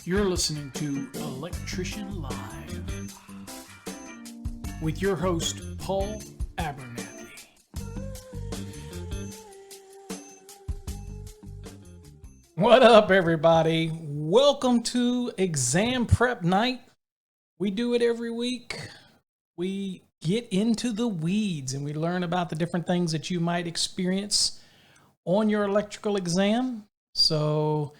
You're listening to Electrician Live with your host, Paul Abernathy. What up, everybody? Welcome to Exam Prep Night. We do it every week. We get into the weeds and we learn about the different things that you might experience on your electrical exam. So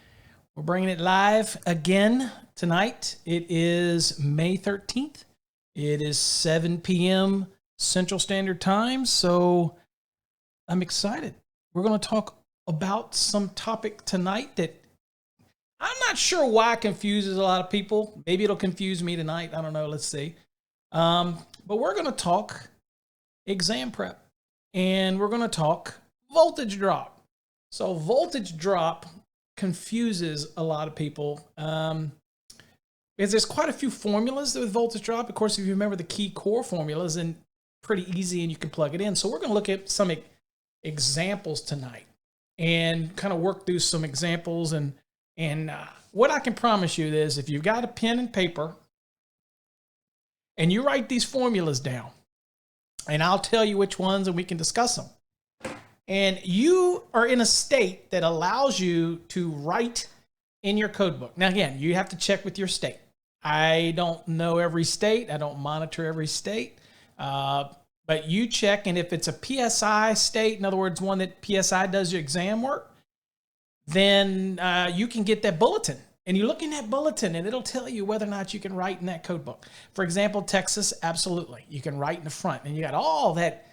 we're bringing it live again tonight. It is May 13th. It is 7 p.m. Central Standard Time. So I'm excited. We're going to talk about some topic tonight that I'm not sure why confuses a lot of people. Maybe it'll confuse me tonight. I don't know. Let's see. But we're going to talk exam prep and we're going to talk voltage drop. So voltage drop confuses a lot of people because there's quite a few formulas with voltage drop. Of course, if you remember the key core formulas, and pretty easy and you can plug it in. So we're going to look at some examples tonight and kind of work through some examples. And what I can promise you is if you've got a pen and paper and you write these formulas down, and I'll tell you which ones and we can discuss them. And you are in a state that allows you to write in your code book. Now, again, you have to check with your state. I don't know every state. I don't monitor every state. But you check, and if it's a PSI state, in other words, one that PSI does your exam work, then you can get that bulletin. And you look in that bulletin, and it'll tell you whether or not you can write in that code book. For example, Texas, absolutely. You can write in the front. And you got all that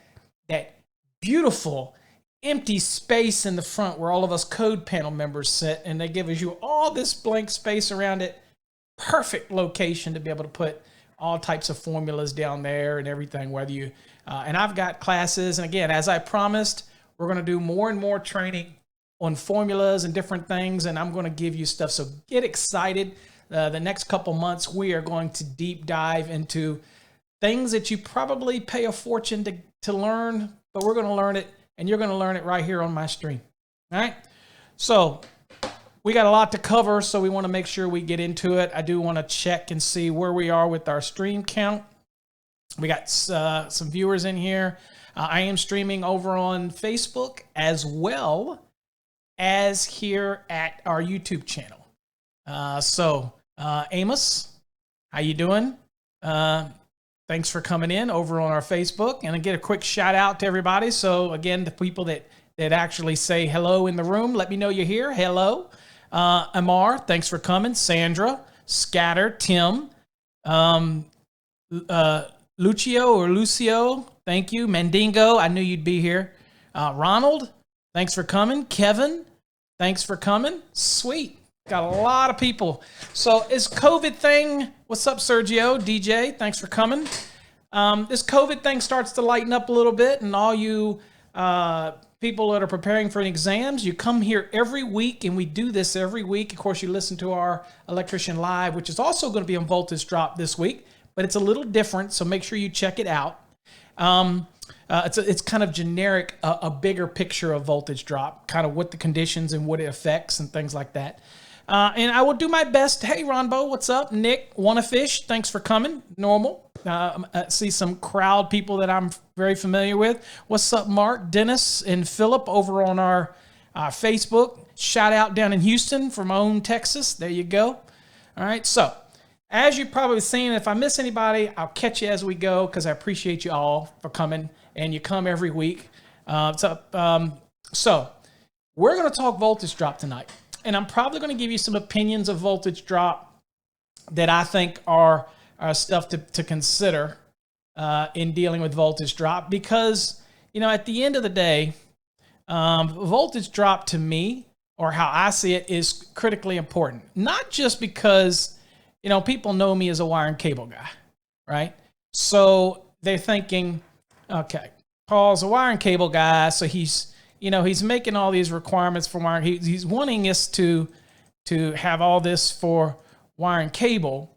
beautiful empty space in the front where all of us code panel members sit, and they give you all this blank space around it. Perfect location to be able to put all types of formulas down there and everything, whether you, and I've got classes. And again, as I promised, we're going to do more and more training on formulas and different things. And I'm going to give you stuff. So get excited. The next couple months, we are going to deep dive into things that you probably pay a fortune to learn, but we're going to learn it. And you're going to learn it right here on my stream. All right. So we got a lot to cover, so we want to make sure we get into it. I do want to check and see where we are with our stream count. We got some viewers in here. I am streaming over on Facebook as well as here at our YouTube channel. Amos, how you doing? Thanks for coming in over on our Facebook, and I get a quick shout out to everybody. So again, the people that actually say hello in the room, let me know you're here. Hello, Amar, thanks for coming. Sandra, Scatter, Tim, Lucio, thank you. Mandingo, I knew you'd be here. Ronald, thanks for coming. Kevin, thanks for coming. Sweet. Got a lot of people. So this COVID thing, what's up, Sergio? DJ, thanks for coming. This COVID thing starts to lighten up a little bit, and all you people that are preparing for exams, you come here every week, and we do this every week. Of course, you listen to our Electrician Live, which is also going to be on Voltage Drop this week, but it's a little different, so make sure you check it out. It's kind of generic, a bigger picture of Voltage Drop, kind of what the conditions and what it affects and things like that. And I will do my best. Hey, Ronbo, what's up? Nick, Wannafish, thanks for coming. Normal. See some crowd people that I'm very familiar with. What's up, Mark, Dennis, and Philip over on our Facebook. Shout out down in Houston from my own Texas. There you go. All right, so as you've probably seen, if I miss anybody, I'll catch you as we go because I appreciate you all for coming, and you come every week. So we're going to talk voltage drop tonight. And I'm probably going to give you some opinions of voltage drop that I think are stuff to consider in dealing with voltage drop because, at the end of the day, voltage drop to me, or how I see it, is critically important. Not just because, people know me as a wire and cable guy, right? So they're thinking, okay, Paul's a wire and cable guy, so he's making all these requirements for wire. He's wanting us to have all this for wire and cable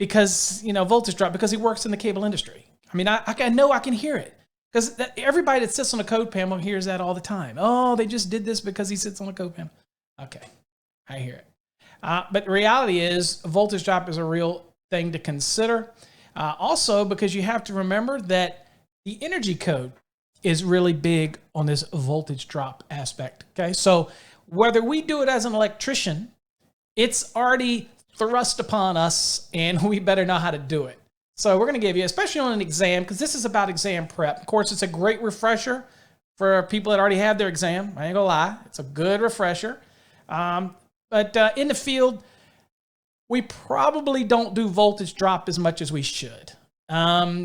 because, voltage drop, because he works in the cable industry. I mean, I know I can hear it because everybody that sits on the code panel hears that all the time. Oh, they just did this because he sits on the code panel. Okay, I hear it. But the reality is voltage drop is a real thing to consider. Also, because you have to remember that the energy code is really big on this voltage drop aspect, okay? So whether we do it as an electrician, it's already thrust upon us, and we better know how to do it. So we're going to give you, especially on an exam, because this is about exam prep. Of course, it's a great refresher for people that already have their exam. I ain't gonna lie. It's a good refresher. But in the field, we probably don't do voltage drop as much as we should.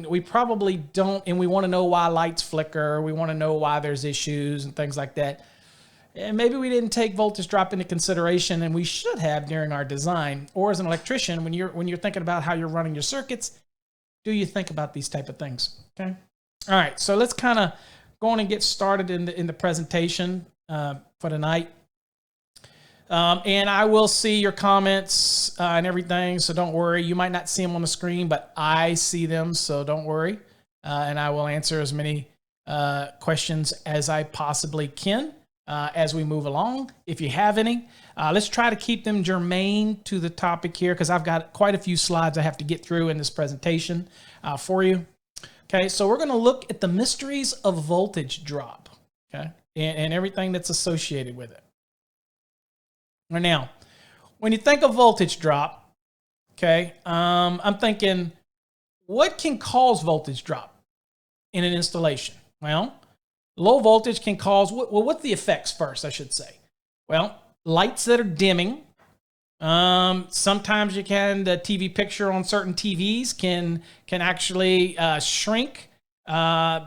We probably don't, and we want to know why lights flicker. We want to know why there's issues and things like that. And maybe we didn't take voltage drop into consideration, and we should have during our design. Or as an electrician, when you're thinking about how you're running your circuits, do you think about these type of things? Okay. All right. So let's kind of go on and get started in the presentation for tonight. And I will see your comments and everything, so don't worry. You might not see them on the screen, but I see them, so don't worry. And I will answer as many questions as I possibly can as we move along, if you have any. Let's try to keep them germane to the topic here, because I've got quite a few slides I have to get through in this presentation for you. Okay, so we're going to look at the mysteries of voltage drop, okay, and everything that's associated with it. Now, when you think of voltage drop, okay, I'm thinking, what can cause voltage drop in an installation? Well, low voltage can cause, what's the effects first, I should say? Well, lights that are dimming. Sometimes the TV picture on certain TVs can actually shrink,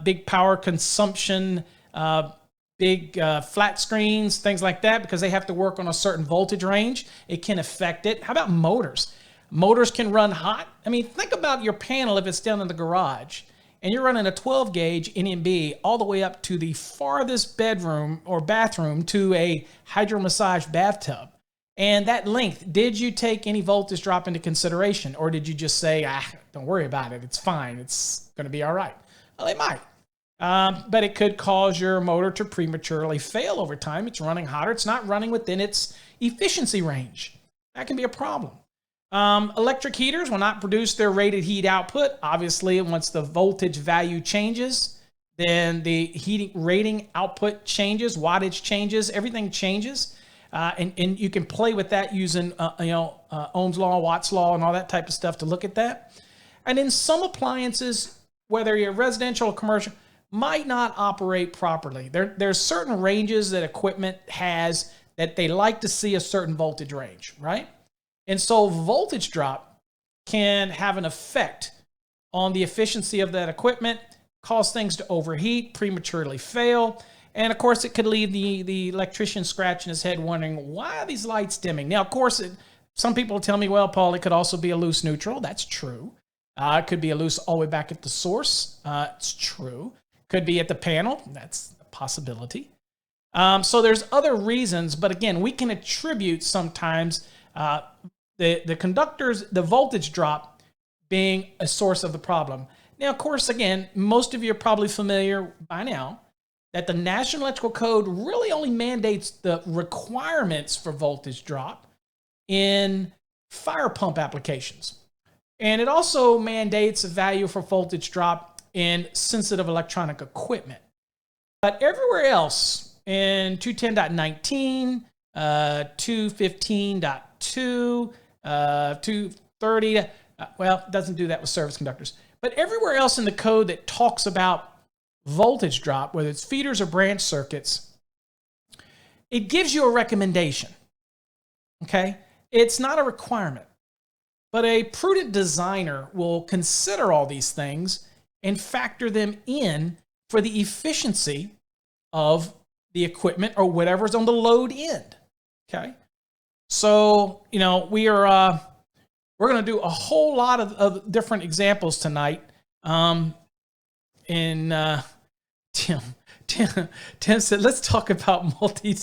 big power consumption, big flat screens, things like that, because they have to work on a certain voltage range. It can affect it. How about motors? Motors can run hot. I mean, think about your panel if it's down in the garage and you're running a 12 gauge NMB all the way up to the farthest bedroom or bathroom to a hydro massage bathtub. And that length, did you take any voltage drop into consideration? Or did you just say, don't worry about it, it's fine, it's going to be all right? Well, it might. But it could cause your motor to prematurely fail over time. It's running hotter. It's not running within its efficiency range. That can be a problem. Electric heaters will not produce their rated heat output. Obviously, once the voltage value changes, then the heating rating output changes, wattage changes, everything changes. And you can play with that using Ohm's law, Watt's law, and all that type of stuff to look at that. And then some appliances, whether you're residential or commercial, might not operate properly. There's certain ranges that equipment has that they like to see a certain voltage range, right? And so voltage drop can have an effect on the efficiency of that equipment, cause things to overheat, prematurely fail. And of course, it could leave the electrician scratching his head wondering, why are these lights dimming? Now, of course, some people tell me, well, Paul, it could also be a loose neutral. That's true. It could be a loose all the way back at the source. It's true. Could be at the panel. That's a possibility. So there's other reasons, but again, we can attribute sometimes the conductors, the voltage drop being a source of the problem. Now, of course, again, most of you are probably familiar by now that the National Electrical Code really only mandates the requirements for voltage drop in fire pump applications. And it also mandates a value for voltage drop in sensitive electronic equipment. But everywhere else in 210.19, 215.2, 230, well, it doesn't do that with service conductors. But everywhere else in the code that talks about voltage drop, whether it's feeders or branch circuits, it gives you a recommendation, okay? It's not a requirement, but a prudent designer will consider all these things and factor them in for the efficiency of the equipment or whatever's on the load end, okay? So, we're going to do a whole lot of different examples tonight. Tim said, let's talk about multi.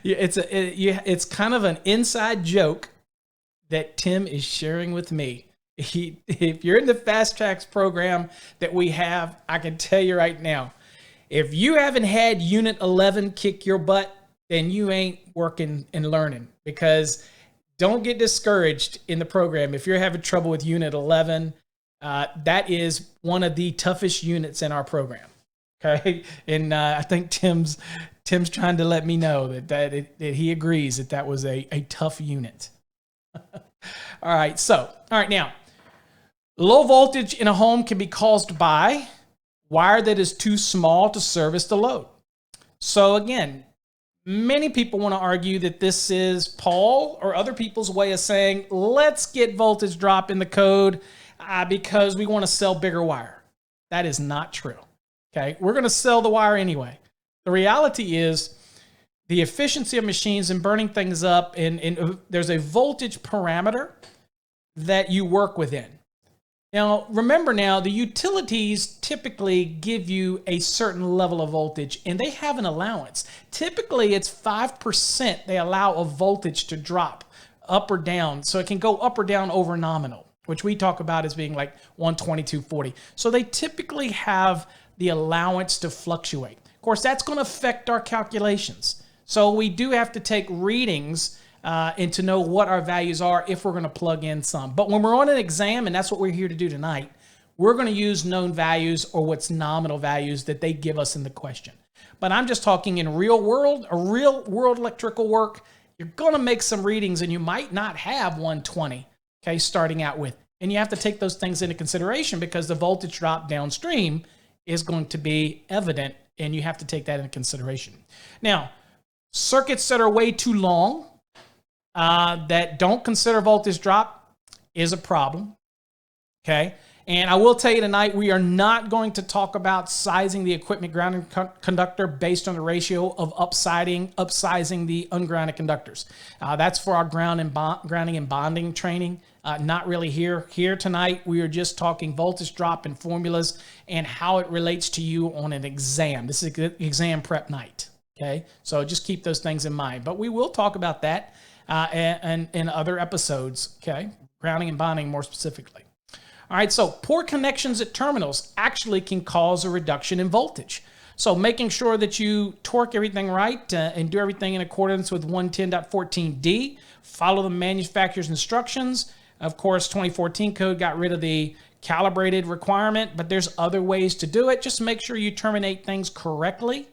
It's kind of an inside joke that Tim is sharing with me. If you're in the Fast Tracks program that we have, I can tell you right now, if you haven't had Unit 11 kick your butt, then you ain't working and learning, because don't get discouraged in the program. If you're having trouble with Unit 11, that is one of the toughest units in our program. Okay, and I think Tim's trying to let me know that he agrees that was a tough unit. All right, now, low voltage in a home can be caused by wire that is too small to service the load. So again, many people want to argue that this is Paul or other people's way of saying, let's get voltage drop in the code because we want to sell bigger wire. That is not true. Okay, we're going to sell the wire anyway. The reality is the efficiency of machines and burning things up, and there's a voltage parameter that you work within. Now, remember the utilities typically give you a certain level of voltage, and they have an allowance. Typically, it's 5% they allow a voltage to drop up or down, so it can go up or down over nominal, which we talk about as being like 120, 240. So they typically have the allowance to fluctuate. Of course, that's going to affect our calculations. So we do have to take readings and to know what our values are if we're going to plug in some. But when we're on an exam, and that's what we're here to do tonight, we're going to use known values or what's nominal values that they give us in the question. But I'm just talking in real world electrical work. You're going to make some readings and you might not have 120, okay, starting out with. And you have to take those things into consideration because the voltage drop downstream is going to be evident, and you have to take that into consideration. Now, circuits that are way too long, that don't consider voltage drop, is a problem, okay? And I will tell you tonight, we are not going to talk about sizing the equipment grounding conductor based on the ratio of upsizing the ungrounded conductors. That's for our grounding and bonding training. Not really here. Here tonight, we are just talking voltage drop and formulas and how it relates to you on an exam. This is exam prep night, okay? So just keep those things in mind. But we will talk about that and in other episodes, okay? Grounding and bonding more specifically. All right, so poor connections at terminals actually can cause a reduction in voltage. So making sure that you torque everything right and do everything in accordance with 110.14d, follow the manufacturer's instructions. Of course, 2014 code got rid of the calibrated requirement, but there's other ways to do it. Just make sure you terminate things correctly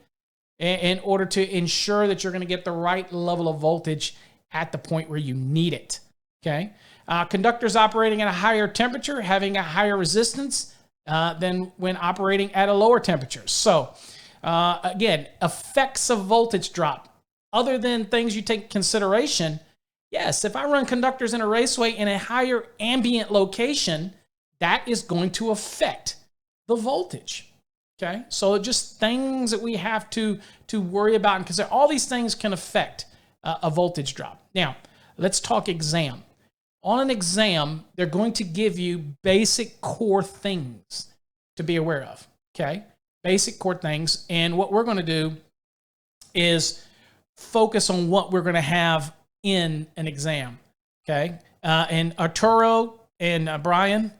in order to ensure that you're going to get the right level of voltage at the point where you need it. Okay. Conductors operating at a higher temperature, having a higher resistance than when operating at a lower temperature. So again, effects of voltage drop. Other than things you take consideration, yes, if I run conductors in a raceway in a higher ambient location, that is going to affect the voltage. Okay, so just things that we have to worry about and consider. All these things can affect a voltage drop. Now, let's talk exam. On an exam, they're going to give you basic core things to be aware of. Okay, basic core things. And what we're going to do is focus on what we're going to have in an exam. Okay, and Arturo and Brian,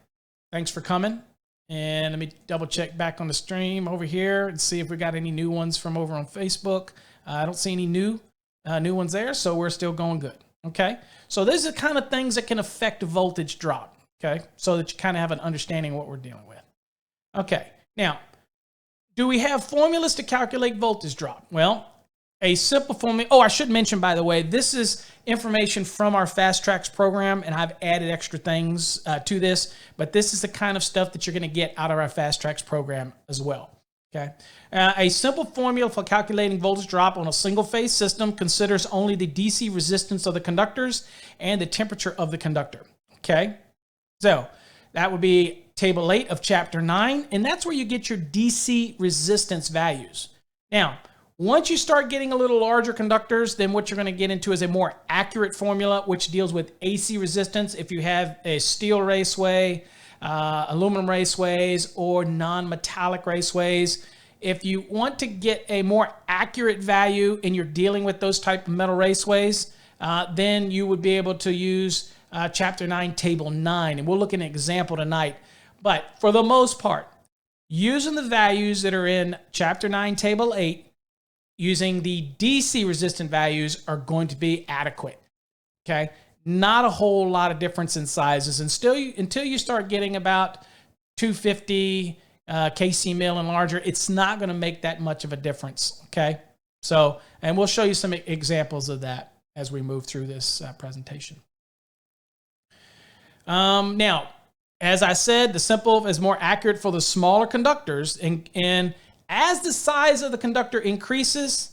thanks for coming. And let me double check back on the stream over here and see if we got any new ones from over on Facebook. I don't see any new ones there, so we're still going good. Okay, so these are the kind of things that can affect voltage drop. Okay, so that you kind of have an understanding of what we're dealing with. Okay, now, do we have formulas to calculate voltage drop? Well, a simple formula. Oh, I should mention, by the way, this is information from our Fast Tracks program, and I've added extra things to this, but this is the kind of stuff that you're going to get out of our Fast Tracks program as well. Okay, a simple formula for calculating voltage drop on a single-phase system considers only the DC resistance of the conductors and the temperature of the conductor. Okay, so that would be Table 8 of Chapter 9, and that's where you get your DC resistance values. Now, once you start getting a little larger conductors, then what you're going to get into is a more accurate formula, which deals with AC resistance. If you have a steel raceway, aluminum raceways, or non-metallic raceways, if you want to get a more accurate value and you're dealing with those type of metal raceways, then you would be able to use Chapter 9, Table 9. And we'll look at an example tonight. But for the most part, using the values that are in Chapter 9, Table 8, using the DC resistant values are going to be adequate. Okay, not a whole lot of difference in sizes, and until you start getting about 250 kc mil and larger, it's not going to make that much of a difference. Okay, so, and we'll show you some examples of that as we move through this presentation. Now, as I said, the simple is more accurate for the smaller conductors, and as the size of the conductor increases,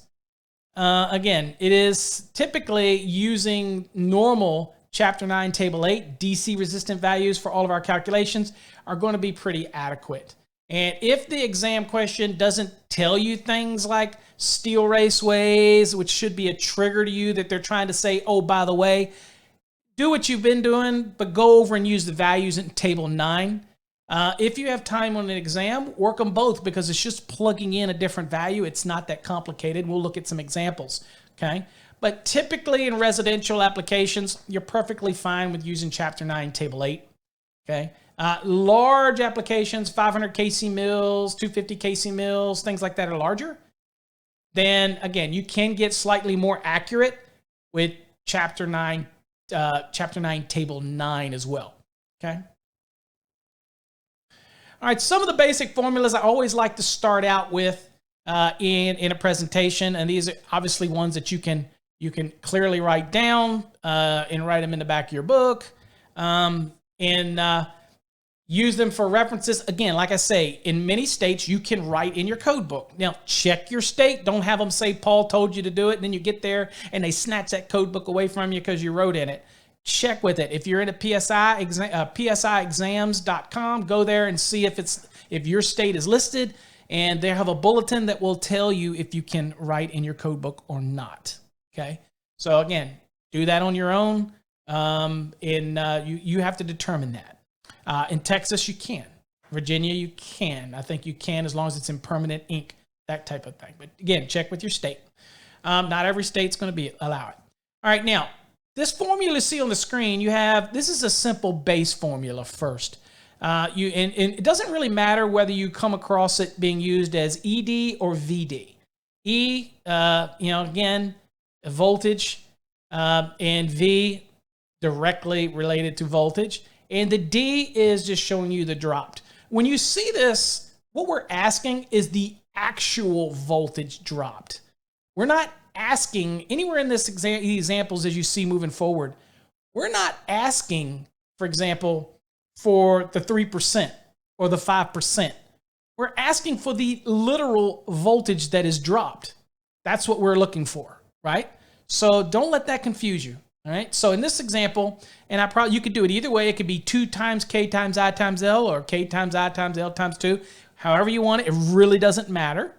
again, it is typically using normal Chapter 9, Table 8 DC resistant values for all of our calculations are going to be pretty adequate. And if the exam question doesn't tell you things like steel raceways, which should be a trigger to you that they're trying to say, oh, by the way, do what you've been doing, but go over and use the values in Table 9. If you have time on an exam, work them both because it's just plugging in a different value. It's not that complicated. We'll look at some examples, okay? But typically in residential applications, you're perfectly fine with using Chapter 9, Table 8, okay? Large applications, 500 kc mils, 250 kc mils, things like that are larger. Then, again, you can get slightly more accurate with Chapter 9, Table 9 as well, okay? All right, some of the basic formulas I always like to start out with in a presentation, and these are obviously ones that you can clearly write down and write them in the back of your book, and use them for references. Again, like I say, in many states, you can write in your code book. Now, check your state. Don't have them say, Paul told you to do it, and then you get there, and they snatch that code book away from you because you wrote in it. Check with it. If you're in a psiexams.com, go there and see if your state is listed, and they have a bulletin that will tell you if you can write in your code book or not. Okay, so again, do that on your own, and you have to determine that. In Texas, you can. Virginia, you can. I think you can as long as it's in permanent ink, that type of thing. But again, check with your state. Not every state's going to allow it. All right, now, this formula you see on the screen, this is a simple base formula first. And it doesn't really matter whether you come across it being used as ED or VD. Again, voltage, and V directly related to voltage. And the D is just showing you the dropped. When you see this, what we're asking is the actual voltage dropped. We're not asking anywhere in this examples as you see moving forward. We're not asking, for example, for the 3% or the 5%. We're asking for the literal voltage that is dropped. That's what we're looking for, right? So don't let that confuse you, all right? So in this example, and you could do it either way. It could be 2 times K times I times L, or K times I times L times 2. However you want it, it really doesn't matter.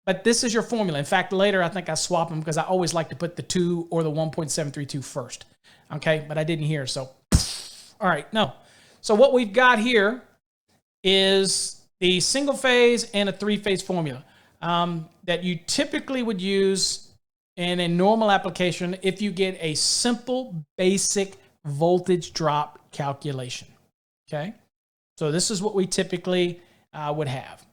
But this is your formula. In fact, later I think I swap them because I always like to put the 2 or the 1.732 first. Okay, but I didn't hear, so all right, no. So what we've got here is the single phase and a 3-phase formula that you typically would use in a normal application if you get a simple, basic voltage drop calculation. Okay, so this is what we typically would have.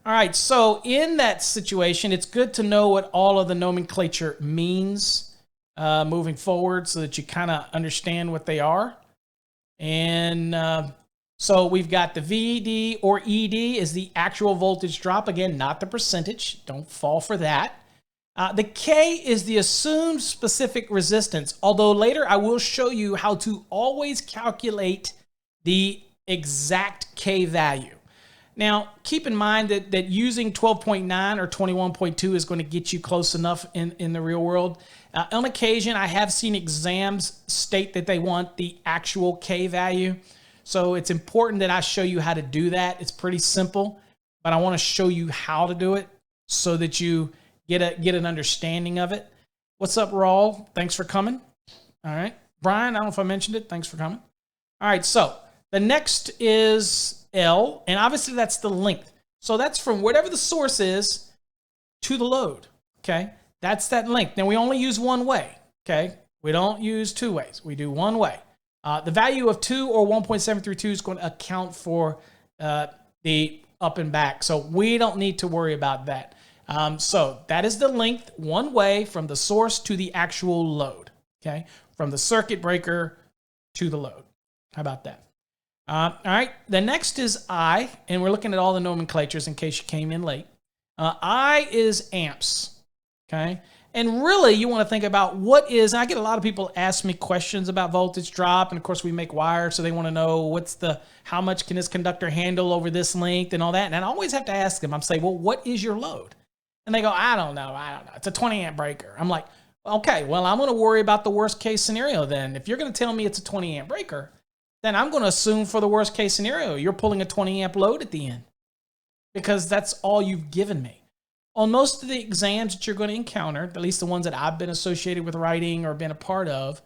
All right, so in that situation, it's good to know what all of the nomenclature means moving forward so that you kind of understand what they are. And so we've got the VD or ED is the actual voltage drop. Again, not the percentage. Don't fall for that. The K is the assumed specific resistance, although later I will show you how to always calculate the exact K value. Now, keep in mind that using 12.9 or 21.2 is going to get you close enough in the real world. On occasion, I have seen exams state that they want the actual K value. So it's important that I show you how to do that. It's pretty simple, but I want to show you how to do it so that you get an understanding of it. What's up, Raul? Thanks for coming. All right. Brian, I don't know if I mentioned it. Thanks for coming. All right, so the next is L, and obviously that's the length. So that's from whatever the source is to the load, okay? That's that length. Now, we only use one way, okay? We don't use 2 ways. We do one way. The value of 2 or 1.732 is going to account for the up and back, so we don't need to worry about that. So that is the length one way from the source to the actual load, okay? From the circuit breaker to the load. How about that? All right, the next is I, and we're looking at all the nomenclatures in case you came in late. I is amps, okay? And really, you want to think about what is, and I get a lot of people ask me questions about voltage drop, and of course we make wire, so they want to know how much can this conductor handle over this length and all that, and I always have to ask them, I'm saying, well, what is your load? And they go, I don't know, it's a 20 amp breaker. I'm like, okay, well, I'm going to worry about the worst case scenario then. If you're going to tell me it's a 20 amp breaker, then I'm going to assume for the worst case scenario, you're pulling a 20 amp load at the end because that's all you've given me. On most of the exams that you're going to encounter, at least the ones that I've been associated with writing or been a part of,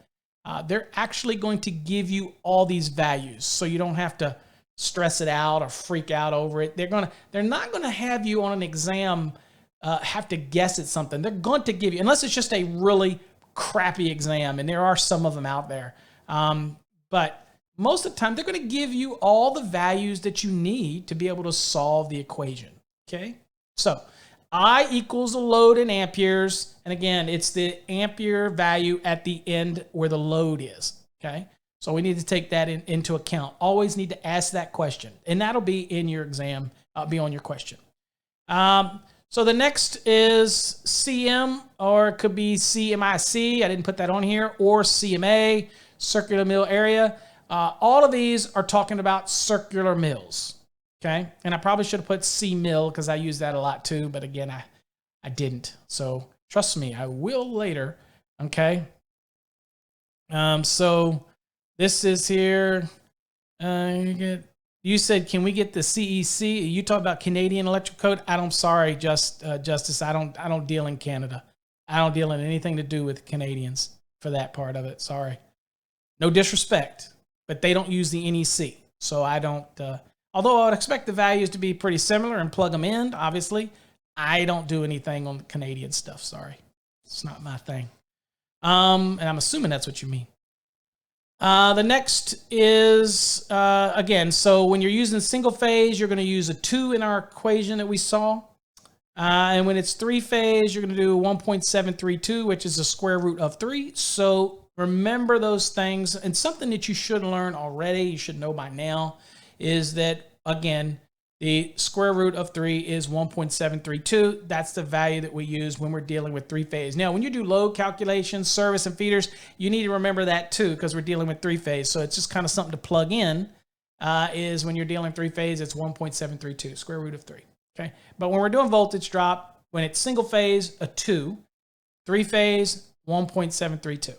they're actually going to give you all these values so you don't have to stress it out or freak out over it. They're not going to have you on an exam have to guess at something. They're going to give you, unless it's just a really crappy exam, and there are some of them out there. But most of the time, they're going to give you all the values that you need to be able to solve the equation, okay? So I equals the load in amperes, and again, it's the ampere value at the end where the load is, okay? So we need to take that into account. Always need to ask that question, and that'll be in your exam, be on your question. So the next is CM, or it could be CMIC, I didn't put that on here, or CMA, circular mill area. All of these are talking about circular mills, okay? And I probably should have put C mill because I use that a lot too, but again, I didn't. So trust me, I will later, okay? So this is here. You said, can we get the CEC? You talk about Canadian Electrical Code. I'm sorry, Justice. I don't deal in Canada. I don't deal in anything to do with Canadians for that part of it. Sorry. No disrespect. But they don't use the NEC, so I don't, although I would expect the values to be pretty similar and plug them in, obviously, I don't do anything on the Canadian stuff, sorry. It's not my thing. And I'm assuming that's what you mean. The next is, again, so when you're using single phase, you're going to use a 2 in our equation that we saw. And when it's 3 phase, you're going to do 1.732, which is the square root of 3. So remember those things. And something that you should learn already, you should know by now, is that, again, The square root of 3 is 1.732. That's the value that we use when we're dealing with three-phase. Now, when you do load calculations, service, and feeders, you need to remember that too, because we're dealing with three-phase. So it's just kind of something to plug in, is when you're dealing three-phase, it's 1.732, square root of 3. Okay. But when we're doing voltage drop, when it's single phase, a 2, three-phase, 1.732.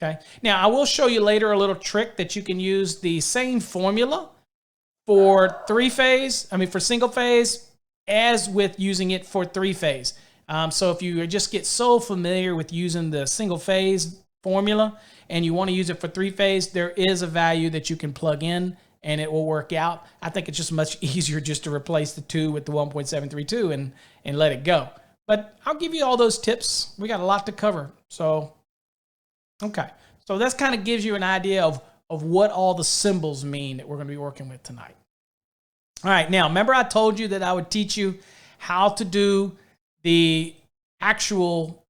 Okay. Now, I will show you later a little trick that you can use the same formula for for single phase, as with using it for three-phase. So if you just get so familiar with using the single phase formula and you want to use it for three-phase, there is a value that you can plug in and it will work out. I think it's just much easier just to replace the 2 with the 1.732 and let it go. But I'll give you all those tips. We got a lot to cover. So, okay. So that kind of gives you an idea of what all the symbols mean that we're going to be working with tonight. All right, now remember I told you that I would teach you how to do the actual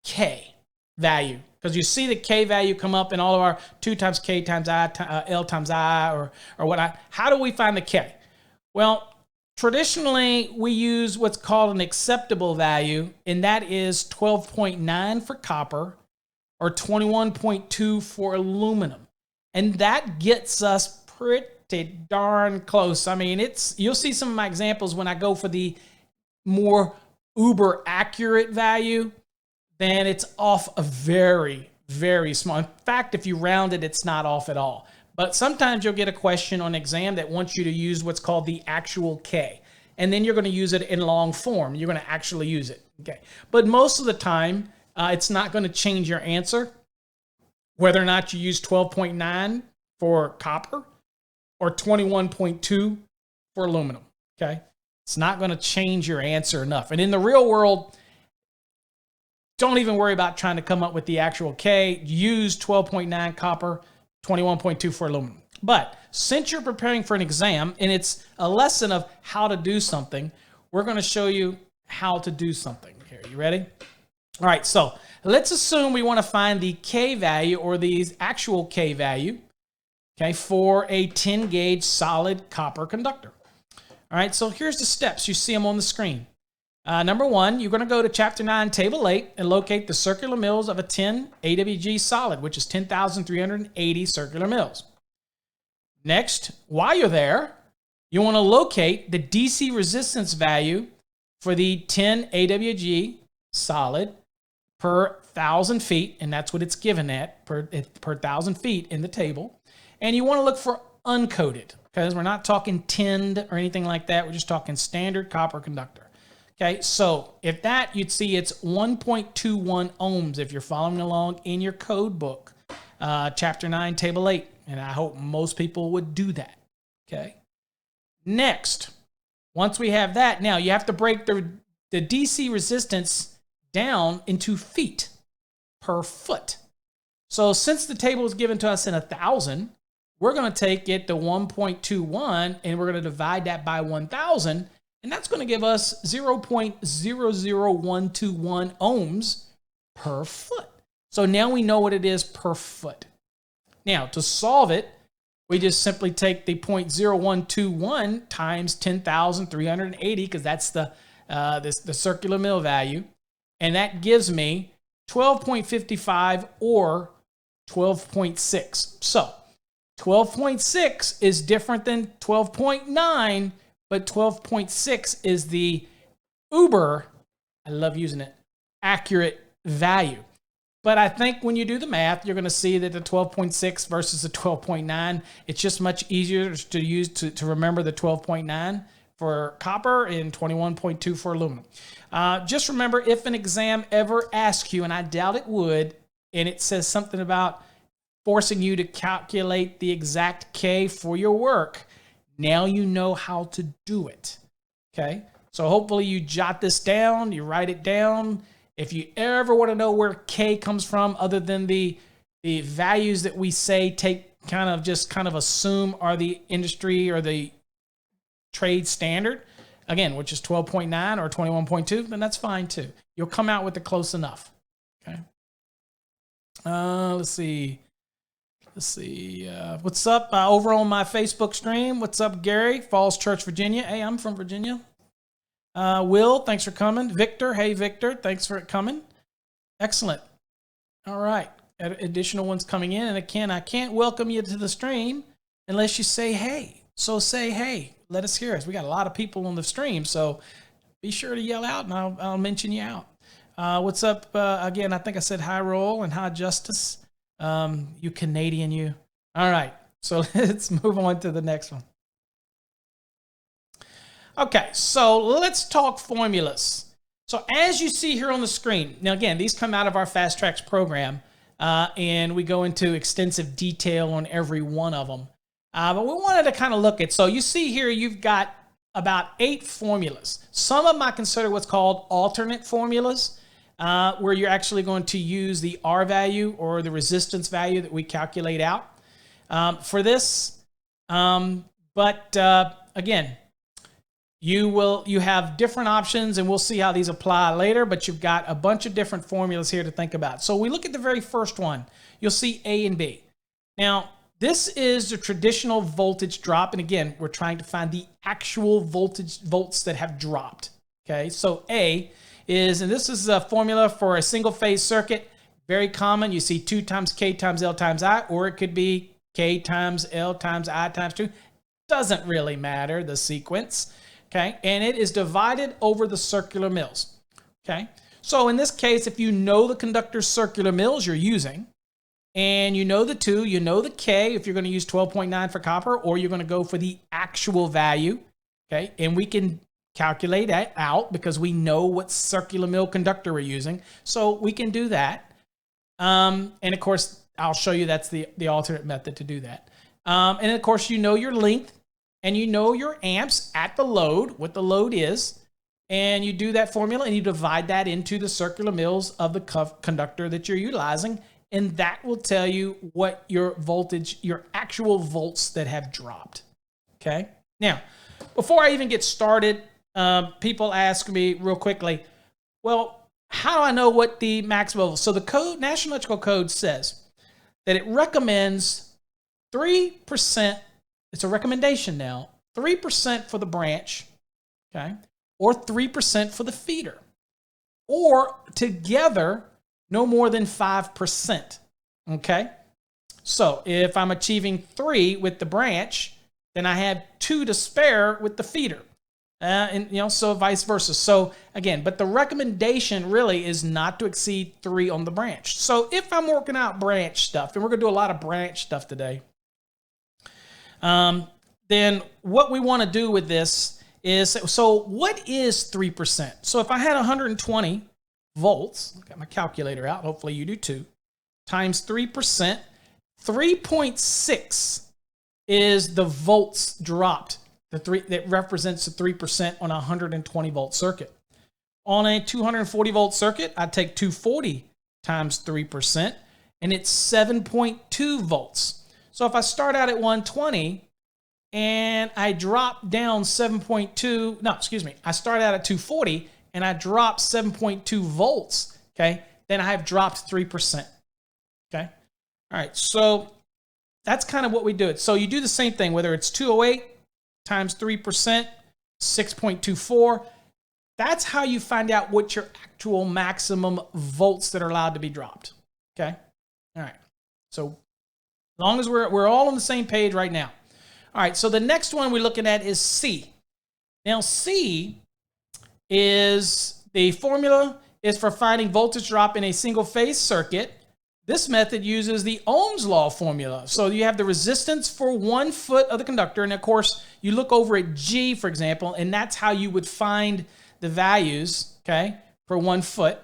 K value, because you see the K value come up in all of our 2 times K times I, L times I, or what. How do we find the K? Well, traditionally we use what's called an acceptable value, and that is 12.9 for copper or 21.2 for aluminum. And that gets us pretty darn close. I mean, you'll see some of my examples when I go for the more uber accurate value, then it's off a very, very small. In fact, if you round it, it's not off at all. But sometimes you'll get a question on exam that wants you to use what's called the actual K. And then you're going to use it in long form. You're going to actually use it. Okay. But most of the time, it's not going to change your answer, whether or not you use 12.9 for copper or 21.2 for aluminum, okay? It's not going to change your answer enough. And in the real world, don't even worry about trying to come up with the actual K. Use 12.9 copper, 21.2 for aluminum. But since you're preparing for an exam and it's a lesson of how to do something, we're going to show you how to do something here. You ready? All right, so let's assume we want to find the K value, or the actual K value, okay, for a 10 gauge solid copper conductor. All right, so here's the steps. You see them on the screen. Number 1, you're going to go to Chapter 9, Table 8, and locate the circular mills of a 10 AWG solid, which is 10,380 circular mills. Next, while you're there, you want to locate the DC resistance value for the 10 AWG solid per 1,000 feet, and that's what it's given at, per 1,000 feet in the table. And you want to look for uncoated, because we're not talking tinned or anything like that. We're just talking standard copper conductor. Okay, so if that, you'd see it's 1.21 ohms if you're following along in your code book, Chapter 9, Table 8. And I hope most people would do that, okay? Next, once we have that, now you have to break the DC resistance down into feet per foot. So since the table is given to us in 1,000, we're going to take it to 1.21 and we're going to divide that by 1,000, and that's going to give us 0.00121 ohms per foot. So now we know what it is per foot. Now to solve it, we just simply take the 0.0121 times 10,380, because that's the circular mill value. And that gives me 12.55 or 12.6. So 12.6 is different than 12.9, but 12.6 is the uber, I love using it, accurate value. But I think when you do the math, you're going to see that the 12.6 versus the 12.9, it's just much easier to use to remember the 12.9 for copper and 21.2 for aluminum. Just remember, if an exam ever asks you, and I doubt it would, and it says something about forcing you to calculate the exact K for your work, now you know how to do it, okay? So hopefully you jot this down, you write it down. If you ever want to know where K comes from, other than the values that we say kind of assume are the industry or the trade standard, again, which is 12.9 or 21.2, then that's fine too. You'll come out with it close enough. Okay. Let's see. Let's see. What's up over on my Facebook stream? What's up, Gary? Falls Church, Virginia. Hey, I'm from Virginia. Will, thanks for coming. Victor, hey, Victor, thanks for coming. Excellent. All right. Additional ones coming in. And again, I can't welcome you to the stream unless you say hey. So say hey. Let us hear us. We got a lot of people on the stream, so be sure to yell out, and I'll mention you out. What's up? Again, I think I said hi, Roll, and hi, Justice. You Canadian, you. All right, so let's move on to the next one. Okay, so let's talk formulas. So as you see here on the screen, now again, these come out of our Fast Tracks program, and we go into extensive detail on every one of them. But we wanted to kind of look at, so you see here, you've got about 8 formulas. Some of them I consider what's called alternate formulas, where you're actually going to use the R value or the resistance value that we calculate out for this. Again, you have different options, and we'll see how these apply later, but you've got a bunch of different formulas here to think about. So we look at the very first one. You'll see A and B. Now, this is the traditional voltage drop. And again, we're trying to find the actual volts that have dropped. Okay, so A is, and this is a formula for a single phase circuit. Very common. You see 2 times K times L times I, or it could be K times L times I times 2. Doesn't really matter, the sequence. Okay, and it is divided over the circular mills. Okay, so in this case, if you know the conductor's circular mills you're using, and you know the 2, you know the K, if you're going to use 12.9 for copper, or you're going to go for the actual value, okay? And we can calculate that out because we know what circular mill conductor we're using. So we can do that. And of course, I'll show you that's the alternate method to do that. And of course, you know your length, and you know your amps at the load, what the load is. And you do that formula, and you divide that into the circular mills of the conductor that you're utilizing. And that will tell you what your voltage, your actual volts that have dropped. Okay. Now, before I even get started, people ask me real quickly, well, how do I know what the maximum? So the code, National Electrical Code says that it recommends 3%. It's a recommendation now, 3% for the branch, okay, or 3% for the feeder, or together, no more than 5%, okay? So if I'm achieving 3 with the branch, then I have 2 to spare with the feeder. So vice versa. So again, but the recommendation really is not to exceed 3 on the branch. So if I'm working out branch stuff, and we're gonna do a lot of branch stuff today, then what we wanna do with this is, so what is 3%? So if I had 120 volts, got my calculator out, hopefully you do too, times 3%, 3.6 is the volts dropped, that represents the 3% on a 120 volt circuit. On a 240 volt circuit, I take 240 times 3%, and it's 7.2 volts. So if I start out at 120 and I drop down I start out at 240 and I drop 7.2 volts, okay, then I have dropped 3%, okay? All right, so that's kind of what we do it. So you do the same thing, whether it's 208 times 3%, 6.24, that's how you find out what your actual maximum volts that are allowed to be dropped, okay? All right, so as long as we're all on the same page right now. All right, so the next one we're looking at is C. Now, C is the formula is for finding voltage drop in a single phase circuit. This method uses the Ohm's law formula. So you have the resistance for 1 foot of the conductor. And of course, you look over at G, for example, and that's how you would find the values, okay, for 1 foot,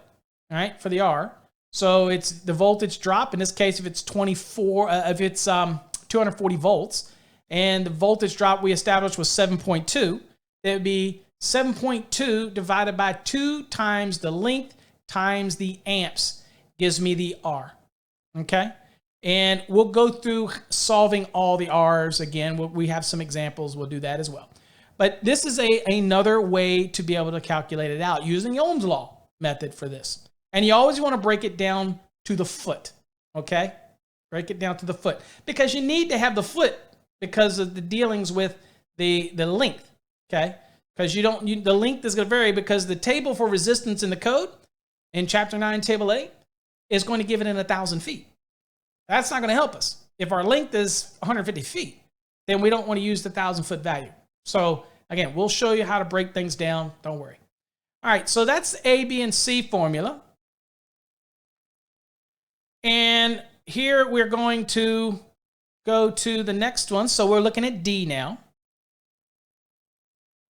all right, for the R. So it's the voltage drop. In this case, if it's 240 volts, and the voltage drop we established was 7.2, it would be 7.2 divided by 2 times the length times the amps gives me the R, okay? And we'll go through solving all the R's again. We have some examples. We'll do that as well. But this is another way to be able to calculate it out using the Ohm's law method for this. And you always want to break it down to the foot, okay? Break it down to the foot. Because you need to have the foot because of the dealings with the length, okay? Because the length is going to vary because the table for resistance in the code in Chapter 9, Table 8 is going to give it in 1,000 feet. That's not going to help us. If our length is 150 feet, then we don't want to use the 1,000-foot value. So again, we'll show you how to break things down. Don't worry. All right, so that's A, B, and C formula. And here we're going to go to the next one. So we're looking at D now.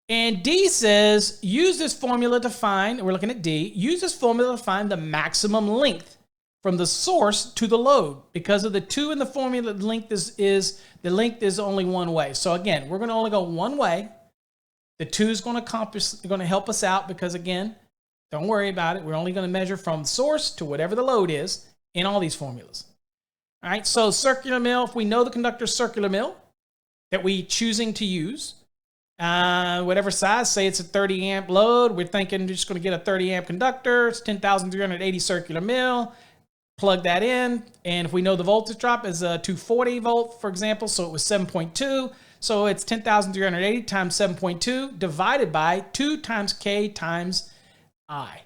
And D says, use this formula to find, we're looking at D, use this formula to find the maximum length from the source to the load. Because of the 2 in the formula, the length is only one way. So again, we're going to only go one way. The 2 is going to help us out because again, don't worry about it. We're only going to measure from source to whatever the load is in all these formulas. All right, so circular mill, if we know the conductor's circular mill that we're choosing to use, whatever size, say it's a 30 amp load, we're thinking we're just going to get a 30 amp conductor, it's 10,380 circular mill, plug that in, and if we know the voltage drop is a 240 volt, for example, so it was 7.2, so it's 10,380 times 7.2 divided by 2 times K times I.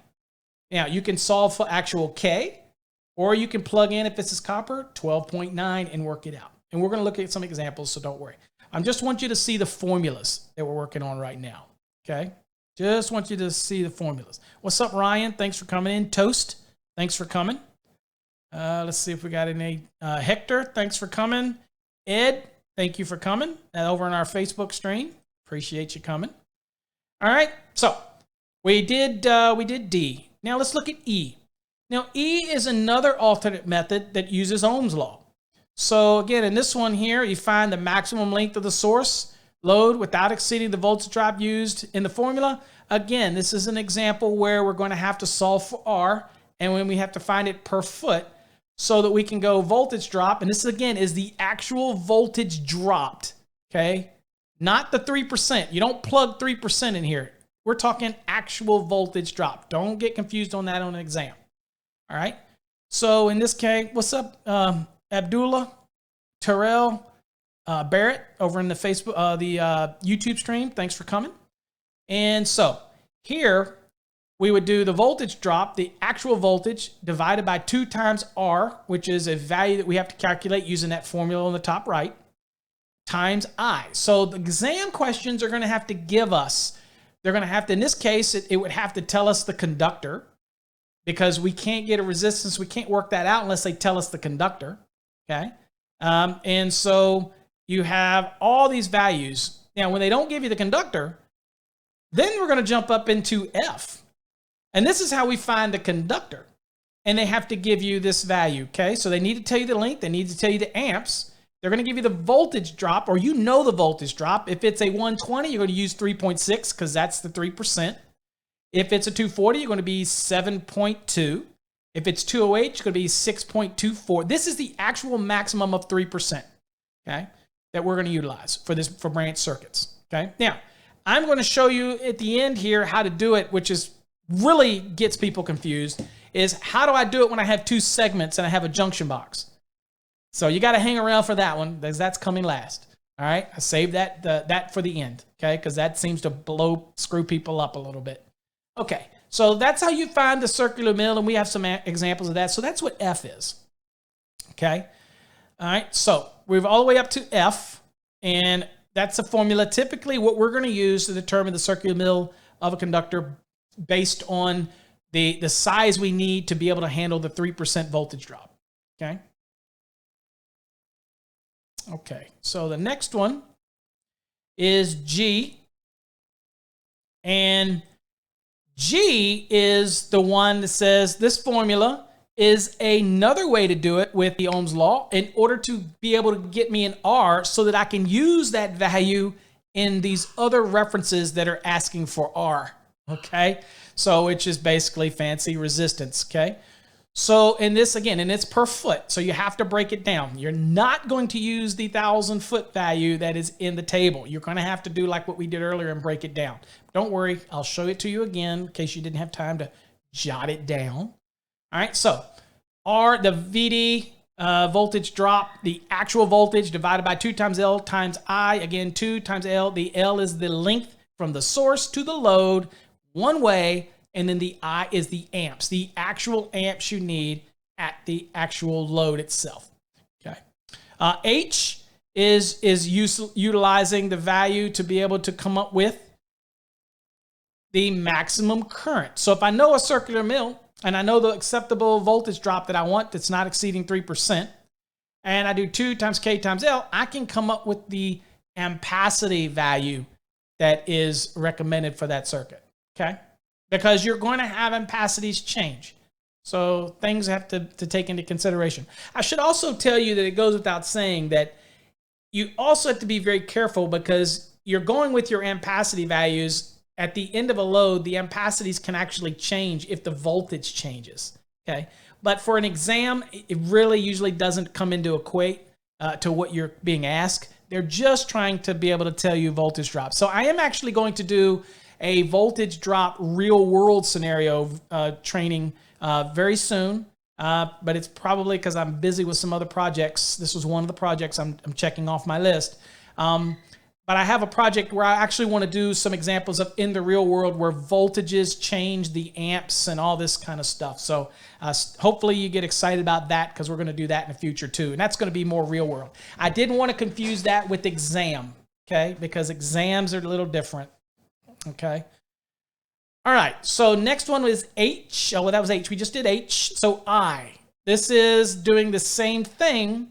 Now, you can solve for actual K, or you can plug in, if this is copper, 12.9 and work it out. And we're going to look at some examples, so don't worry. I just want you to see the formulas that we're working on right now, okay? Just want you to see the formulas. What's up, Ryan? Thanks for coming in. Toast, thanks for coming. Let's see if we got any. Hector, thanks for coming. Ed, thank you for coming. Over on our Facebook stream. Appreciate you coming. All right, so we did D. Now let's look at E. Now, E is another alternate method that uses Ohm's law. So again, in this one here, you find the maximum length of the source load without exceeding the voltage drop used in the formula. Again, this is an example where we're going to have to solve for R, and when we have to find it per foot so that we can go voltage drop. And this, again, is the actual voltage dropped, okay? Not the 3%. You don't plug 3% in here. We're talking actual voltage drop. Don't get confused on that on an exam. All right. So in this case, what's up, Abdullah, Terrell, Barrett over in the Facebook, YouTube stream. Thanks for coming. And so here we would do the voltage drop, the actual voltage divided by 2 times R, which is a value that we have to calculate using that formula on the top right, times I. So the exam questions are going to have to give us, they're going to have to, in this case, it would have to tell us the conductor, because we can't get a resistance. We can't work that out unless they tell us the conductor, okay? And so you have all these values. Now, when they don't give you the conductor, then we're going to jump up into F. And this is how we find the conductor. And they have to give you this value, okay? So they need to tell you the length. They need to tell you the amps. They're going to give you the voltage drop, or you know the voltage drop. If it's a 120, you're going to use 3.6 because that's the 3%. If it's a 240, you're going to be 7.2. If it's 208, it's going to be 6.24. This is the actual maximum of 3%, okay, that we're going to utilize for branch circuits, okay? Now, I'm going to show you at the end here how to do it, which is really gets people confused, is how do I do it when I have 2 segments and I have a junction box? So you got to hang around for that one, because that's coming last, all right? I saved that for the end, okay, because that seems to screw people up a little bit. Okay, so that's how you find the circular mill, and we have some examples of that. So that's what F is, okay? All right, so we're all the way up to F, and that's a formula. Typically, what we're going to use to determine the circular mill of a conductor based on the size we need to be able to handle the 3% voltage drop, okay? Okay, so the next one is G, and G is the one that says this formula is another way to do it with the Ohm's law in order to be able to get me an R so that I can use that value in these other references that are asking for R, okay? So which is basically fancy resistance, okay? So in this, again, and it's per foot, so you have to break it down. You're not going to use the 1,000-foot value that is in the table. You're going to have to do like what we did earlier and break it down. Don't worry, I'll show it to you again in case you didn't have time to jot it down. All right, so R, the VD voltage drop, the actual voltage divided by 2 times L times I. Again, 2 times L. The L is the length from the source to the load one way, and then the I is the amps, the actual amps you need at the actual load itself. Okay. H is utilizing the value to be able to come up with the maximum current. So if I know a circular mill and I know the acceptable voltage drop that I want that's not exceeding 3%, and I do 2 times K times L, I can come up with the ampacity value that is recommended for that circuit, okay? Because you're going to have ampacities change. So things have to take into consideration. I should also tell you that it goes without saying that you also have to be very careful because you're going with your ampacity values. At the end of a load, the ampacities can actually change if the voltage changes, okay? But for an exam, it really usually doesn't come into equate to what you're being asked. They're just trying to be able to tell you voltage drop. So I am actually going to do a voltage drop real world scenario training very soon. But it's probably because I'm busy with some other projects. This was one of the projects I'm checking off my list. But I have a project where I actually want to do some examples of in the real world where voltages change the amps and all this kind of stuff. So hopefully you get excited about that because we're going to do that in the future too. And that's going to be more real world. I didn't want to confuse that with exam, okay? Because exams are a little different, okay? All right, so next one was H. Oh, well, that was H. We just did H. So I. This is doing the same thing,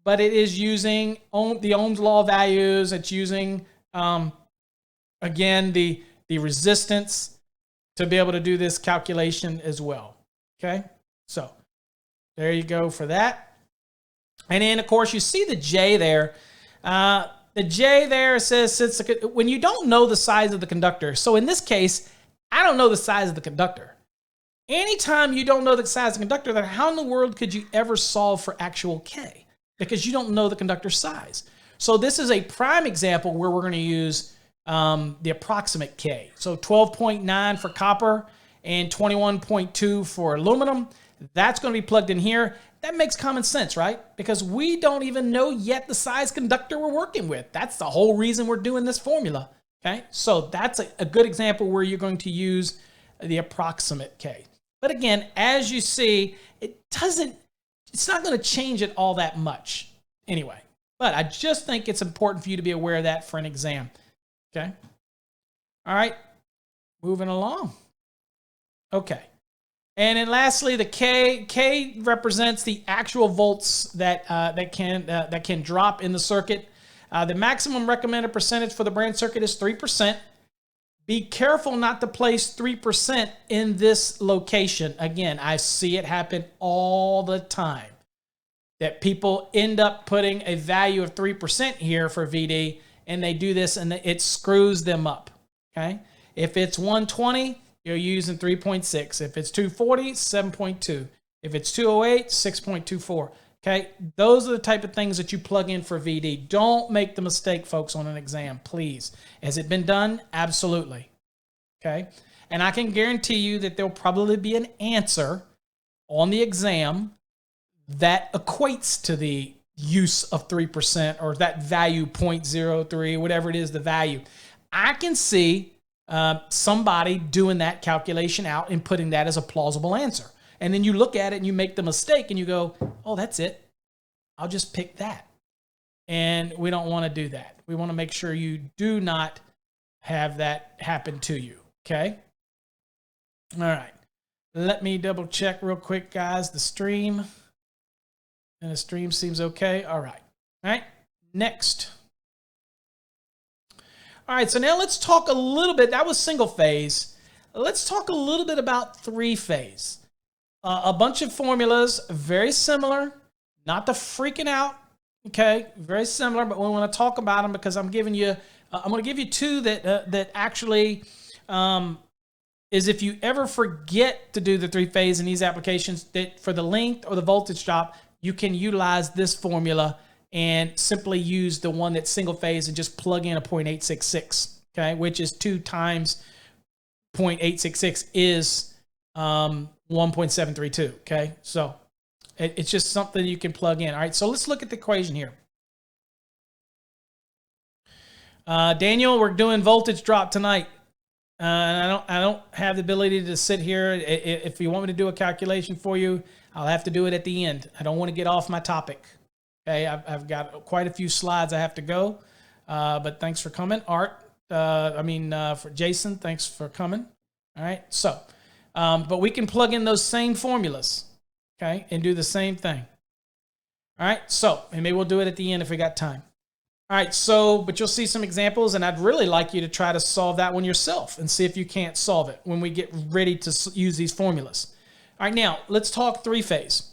but it is using the Ohm's law values. It's using, again, the resistance to be able to do this calculation as well. Okay, so there you go for that. And then, of course, you see the J there. The J there says when you don't know the size of the conductor. So in this case, I don't know the size of the conductor. Anytime you don't know the size of the conductor, then how in the world could you ever solve for actual K? Because you don't know the conductor size. So this is a prime example where we're going to use the approximate K. So 12.9 for copper and 21.2 for aluminum. That's going to be plugged in here. That makes common sense, right? Because we don't even know yet the size conductor we're working with. That's the whole reason we're doing this formula. Okay, so that's a good example where you're going to use the approximate K. But again, as you see, it's not going to change it all that much anyway. But I just think it's important for you to be aware of that for an exam. Okay. All right, moving along. Okay. And then lastly, the K represents the actual volts that can drop in the circuit. The maximum recommended percentage for the branch circuit is 3%. Be careful not to place 3% in this location. Again, I see it happen all the time that people end up putting a value of 3% here for VD, and they do this and it screws them up. Okay? If it's 120, you're using 3.6. If it's 240, 7.2. If it's 208, 6.24. Okay, those are the type of things that you plug in for VD. Don't make the mistake, folks, on an exam, please. Has it been done? Absolutely. Okay, and I can guarantee you that there'll probably be an answer on the exam that equates to the use of 3% or that value 0.03, whatever it is, the value. I can see somebody doing that calculation out and putting that as a plausible answer. And then you look at it and you make the mistake and you go, oh, that's it. I'll just pick that. And we don't want to do that. We want to make sure you do not have that happen to you. Okay? All right. Let me double check real quick, guys, the stream. And the stream seems okay. All right. All right. Next. All right. So now let's talk a little bit. That was single phase. Let's talk a little bit about three phase. A bunch of formulas, very similar, not the freaking out, okay? Very similar, but we want to talk about them because I'm going to give you two that actually is if you ever forget to do the three phase in these applications, that for the length or the voltage drop, you can utilize this formula and simply use the one that's single phase and just plug in a 0.866, okay? Which is 2 times 0.866 is 1.732, okay? So It's just something you can plug in. All right, so let's look at the equation here. Daniel, we're doing voltage drop tonight. I don't have the ability to sit here. If you want me to do a calculation for you, I'll have to do it at the end. I don't want to get off my topic. Okay, I've got quite a few slides I have to go. But thanks for coming, Art. For Jason, thanks for coming. All right, so, but we can plug in those same formulas, okay, and do the same thing. All right, so, and maybe we'll do it at the end if we got time. All right, so, but you'll see some examples, and I'd really like you to try to solve that one yourself and see if you can't solve it when we get ready to use these formulas. All right, now, let's talk three-phase.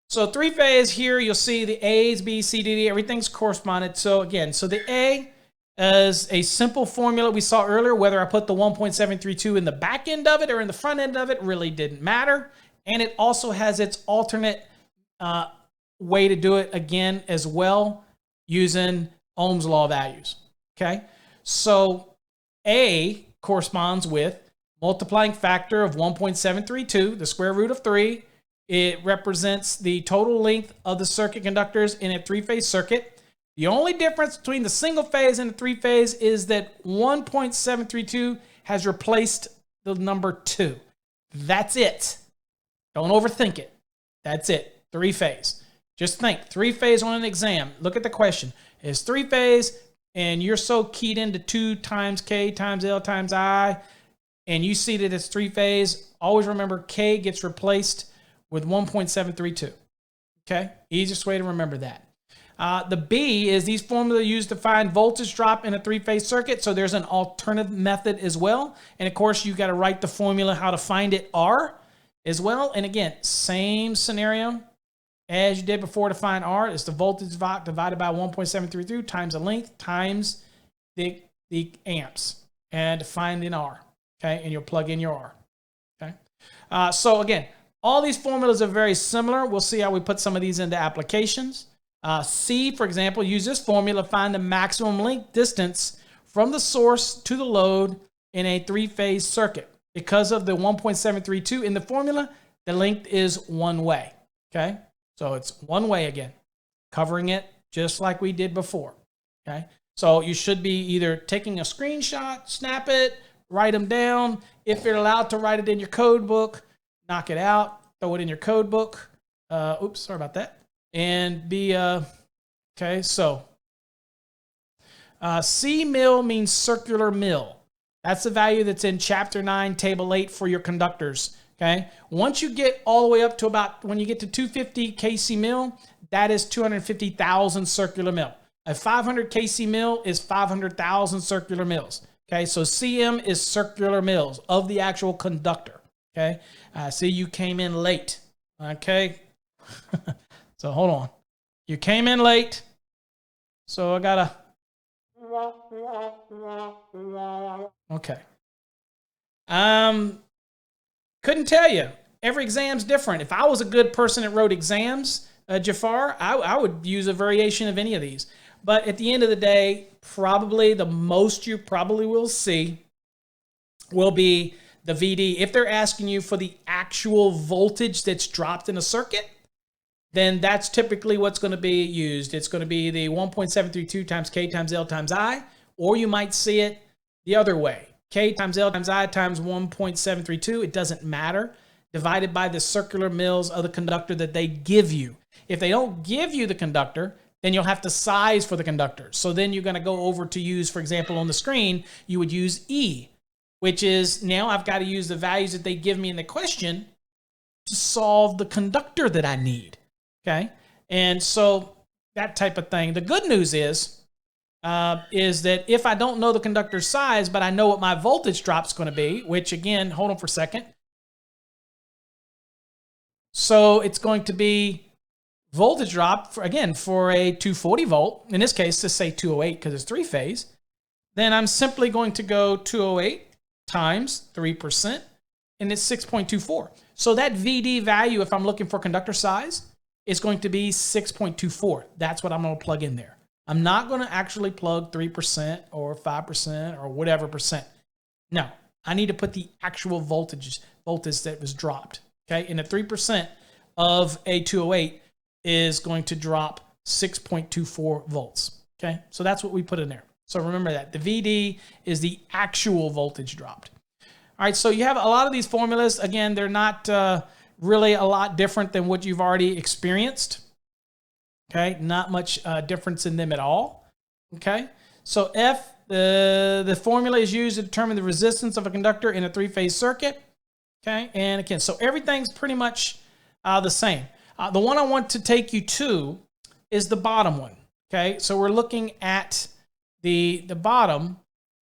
So three-phase here, you'll see the A's, B, C, D, D, everything's corresponded. So again, so the A is a simple formula we saw earlier. Whether I put the 1.732 in the back end of it or in the front end of it really didn't matter. And it also has its alternate way to do it again as well, using Ohm's law values, okay? So A corresponds with multiplying factor of 1.732, the square root of 3. It represents the total length of the circuit conductors in a three-phase circuit. The only difference between the single phase and the three-phase is that 1.732 has replaced the number 2. That's it. Don't overthink it. That's it. Three-phase. Just think, three-phase on an exam. Look at the question. It's three-phase, and you're so keyed into 2 times K times L times I, and you see that it's three-phase. Always remember K gets replaced with 1.732. Okay? Easiest way to remember that. The B is these formulas used to find voltage drop in a three-phase circuit, so there's an alternative method as well. And, of course, you got to write the formula how to find it R as well. And, again, same scenario as you did before to find R. It's the voltage divided by 1.732 times the length times the amps, and to find an R, okay? And you'll plug in your R, okay? So again, all these formulas are very similar. We'll see how we put some of these into applications. C, for example, use this formula to find the maximum length distance from the source to the load in a three-phase circuit. Because of the 1.732 in the formula, the length is one way, okay? So it's one way again, covering it just like we did before, okay? So you should be either taking a screenshot, snap it, write them down. If you're allowed to write it in your code book, knock it out, throw it in your code book. Oops, sorry about that. And be, okay, so C mil means circular mil. That's the value that's in Chapter 9, Table 8 for your conductors. Okay. Once you get all the way up to about, when you get to 250 kc mil, that is 250,000 circular mil. A 500 kc mil is 500,000 circular mils. Okay. So cm is circular mils of the actual conductor. Okay. See, you came in late. Okay. So hold on. You came in late. So I gotta. Okay. Couldn't tell you. Every exam's different. If I was a good person that wrote exams, Jafar, I would use a variation of any of these. But at the end of the day, probably the most you probably will see will be the VD. If they're asking you for the actual voltage that's dropped in a circuit, then that's typically what's going to be used. It's going to be the 1.732 times K times L times I, or you might see it the other way. K times L times I times 1.732, it doesn't matter, divided by the circular mils of the conductor that they give you. If they don't give you the conductor, then you'll have to size for the conductor. So then you're going to go over to use, for example, on the screen, you would use E, which is now I've got to use the values that they give me in the question to solve the conductor that I need. Okay? And so that type of thing. The good news is that if I don't know the conductor's size, but I know what my voltage drop's going to be, which again, hold on for a second. So it's going to be voltage drop, for a 240 volt. In this case, let's say 208 because it's three-phase. Then I'm simply going to go 208 times 3%, and it's 6.24. So that VD value, if I'm looking for conductor size, is going to be 6.24. That's what I'm going to plug in there. I'm not going to actually plug 3% or 5% or whatever percent. No, I need to put the actual voltage that was dropped. Okay, and the 3% of a 208 is going to drop 6.24 volts. Okay, so that's what we put in there. So remember that. The VD is the actual voltage dropped. All right, so you have a lot of these formulas. Again, they're not really a lot different than what you've already experienced. Okay, not much difference in them at all. Okay, so F, the formula is used to determine the resistance of a conductor in a three-phase circuit. Okay, and again, so everything's pretty much the same. The one I want to take you to is the bottom one. Okay, so we're looking at the bottom,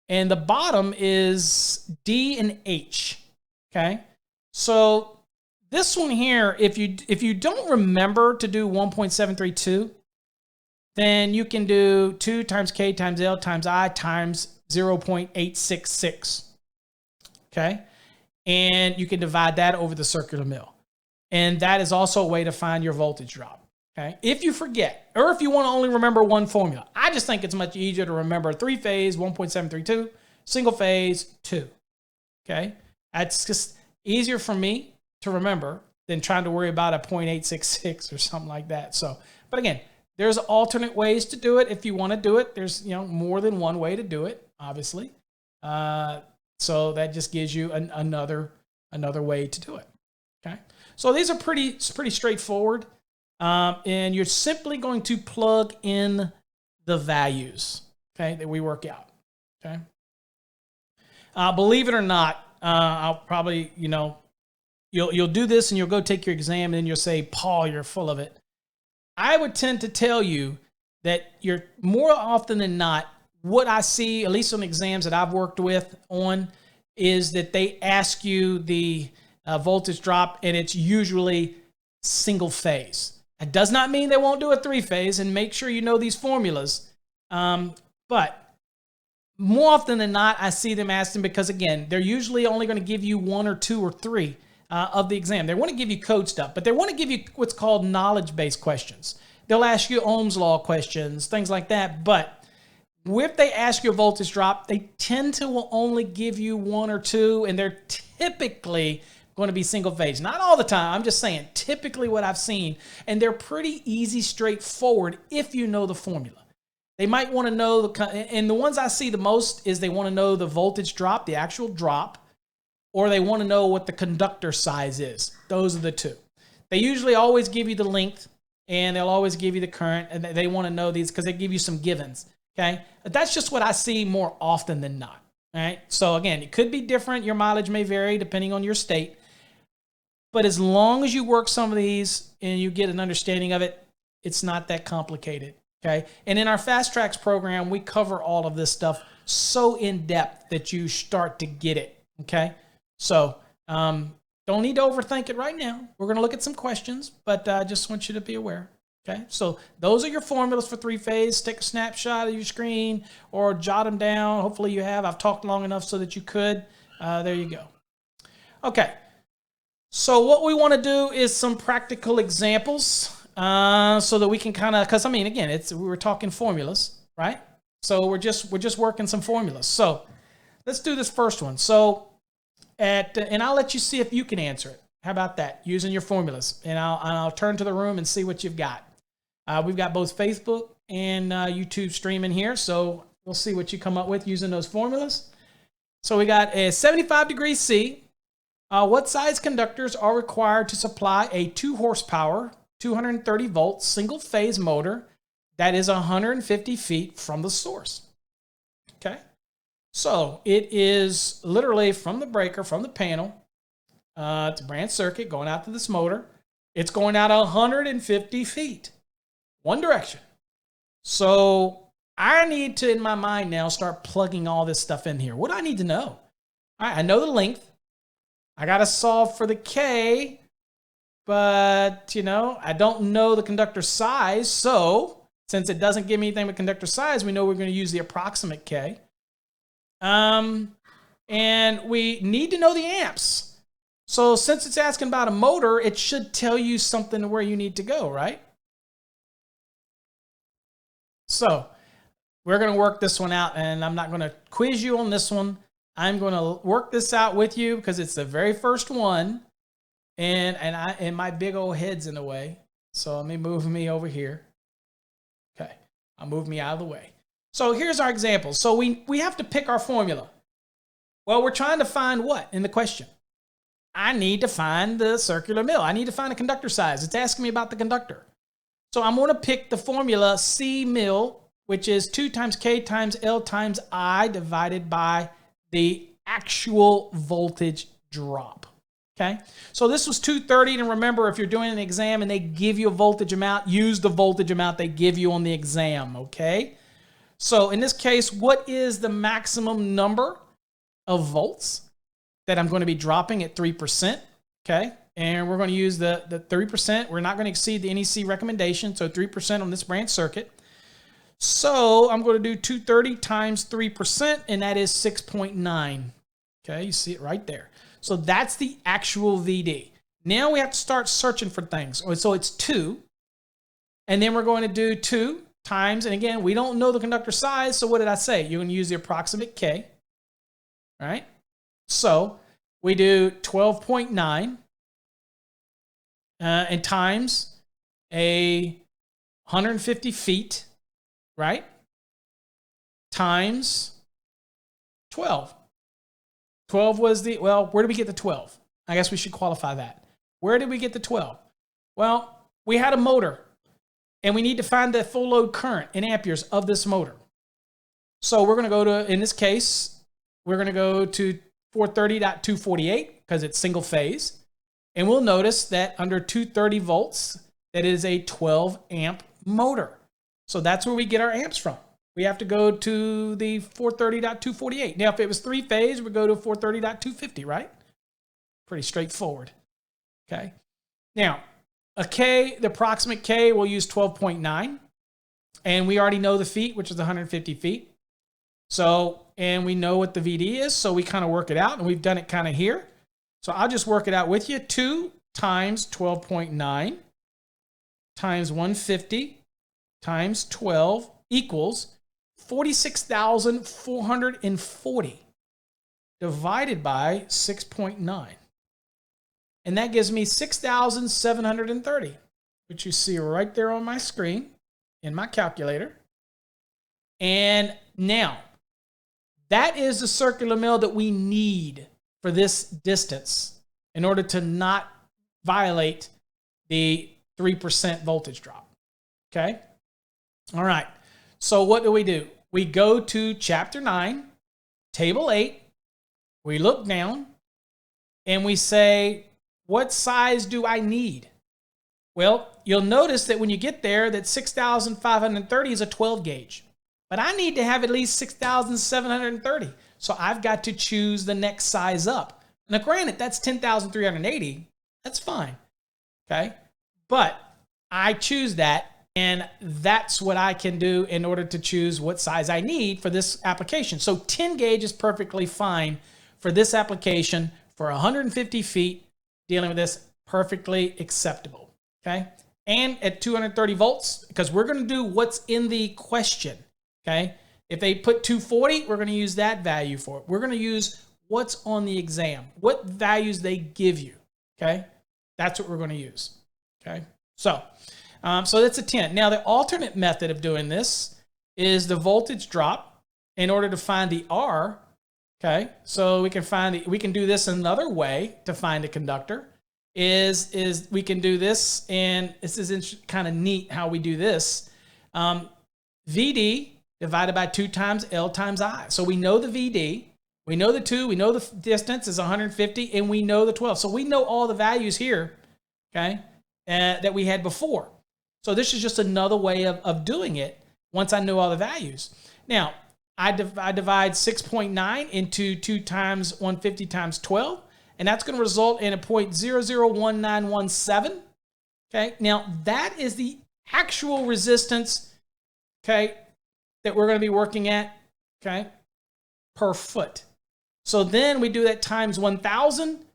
and the bottom is D and H. Okay, so this one here, if you don't remember to do 1.732, then you can do 2 times K times L times I times 0.866. Okay, and you can divide that over the circular mill, and that is also a way to find your voltage drop. Okay, if you forget, or if you want to only remember one formula, I just think it's much easier to remember three-phase 1.732, single phase 2. Okay, that's just easier for me to remember than trying to worry about a 0.866 or something like that. So, but again, there's alternate ways to do it if you want to do it. There's more than one way to do it, obviously. So that just gives you another way to do it. Okay, so these are pretty straightforward. And you're simply going to plug in the values, okay, that we work out, okay? Believe it or not, I'll probably, you'll do this and you'll go take your exam and then you'll say, Paul, you're full of it. I would tend to tell you that you're more often than not, what I see, at least on exams that I've worked with on, is that they ask you the voltage drop, and it's usually single phase. It does not mean they won't do a three-phase, and make sure you know these formulas. But more often than not, I see them asking because, again, they're usually only going to give you 1 or 2 or 3 of the exam. They want to give you code stuff, but they want to give you what's called knowledge-based questions. They'll ask you Ohm's law questions, things like that. But if they ask you a voltage drop, they tend to will only give you 1 or 2, and they're typically going to be single phase. Not all the time. I'm just saying typically what I've seen, and they're pretty easy, straightforward if you know the formula. They might want to know and the ones I see the most is they want to know the voltage drop, the actual drop, or they want to know what the conductor size is. Those are the two. They usually always give you the length, and they'll always give you the current, and they want to know these because they give you some givens. Okay, but that's just what I see more often than not. All right. So again, it could be different. Your mileage may vary depending on your state. But as long as you work some of these and you get an understanding of it, it's not that complicated, okay? And in our Fast Tracks program, we cover all of this stuff so in depth that you start to get it, okay? So don't need to overthink it right now. We're going to look at some questions, but I just want you to be aware, okay? So those are your formulas for three-phase. Take a snapshot of your screen or jot them down. Hopefully you have. I've talked long enough so that you could. There you go. Okay. So what we want to do is some practical examples so that we can kind of, because I mean, again, we were talking formulas, right? So we're just working some formulas. So let's do this first one. So and I'll let you see if you can answer it. How about that? Using your formulas, and I'll turn to the room and see what you've got. We've got both Facebook and YouTube streaming here, so we'll see what you come up with using those formulas. So we got a 75 degrees C. What size conductors are required to supply a 2 horsepower, 230 volt single phase motor that is 150 feet from the source? Okay. So it is literally from the breaker, from the panel. It's a branch circuit going out to this motor. It's going out 150 feet, one direction. So I need to, in my mind now, start plugging all this stuff in here. What do I need to know? All right, I know the length. I got to solve for the K, but, I don't know the conductor size. So since it doesn't give me anything but conductor size, we know we're going to use the approximate K. And we need to know the amps. So since it's asking about a motor, it should tell you something where you need to go, right? So we're going to work this one out, and I'm not going to quiz you on this one. I'm going to work this out with you because it's the very first one. And my big old head's in the way. So let me move me over here. Okay, I'll move me out of the way. So here's our example. So we have to pick our formula. Well, we're trying to find what in the question? I need to find the circular mill. I need to find the conductor size. It's asking me about the conductor. So I'm going to pick the formula C mill, which is 2 times K times L times I divided by the actual voltage drop. Okay, so this was 230, and remember, if you're doing an exam and they give you a voltage amount, use the voltage amount they give you on the exam, okay? So in this case, what is the maximum number of volts that I'm going to be dropping at 3%, okay? And we're going to use the 3%. We're not going to exceed the NEC recommendation, so 3% on this branch circuit. So I'm going to do 230 times 3%, and that is 6.9. Okay, you see it right there. So that's the actual VD. Now we have to start searching for things. So it's 2, and then we're going to do 2 times, and again, we don't know the conductor size, so what did I say? You're going to use the approximate K, all right? So we do 12.9 and times 150 feet, right? Times 12. 12 was the, well, where did we get the 12? I guess we should qualify that. Where did we get the 12? Well, we had a motor, and we need to find the full load current in amperes of this motor. So we're going to go to, in this case, we're going to go to 430.248 because it's single phase. And we'll notice that under 230 volts, that is a 12 amp motor. So that's where we get our amps from. We have to go to the 430.248. Now, if it was 3-phase, we go to 430.250, right? Pretty straightforward. Okay. Now, a K, the approximate K, we'll use 12.9. And we already know the feet, which is 150 feet. So, and we know what the VD is, so we kind of work it out, and we've done it kind of here. So I'll just work it out with you. 2 times 12.9 times 150 times 12 equals 46,440 divided by 6.9. And that gives me 6,730, which you see right there on my screen in my calculator. And now, that is the circular mill that we need for this distance in order to not violate the 3% voltage drop. Okay? All right. So what do? We go to Chapter 9, Table 8. We look down, and we say, what size do I need? Well, you'll notice that when you get there, that 6,530 is a 12 gauge. But I need to have at least 6,730. So I've got to choose the next size up. Now, granted, that's 10,380. That's fine. Okay? But I choose that, and that's what I can do in order to choose what size I need for this application. So 10 gauge is perfectly fine for this application for 150 feet, dealing with this, perfectly acceptable. Okay? And at 230 volts, because we're going to do what's in the question. Okay? If they put 240, we're going to use that value for it. We're going to use what's on the exam, what values they give you. Okay? That's what we're going to use. Okay? So that's a 10. Now, the alternate method of doing this is the voltage drop in order to find the R. Okay? So we can do this another way to find a conductor. Is we can do this, and this is kind of neat how we do this. VD divided by 2 times L times I. So we know the VD, we know the 2, we know the distance is 150, and we know the 12. So we know all the values here, okay, that we had before. So this is just another way of doing it once I know all the values. Now, I divide 6.9 into 2 times 150 times 12, and that's going to result in a 0.001917. Okay, now that is the actual resistance, okay, that we're going to be working at, okay, per foot. So then we do that times 1,000,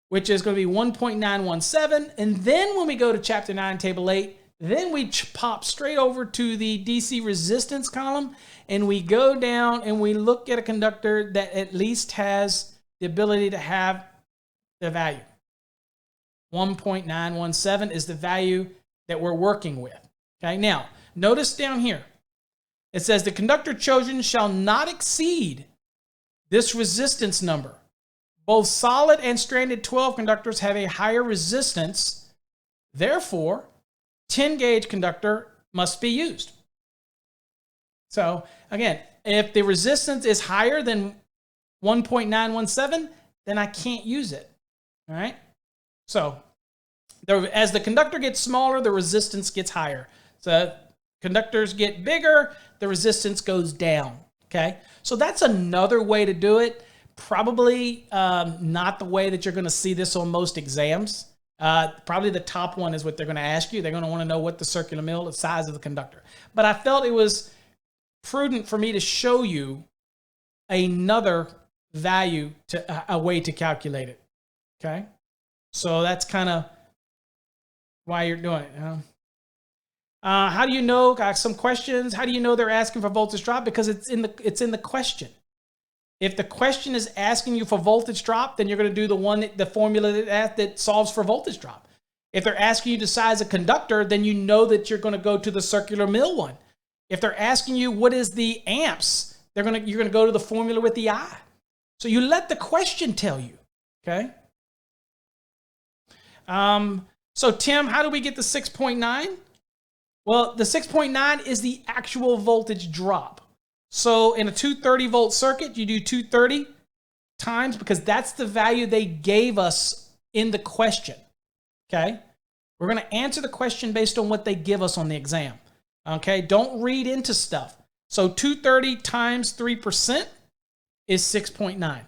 which is going to be 1.917. And then when we go to Chapter 9, Table 8, then we pop straight over to the DC resistance column, and we go down and we look at a conductor that at least has the ability to have the value. 1.917 is the value that we're working with. Okay, now notice down here, it says the conductor chosen shall not exceed this resistance number. Both solid and stranded 12 conductors have a higher resistance. Therefore, 10 gauge conductor must be used. So again, if the resistance is higher than 1.917, then I can't use it. All right. So as the conductor gets smaller, the resistance gets higher. So conductors get bigger, the resistance goes down. Okay. So that's another way to do it. Probably not the way that you're going to see this on most exams. Probably the top one is what they're going to ask you. They're going to want to know what the circular mill, the size of the conductor. But I felt it was prudent for me to show you another value, a way to calculate it. Okay, so that's kind of why you're doing it. How do you know? Got some questions. How do you know they're asking for voltage drop? Because it's in the question. If the question is asking you for voltage drop, then you're going to do the formula that solves for voltage drop. If they're asking you to size a conductor, then you know that you're going to go to the circular mill one. If they're asking you what is the amps, you're going to go to the formula with the I. So you let the question tell you. Okay. So Tim, how do we get the 6.9? Well, the 6.9 is the actual voltage drop. So in a 230 volt circuit, you do 230 times, because that's the value they gave us in the question. Okay. We're going to answer the question based on what they give us on the exam. Okay. Don't read into stuff. So 230 times 3% is 6.9.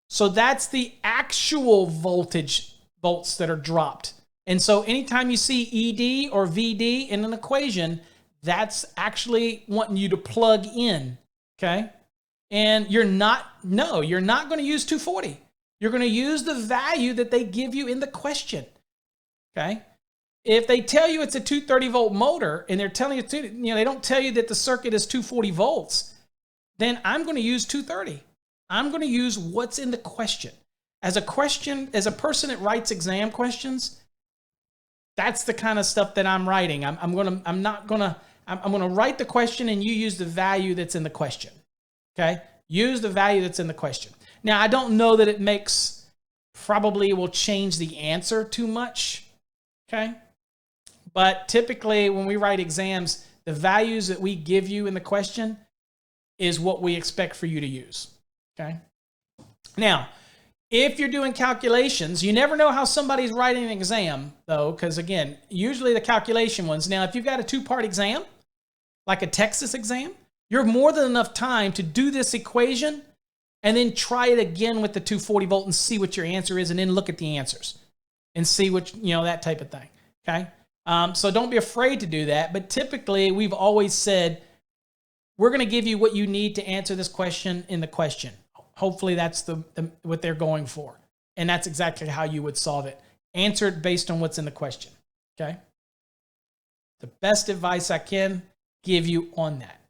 So that's the actual volts that are dropped. And so anytime you see ED or VD in an equation, that's actually wanting you to plug in. Okay. And you're not going to use 240. You're going to use the value that they give you in the question. Okay. If they tell you it's a 230 volt motor and they're telling you, they don't tell you that the circuit is 240 volts, then I'm going to use 230. I'm going to use what's in the question. As a person that writes exam questions, that's the kind of stuff that I'm writing. I'm going to write the question and you use the value that's in the question. Okay? Use the value that's in the question. Now, I don't know that it probably will change the answer too much. Okay? But typically when we write exams, the values that we give you in the question is what we expect for you to use. Okay? Now, if you're doing calculations, you never know how somebody's writing an exam, though, because, again, usually the calculation ones. Now, if you've got a two-part exam, like a Texas exam, you're more than enough time to do this equation and then try it again with the 240 volt and see what your answer is, and then look at the answers and see what, that type of thing. Okay? So don't be afraid to do that. But typically, we've always said, we're going to give you what you need to answer this question in the question. Hopefully that's what they're going for. And that's exactly how you would solve it. Answer it based on what's in the question. Okay? The best advice I can give you on that.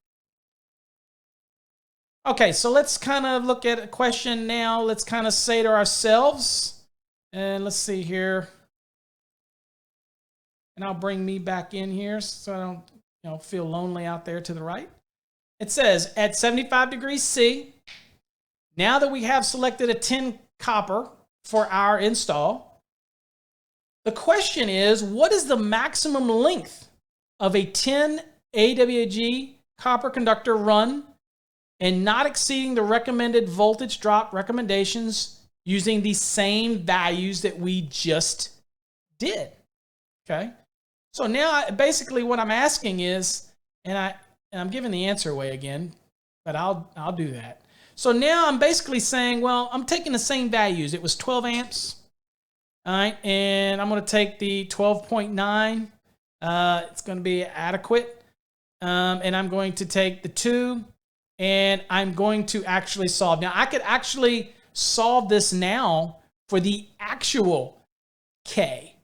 Okay, so let's kind of look at a question now. Let's kind of say to ourselves, and let's see here. And I'll bring me back in here so I don't feel lonely out there to the right. It says, at 75 degrees C, now that we have selected a 10 copper for our install, the question is, what is the maximum length of a 10 AWG copper conductor run and not exceeding the recommended voltage drop recommendations using the same values that we just did? Okay. So now basically what I'm asking is, and I'm giving the answer away again, but I'll do that. So now I'm basically saying, well, I'm taking the same values. It was 12 amps. All right. And I'm going to take the 12.9. It's going to be adequate. And I'm going to take the 2. And I'm going to actually solve. Now, I could actually solve this now for the actual K,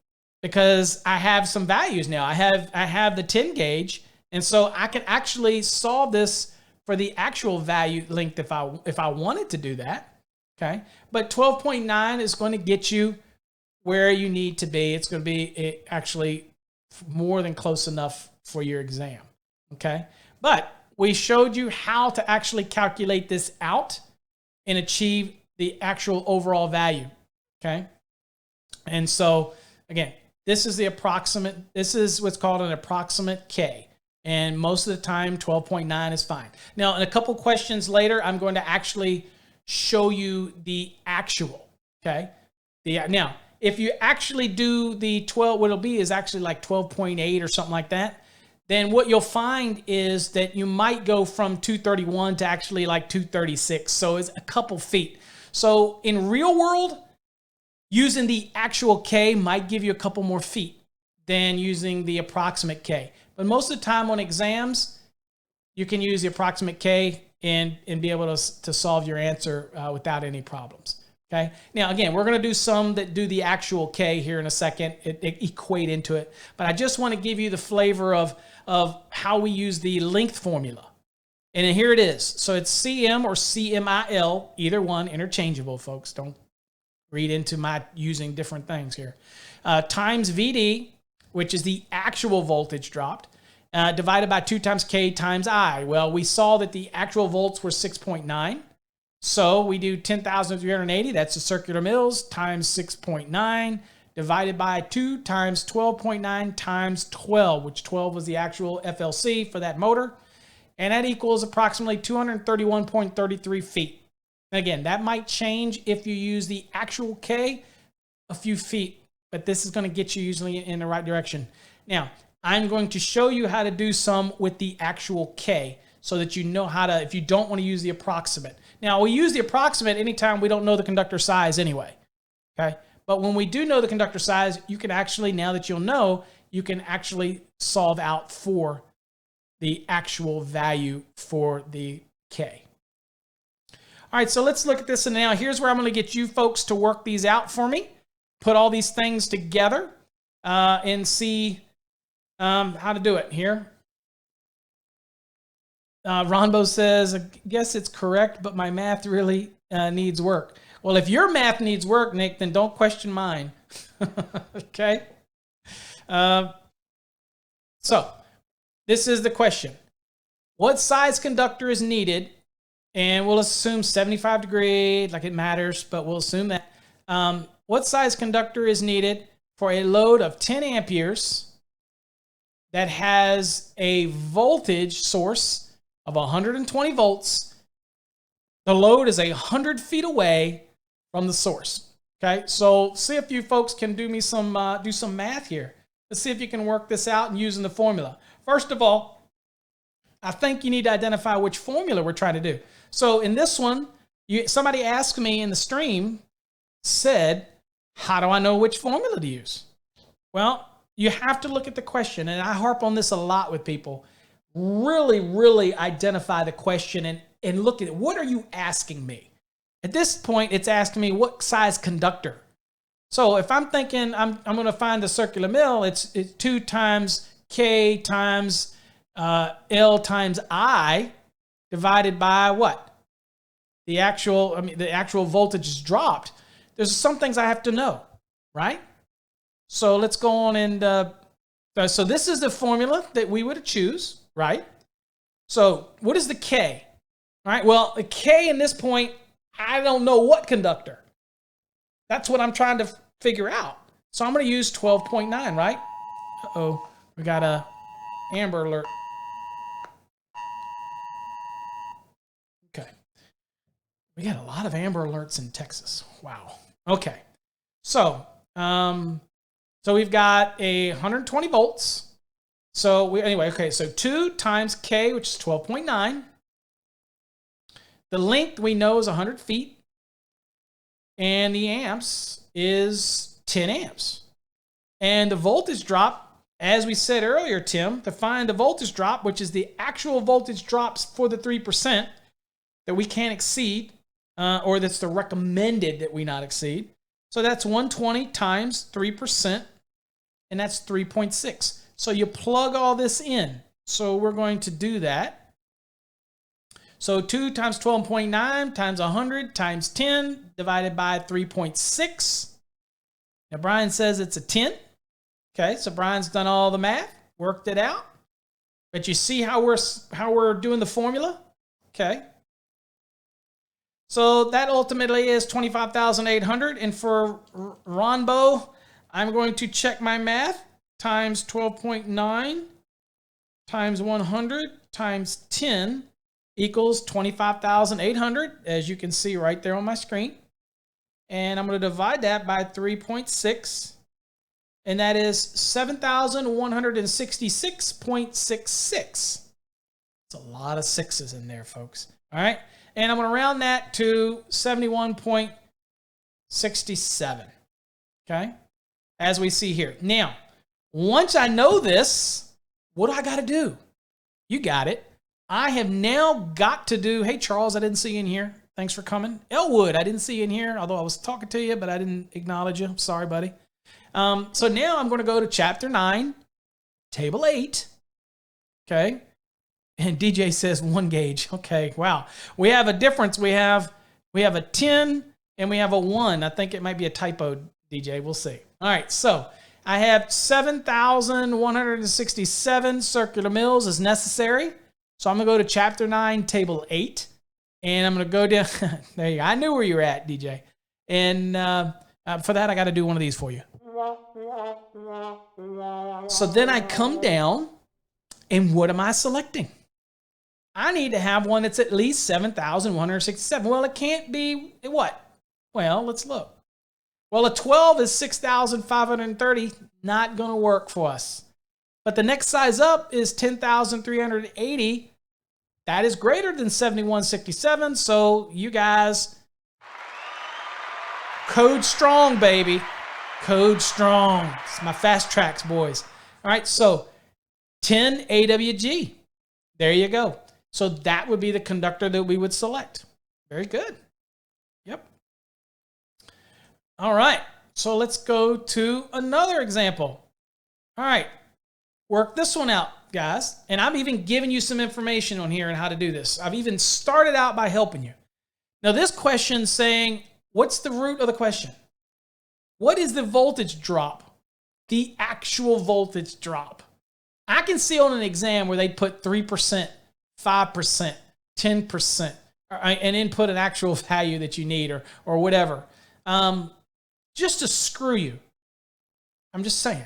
because I have some values now. I have the 10 gauge. And so I can actually solve this for the actual value length if I wanted to do that. Okay. But 12.9 is going to get you where you need to be. It's going to be actually more than close enough for your exam. Okay. But we showed you how to actually calculate this out and achieve the actual overall value. Okay. And so again, this is the approximate, this is what's called an approximate K. And most of the time, 12.9 is fine. Now, in a couple questions later, I'm going to actually show you the actual, okay? Now, if you actually do the 12, what it'll be is actually like 12.8 or something like that, then what you'll find is that you might go from 231 to actually like 236. So it's a couple feet. So in real world, using the actual K might give you a couple more feet than using the approximate K. But most of the time on exams, you can use the approximate K and be able to solve your answer without any problems. Okay. Now, again, we're going to do some that do the actual K here in a second, it equate into it. But I just want to give you the flavor of how we use the length formula. And here it is. So it's CM or CMIL, either one, interchangeable, folks. Don't read into my using different things here. Times VD, which is the actual voltage dropped, divided by 2 times K times I. Well, we saw that the actual volts were 6.9. So we do 10,380, that's the circular mils, times 6.9, divided by 2 times 12.9 times 12, which 12 was the actual FLC for that motor. And that equals approximately 231.33 feet. Again, that might change if you use the actual K, a few feet, but this is going to get you usually in the right direction. Now, I'm going to show you how to do some with the actual K so that you know how to, if you don't want to use the approximate. Now, we use the approximate anytime we don't know the conductor size anyway, okay? But when we do know the conductor size, you can actually, now that you'll know, you can actually solve out for the actual value for the K. All right, so let's look at this. And now here's where I'm going to get you folks to work these out for me, put all these things together and see how to do it here. Ronbo says, I guess it's correct, but my math really needs work. Well, if your math needs work, Nick, then don't question mine. Okay? So this is the question. What size conductor is needed? And we'll assume 75 degree, like it matters, but we'll assume that. What size conductor is needed for a load of 10 amperes that has a voltage source of 120 volts? The load is 100 feet away from the source. Okay, so see if you folks can do me some math here. Let's see if you can work this out and using the formula. First of all, I think you need to identify which formula we're trying to do. So in this one, somebody asked me in the stream, said, how do I know which formula to use? Well, you have to look at the question, and I harp on this a lot with people. Really, really identify the question and look at it. What are you asking me? At this point, it's asking me what size conductor. So if I'm thinking I'm going to find the circular mil, it's 2 times K times L times I divided by what? The actual voltage is dropped. There's some things I have to know, right? So let's go on and so this is the formula that we would choose, right? So what is the K? All right, well, the K in this point, I don't know what conductor. That's what I'm trying to figure out. So I'm going to use 12.9, right? Uh-oh, we got a Amber Alert. Okay. We got a lot of Amber Alerts in Texas. Wow. Okay. So, so we've got 120 volts. So anyway, so 2 times K, which is 12.9. The length we know is 100 feet. And the amps is 10 amps. And the voltage drop, as we said earlier, Tim, to find the voltage drop, which is the actual voltage drops for the 3% that we can't exceed, or that's the recommended that we not exceed. So that's 120 times 3%, and that's 3.6. So you plug all this in. So we're going to do that. So 2 times 12.9 times 100 times 10 divided by 3.6. Now, Brian says it's a 10. Okay, so Brian's done all the math, worked it out. But you see how we're doing the formula? Okay. So that ultimately is 25,800. And for Ronbo, I'm going to check my math. Times 12.9 times 100 times 10 equals 25,800, as you can see right there on my screen. And I'm going to divide that by 3.6, and that is 7,166.66. It's a lot of sixes in there, folks. All right, and I'm going to round that to 71.67. Okay, as we see here. Now, once I know this, what do I got to do? You got it. I have now got to do, hey, Charles, I didn't see you in here. Thanks for coming. Elwood, I didn't see you in here, although I was talking to you, but I didn't acknowledge you. Sorry, buddy. So now I'm going to go to Chapter 9, Table 8. Okay. And DJ says 1 gauge. Okay, wow. We have a difference. We have a 10 and we have a 1. I think it might be a typo, DJ. We'll see. All right, so I have 7,167 circular mils is necessary. So I'm going to go to Chapter 9, Table 8. And I'm going to go down. There you go. I knew where you were at, DJ. And for that, I got to do one of these for you. So then I come down, and what am I selecting? I need to have one that's at least 7,167. Well, it can't be what? Well, let's look. Well, a 12 is 6,530. Not going to work for us. But the next size up is 10,380. That is greater than 7167. So you guys, code strong, baby. Code strong. It's my fast tracks, boys. All right, so 10 AWG. There you go. So that would be the conductor that we would select. Very good. Yep. All right, so let's go to another example. All right, work this one out, guys. And I'm even giving you some information on here on how to do this. I've even started out by helping you. Now, this question's saying, what's the root of the question? What is the voltage drop? The actual voltage drop. I can see on an exam where they put 3%, 5%, 10%, and input an actual value that you need or whatever. Just to screw you. I'm just saying.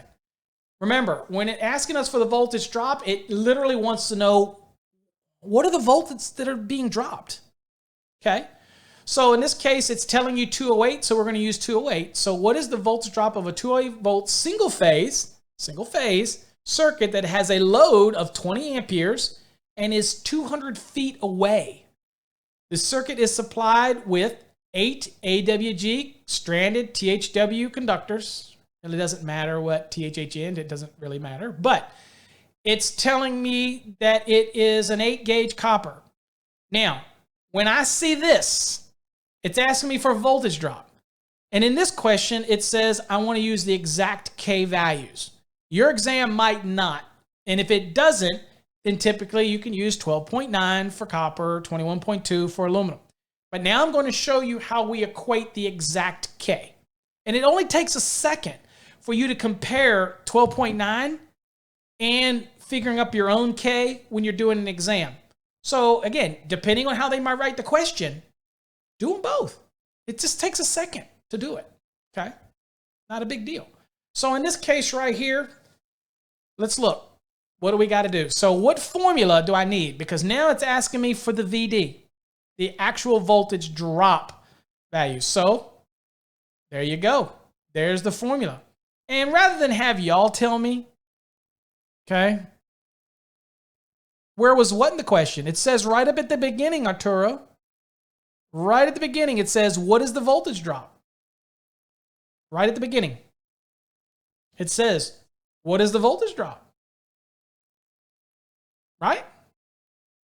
Remember, when it's asking us for the voltage drop, it literally wants to know what are the voltages that are being dropped. Okay? So in this case, it's telling you 208, so we're going to use 208. So what is the voltage drop of a 208 volt single phase circuit that has a load of 20 amperes and is 200 feet away? The circuit is supplied with 8 AWG stranded THW conductors. And it doesn't matter what THHN, it doesn't really matter. But it's telling me that it is an 8 gauge copper. Now, when I see this, it's asking me for a voltage drop. And in this question, it says I want to use the exact K values. Your exam might not. And if it doesn't, then typically you can use 12.9 for copper, 21.2 for aluminum. But now I'm going to show you how we equate the exact K. And it only takes a second for you to compare 12.9 and figuring up your own K when you're doing an exam. So again, depending on how they might write the question, do them both. It just takes a second to do it, okay? Not a big deal. So in this case right here, let's look. What do we got to do? So what formula do I need? Because now it's asking me for the VD, the actual voltage drop value. So there you go. There's the formula. And rather than have y'all tell me, okay, where was what in the question? It says right up at the beginning, Arturo. Right at the beginning, it says, what is the voltage drop? Right at the beginning. It says, what is the voltage drop? Right?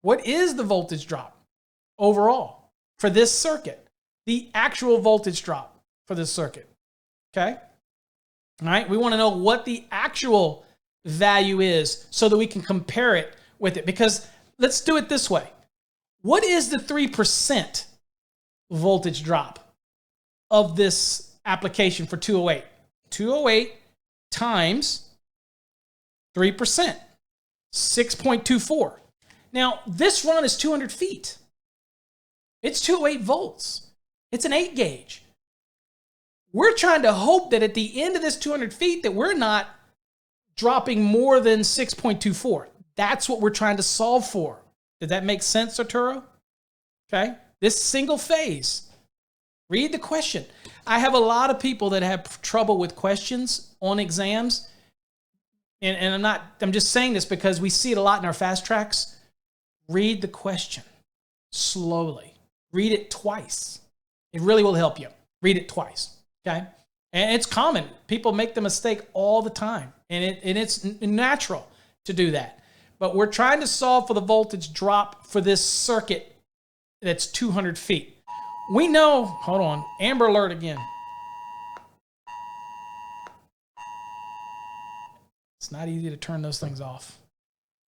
What is the voltage drop overall for this circuit? The actual voltage drop for this circuit. Okay? All right? We want to know what the actual value is so that we can compare it with it. Because let's do it this way. What is the 3% voltage drop of this application for 208? 208 times 3%, 6.24. Now, this run is 200 feet. It's 208 volts. It's an 8 gauge. We're trying to hope that at the end of this 200 feet that we're not dropping more than 6.24. That's what we're trying to solve for. Did that make sense, Arturo? Okay. This single phase. Read the question. I have a lot of people that have trouble with questions on exams. And I'm just saying this because we see it a lot in our fast tracks. Read the question slowly. Read it twice. It really will help you. Read it twice. Okay. And it's common. People make the mistake all the time. And it's natural to do that. But we're trying to solve for the voltage drop for this circuit that's 200 feet. We know, hold on, Amber Alert again. It's not easy to turn those things off.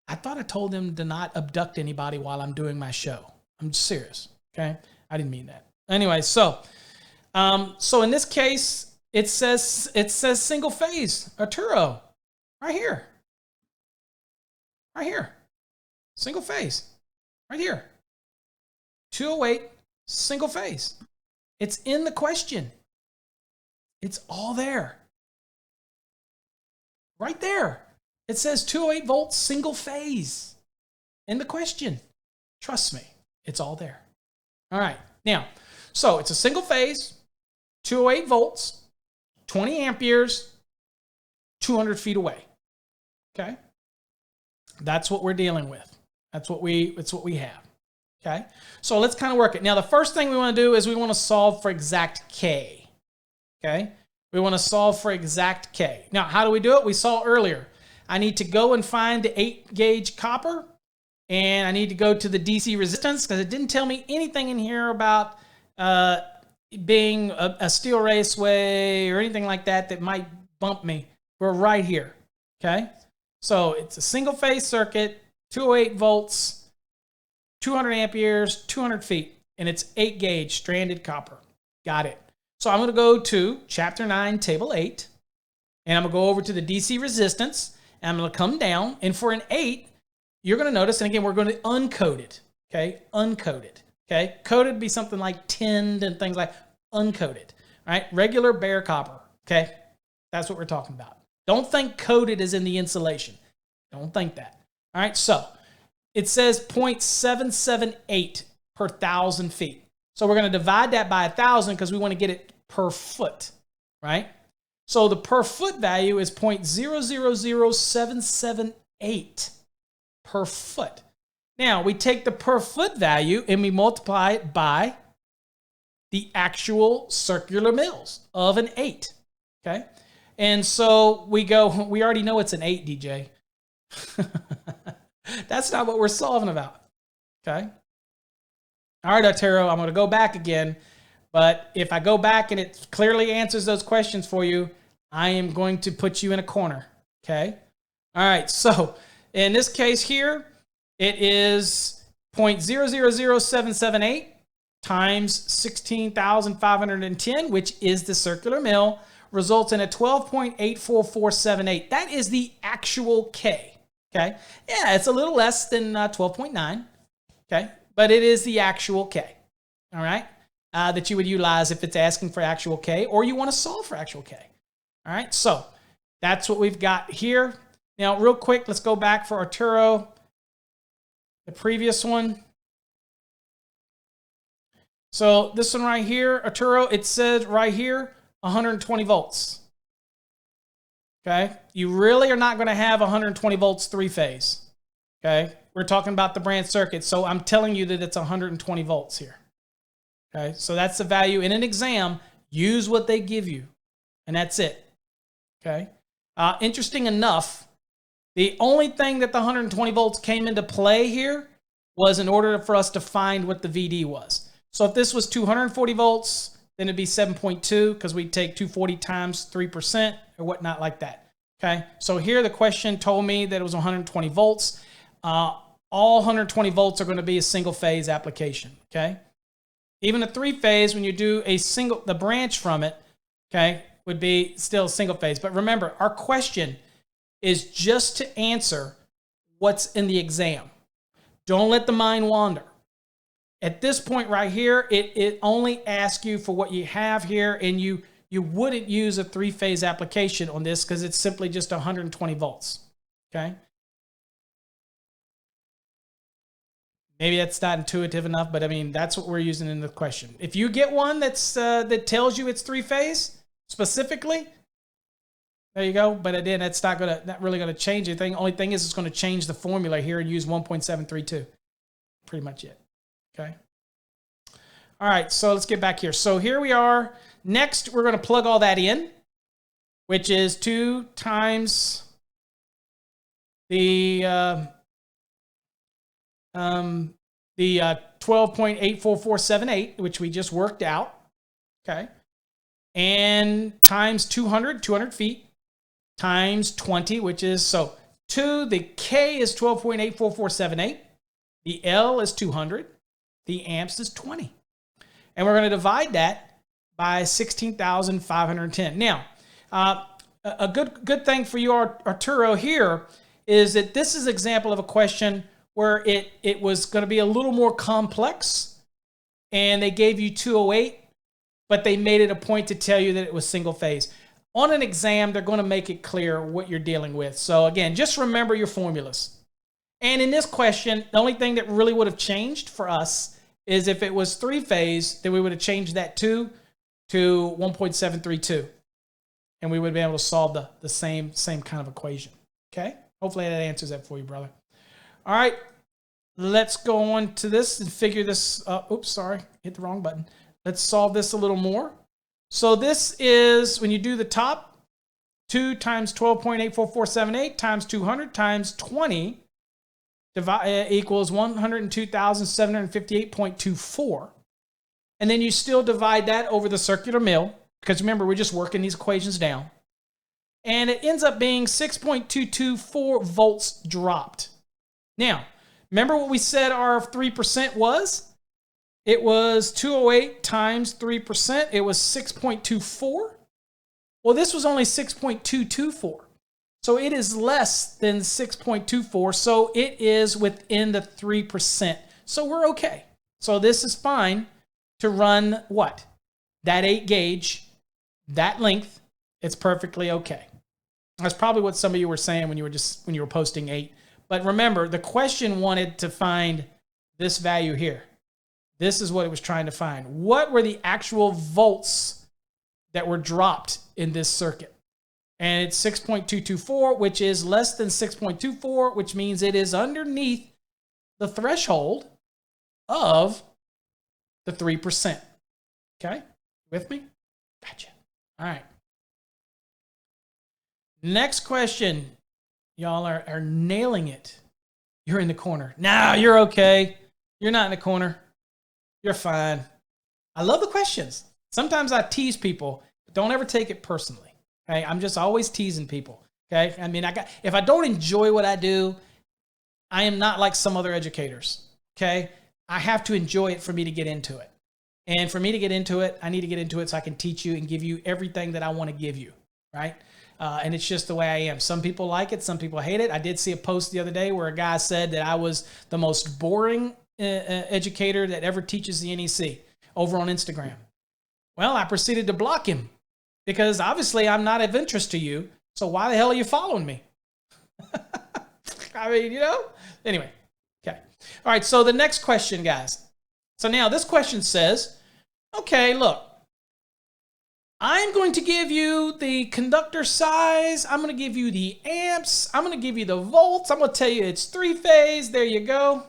I thought I told them to not abduct anybody while I'm doing my show. I'm serious, okay? I didn't mean that. Anyway, so in this case, it says single phase, Arturo, right here. Right here. Single phase. Right here. 208, single phase. It's in the question. It's all there. Right there. It says 208 volts, single phase. In the question. Trust me, it's all there. All right. Now, so it's a single phase, 208 volts, 20 amperes, 200 feet away. Okay? That's what we're dealing with. That's what we have. Okay? So let's kind of work it. Now, the first thing we want to do is we want to solve for exact K. Okay? We want to solve for exact K. Now, how do we do it? We saw earlier. I need to go and find the 8 gauge copper, and I need to go to the DC resistance because it didn't tell me anything in here about being a steel raceway or anything like that might bump me. We're right here. Okay? So it's a single phase circuit, 208 volts, 200 amperes, 200 feet, and it's 8 gauge stranded copper. Got it. So I'm going to go to Chapter 9, Table 8, and I'm going to go over to the DC resistance, and I'm going to come down, and for an 8, you're going to notice, and again, we're going to uncode it, okay? Uncode it, okay? Coded would be something like tinned and things like uncoded, all right? Regular bare copper, okay? That's what we're talking about. Don't think coded as in the insulation. Don't think that. All right, so it says 0.778 per 1,000 feet. So we're going to divide that by 1,000 because we want to get it per foot, right? So the per foot value is 0.000778 per foot. Now, we take the per foot value and we multiply it by the actual circular mills of an 8, okay? And so we already know it's an 8, DJ. That's not what we're solving about, okay? All right, Arturo, I'm going to go back again. But if I go back and it clearly answers those questions for you, I am going to put you in a corner, okay? All right, so in this case here, it is 0.000778 times 16,510, which is the circular mill, results in a 12.84478. That is the actual K, okay? Yeah, it's a little less than 12.9, okay? But it is the actual K, all right, that you would utilize if it's asking for actual K or you want to solve for actual K, all right? So that's what we've got here. Now, real quick, let's go back for Arturo, the previous one. So this one right here, Arturo, it says right here, 120 volts, okay? You really are not going to have 120 volts three-phase, okay? We're talking about the branch circuit, so I'm telling you that it's 120 volts here, okay? So that's the value. In an exam, use what they give you, and that's it, okay? Interesting enough, the only thing that the 120 volts came into play here was in order for us to find what the VD was. So if this was 240 volts, then it'd be 7.2 because we'd take 240 times 3% or whatnot like that, okay? So here the question told me that it was 120 volts. All 120 volts are going to be a single phase application, okay? Even a three phase, when you do the branch from it, okay, would be still single phase. But remember, our question is just to answer what's in the exam. Don't let the mind wander. At this point right here, it only asks you for what you have here, and you wouldn't use a three-phase application on this because it's simply just 120 volts, okay? Maybe that's not intuitive enough, but I mean, that's what we're using in the question. If you get one that's that tells you it's three-phase specifically, there you go. But again, that's not really gonna change anything. Only thing is, it's gonna change the formula here and use 1.732. Pretty much it. Okay. All right. So let's get back here. So here we are. Next, we're gonna plug all that in, which is 2 times the 12.84478, which we just worked out. Okay. And times 200 feet. Times 20, which is, so the K is 12.84478. The L is 200. The amps is 20. And we're going to divide that by 16,510. Now, a good thing for you, Arturo, here is that this is an example of a question where it was going to be a little more complex, and they gave you 208, but they made it a point to tell you that it was single phase. On an exam, they're going to make it clear what you're dealing with. So again, just remember your formulas. And in this question, the only thing that really would have changed for us is if it was three-phase, then we would have changed that to 1.732. And we would have been able to solve the same kind of equation. Okay? Hopefully that answers that for you, brother. All right. Let's go on to this and figure this. Oops, sorry. Hit the wrong button. Let's solve this a little more. So this is, when you do the top, 2 times 12.84478 times 200 times 20 equals 102,758.24. And then you still divide that over the circular mill, because remember, we're just working these equations down. And it ends up being 6.224 volts dropped. Now, remember what we said our 3% was? It was 208 times 3%. It was 6.24. Well, this was only 6.224. So it is less than 6.24. So it is within the 3%. So we're okay. So this is fine to run what? That 8 gauge, that length. It's perfectly okay. That's probably what some of you were saying when you were posting 8. But remember, the question wanted to find this value here. This is what it was trying to find. What were the actual volts that were dropped in this circuit? And it's 6.224, which is less than 6.24, which means it is underneath the threshold of the 3%. Okay? With me? Gotcha. All right. Next question. Y'all are nailing it. You're in the corner. No, you're okay. You're not in the corner. You're fine. I love the questions. Sometimes I tease people, but don't ever take it personally. Okay? I'm just always teasing people. Okay? I mean, if I don't enjoy what I do, I am not like some other educators. Okay? I have to enjoy it for me to get into it. And for me to get into it, I need to get into it so I can teach you and give you everything that I want to give you. Right? And it's just the way I am. Some people like it. Some people hate it. I did see a post the other day where a guy said that I was the most boring educator that ever teaches the NEC over on Instagram. Well, I proceeded to block him because obviously I'm not of interest to you. So why the hell are you following me? I mean, anyway. Okay. All right. So the next question, guys. So now this question says, okay, look, I'm going to give you the conductor size. I'm going to give you the amps. I'm going to give you the volts. I'm going to tell you it's 3-phase. There you go.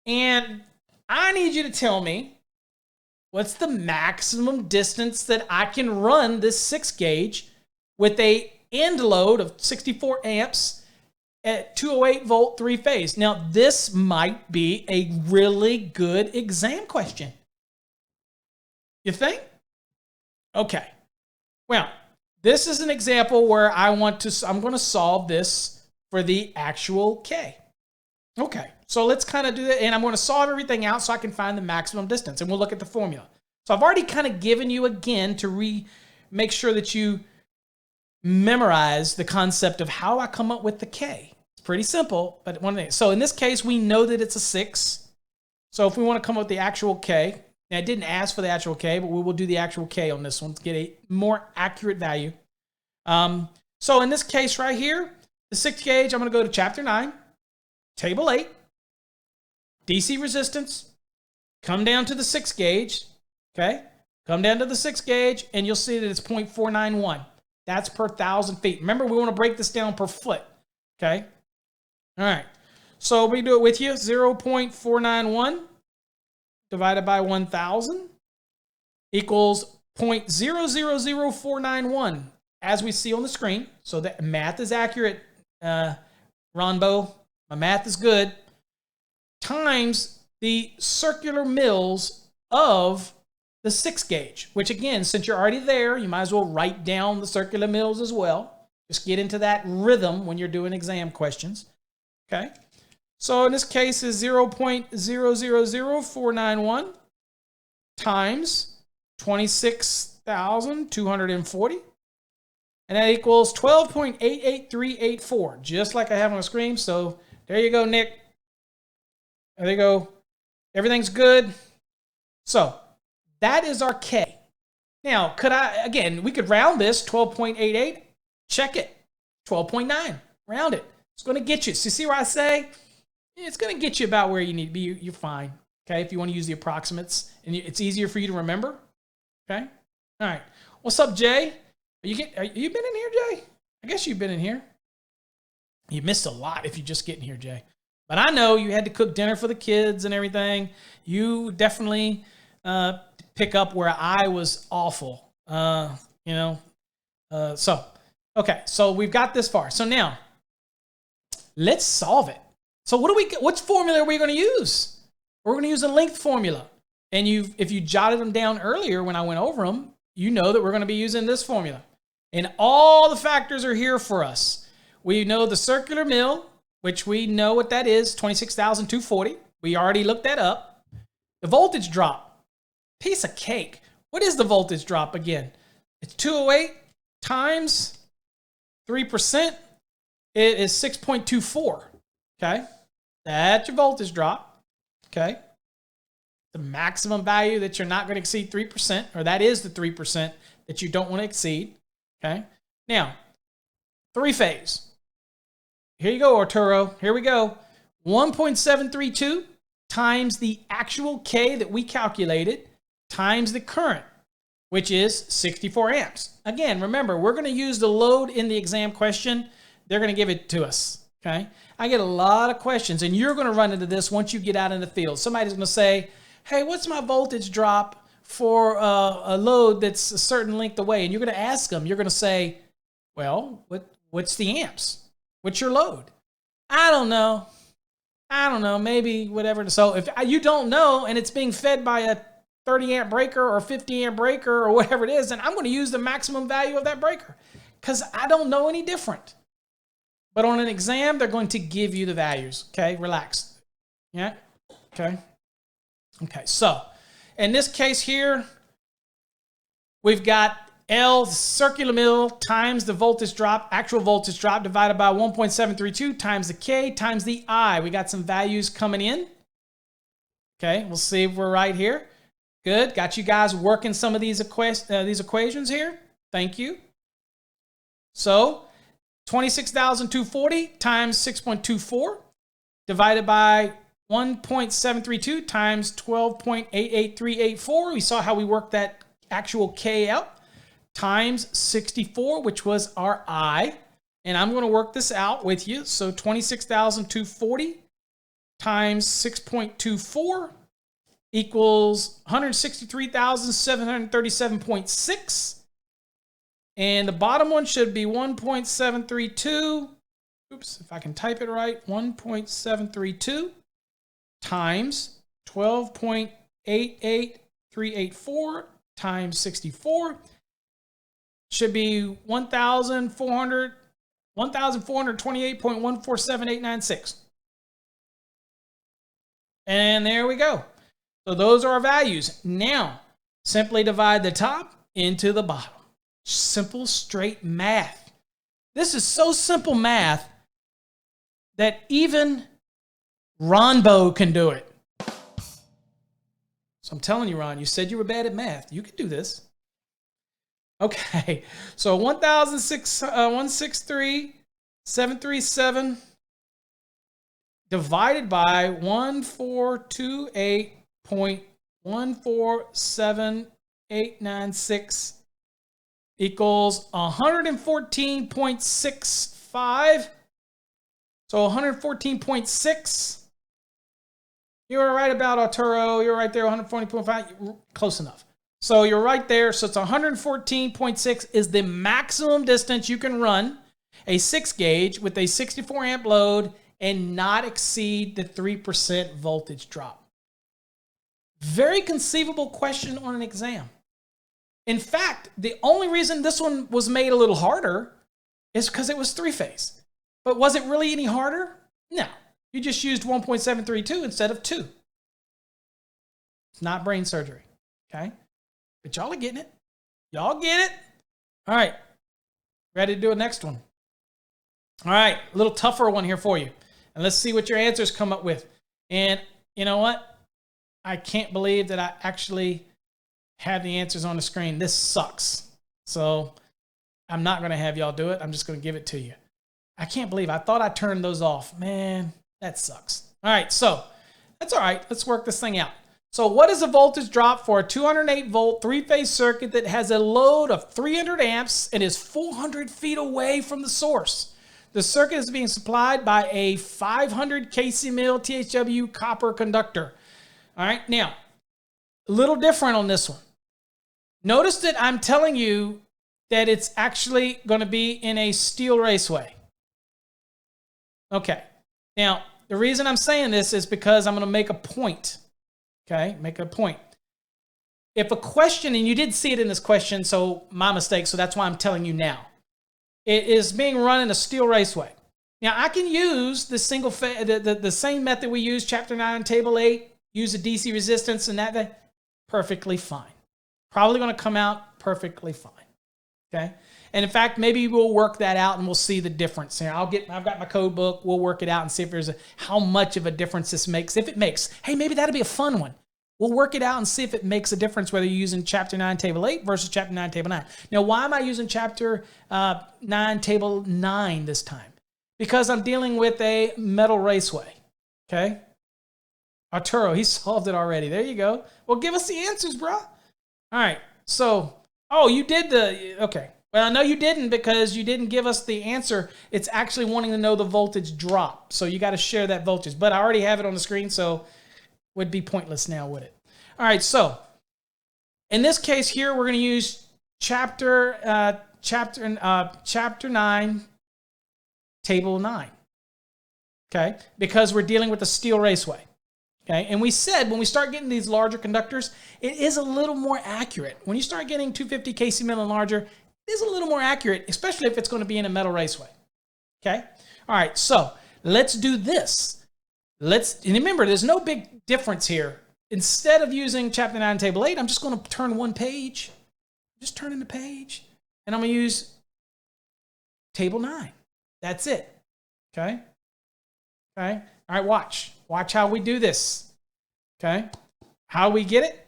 And I need you to tell me what's the maximum distance that I can run this 6 gauge with a end load of 64 amps at 208 volt 3-phase. Now, this might be a really good exam question. You think? Okay. Well, this is an example where I'm going to solve this for the actual K. Okay. So let's kind of do that, and I'm going to solve everything out so I can find the maximum distance, and we'll look at the formula. So I've already kind of given you again to make sure that you memorize the concept of how I come up with the K. It's pretty simple, but one thing. So in this case, we know that it's a 6. So if we want to come up with the actual K, now I didn't ask for the actual K, but we will do the actual K on this one to get a more accurate value. So in this case right here, the 6 gauge, I'm going to go to Chapter 9, Table 8, DC resistance, come down to the 6 gauge, okay? Come down to the 6 gauge, and you'll see that it's 0.491. That's per 1,000 feet. Remember, we want to break this down per foot, okay? All right. So we do it with you. 0.491 divided by 1,000 equals 0.000491, as we see on the screen. So that math is accurate, Ronbo. My math is good. Times the circular mils of the 6 gauge, which again, since you're already there, you might as well write down the circular mils as well. Just get into that rhythm when you're doing exam questions. Okay. So in this case is 0.000491 times 26,240. And that equals 12.88384, just like I have on the screen. So there you go, Nick. There you go. Everything's good. So that is our K. Now, we could round this 12.88. Check it. 12.9. Round it. It's going to get you. So you see where I say? It's going to get you about where you need to be. You're fine. Okay, if you want to use the approximates. And it's easier for you to remember. Okay? All right. What's up, Jay? You been in here, Jay? I guess you've been in here. You missed a lot if you just get in here, Jay. But I know you had to cook dinner for the kids and everything. You definitely pick up where I was awful. Okay, so we've got this far. So now, let's solve it. So which formula are we going to use? We're going to use a length formula. And if you jotted them down earlier when I went over them, you know that we're going to be using this formula. And all the factors are here for us. We know the circular mil, which we know what that is, 26,240. We already looked that up. The voltage drop, piece of cake. What is the voltage drop again? It's 208 times 3%. It is 6.24. Okay? That's your voltage drop. Okay? The maximum value that you're not going to exceed 3%, or that is the 3% that you don't want to exceed. Okay? Now, 3-phase. Here you go, Arturo. Here we go. 1.732 times the actual K that we calculated times the current, which is 64 amps. Again, remember, we're going to use the load in the exam question. They're going to give it to us. Okay? I get a lot of questions, and you're going to run into this once you get out in the field. Somebody's going to say, hey, what's my voltage drop for a load that's a certain length away? And you're going to ask them, you're going to say, well, what's the amps? What's your load? I don't know. Maybe whatever. So if you don't know and it's being fed by a 30 amp breaker or 50 amp breaker or whatever it is, then I'm going to use the maximum value of that breaker because I don't know any different. But on an exam, they're going to give you the values. Okay, relax. Yeah, okay. Okay, so in this case here, we've got L circular mil times the voltage drop, actual voltage drop, divided by 1.732 times the K times the I. We got some values coming in. Okay, we'll see if we're right here. Good, got you guys working some of these equations here. Thank you. So 26,240 times 6.24 divided by 1.732 times 12.88384. We saw how we worked that actual K out. Times 64, which was our I. And I'm going to work this out with you. So 26,240 times 6.24 equals 163,737.6. And the bottom one should be 1.732. Oops, if I can type it right. 1.732 times 12.88384 times 64. Should be 1,428.147896. And there we go. So those are our values. Now, simply divide the top into the bottom. Simple, straight math. This is so simple math that even Ronbo can do it. So I'm telling you, Ron, you said you were bad at math. You can do this. Okay, so 163,737 divided by 1428.147896 equals 114.65. So 114.6. You were right about Arturo. You're right there, 140.5. Close enough. So you're right there. So it's 114.6 is the maximum distance you can run a 6 gauge with a 64 amp load and not exceed the 3% voltage drop. Very conceivable question on an exam. In fact, the only reason this one was made a little harder is because it was 3-phase. But was it really any harder? No. You just used 1.732 instead of 2. It's not brain surgery, okay? But y'all are getting it. Y'all get it? All right. Ready to do a next one? All right. A little tougher one here for you. And let's see what your answers come up with. And you know what? I can't believe that I actually have the answers on the screen. This sucks. So I'm not going to have y'all do it. I'm just going to give it to you. I can't believe I thought I turned those off. Man, that sucks. All right. So that's all right. Let's work this thing out. So what is the voltage drop for a 208 volt 3-phase circuit that has a load of 300 amps and is 400 feet away from the source? The circuit is being supplied by a 500 kc mil THW copper conductor. All right, now, a little different on this one. Notice that I'm telling you that it's actually going to be in a steel raceway. Okay, now, the reason I'm saying this is because I'm going to make a point. Okay, make a point. If a question, and you did see it in this question, so my mistake, so that's why I'm telling you now. It is being run in a steel raceway. Now, I can use the the same method we use, Chapter 9, Table 8, use a DC resistance and that, perfectly fine. Probably going to come out perfectly fine. Okay? And in fact, maybe we'll work that out and we'll see the difference. Here, I've got my code book. We'll work it out and see if there's how much of a difference this makes. If it makes, hey, maybe that'll be a fun one. We'll work it out and see if it makes a difference whether you're using Chapter 9, Table 8 versus Chapter 9, Table 9. Now, why am I using Chapter 9, Table 9 this time? Because I'm dealing with a metal raceway, okay? Arturo, he solved it already. There you go. Well, give us the answers, bro. All right, so, oh, you did okay. Well, I know you didn't because you didn't give us the answer. It's actually wanting to know the voltage drop. So you got to share that voltage. But I already have it on the screen, so would be pointless now, would it? All right, so in this case here, we're going to use chapter 9, Table 9, okay? Because we're dealing with a steel raceway, okay? And we said when we start getting these larger conductors, it is a little more accurate. When you start getting 250 kc mil and larger, it is a little more accurate, especially if it's going to be in a metal raceway, okay? All right, so let's do this. And remember, there's no big difference here. Instead of using Chapter 9, Table 8, I'm just going to turn one page. Just turning the page. And I'm going to use Table 9. That's it. Okay? Okay? All right, watch. Watch how we do this. Okay? How we get it?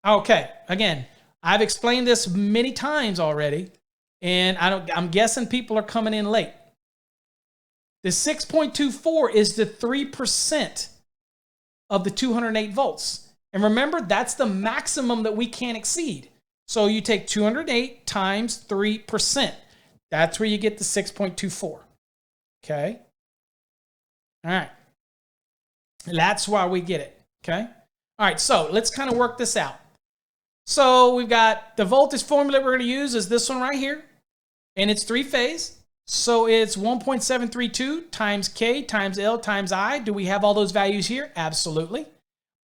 Okay. Again, I've explained this many times already, and I'm guessing people are coming in late. The 6.24 is the 3% of the 208 volts. And remember, that's the maximum that we can't exceed. So you take 208 times 3%. That's where you get the 6.24. Okay? All right. That's why we get it. Okay? All right, so let's kind of work this out. So we've got the voltage formula we're going to use is this one right here. And it's 3-phase. So it's 1.732 times K times L times I. Do we have all those values here? Absolutely.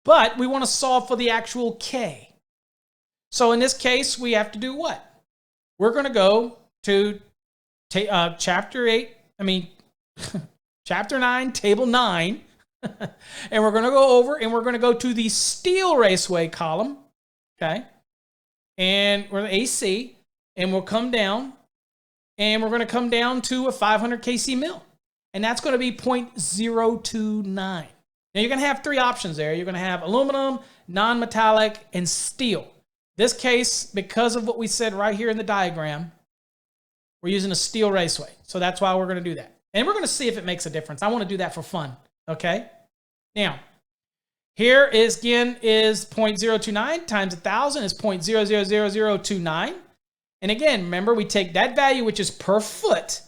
But we want to solve for the actual K. So in this case, we have to do what? We're going to go to Chapter 9, Table 9. And we're going to go over and we're going to go to the steel raceway column. Okay. And we're the AC. and we'll come down, and we're going to come down to a 500 kc mill, and that's going to be 0.029. Now you're going to have three options there. You're going to have aluminum, non-metallic, and steel. This case, because of what we said right here in the diagram, we're using a steel raceway. So that's why we're going to do that. And we're going to see if it makes a difference. I want to do that for fun. Okay? Now, here is, again, is 0.029 times 1,000 is 0.000029. And again, remember, we take that value, which is per foot,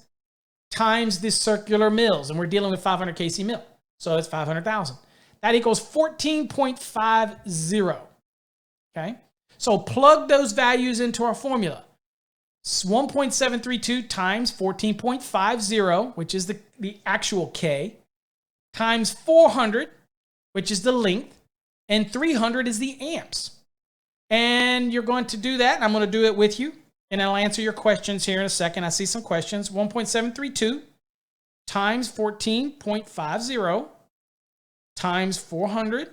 times the circular mills. And we're dealing with 500 kc mill. So it's 500,000. That equals 14.50. Okay? So plug those values into our formula. 1.732 times 14.50, which is the actual K, times 400, which is the length, and 300 is the amps. And you're going to do that, and I'm going to do it with you, and I'll answer your questions here in a second. I see some questions. 1.732 times 14.50 times 400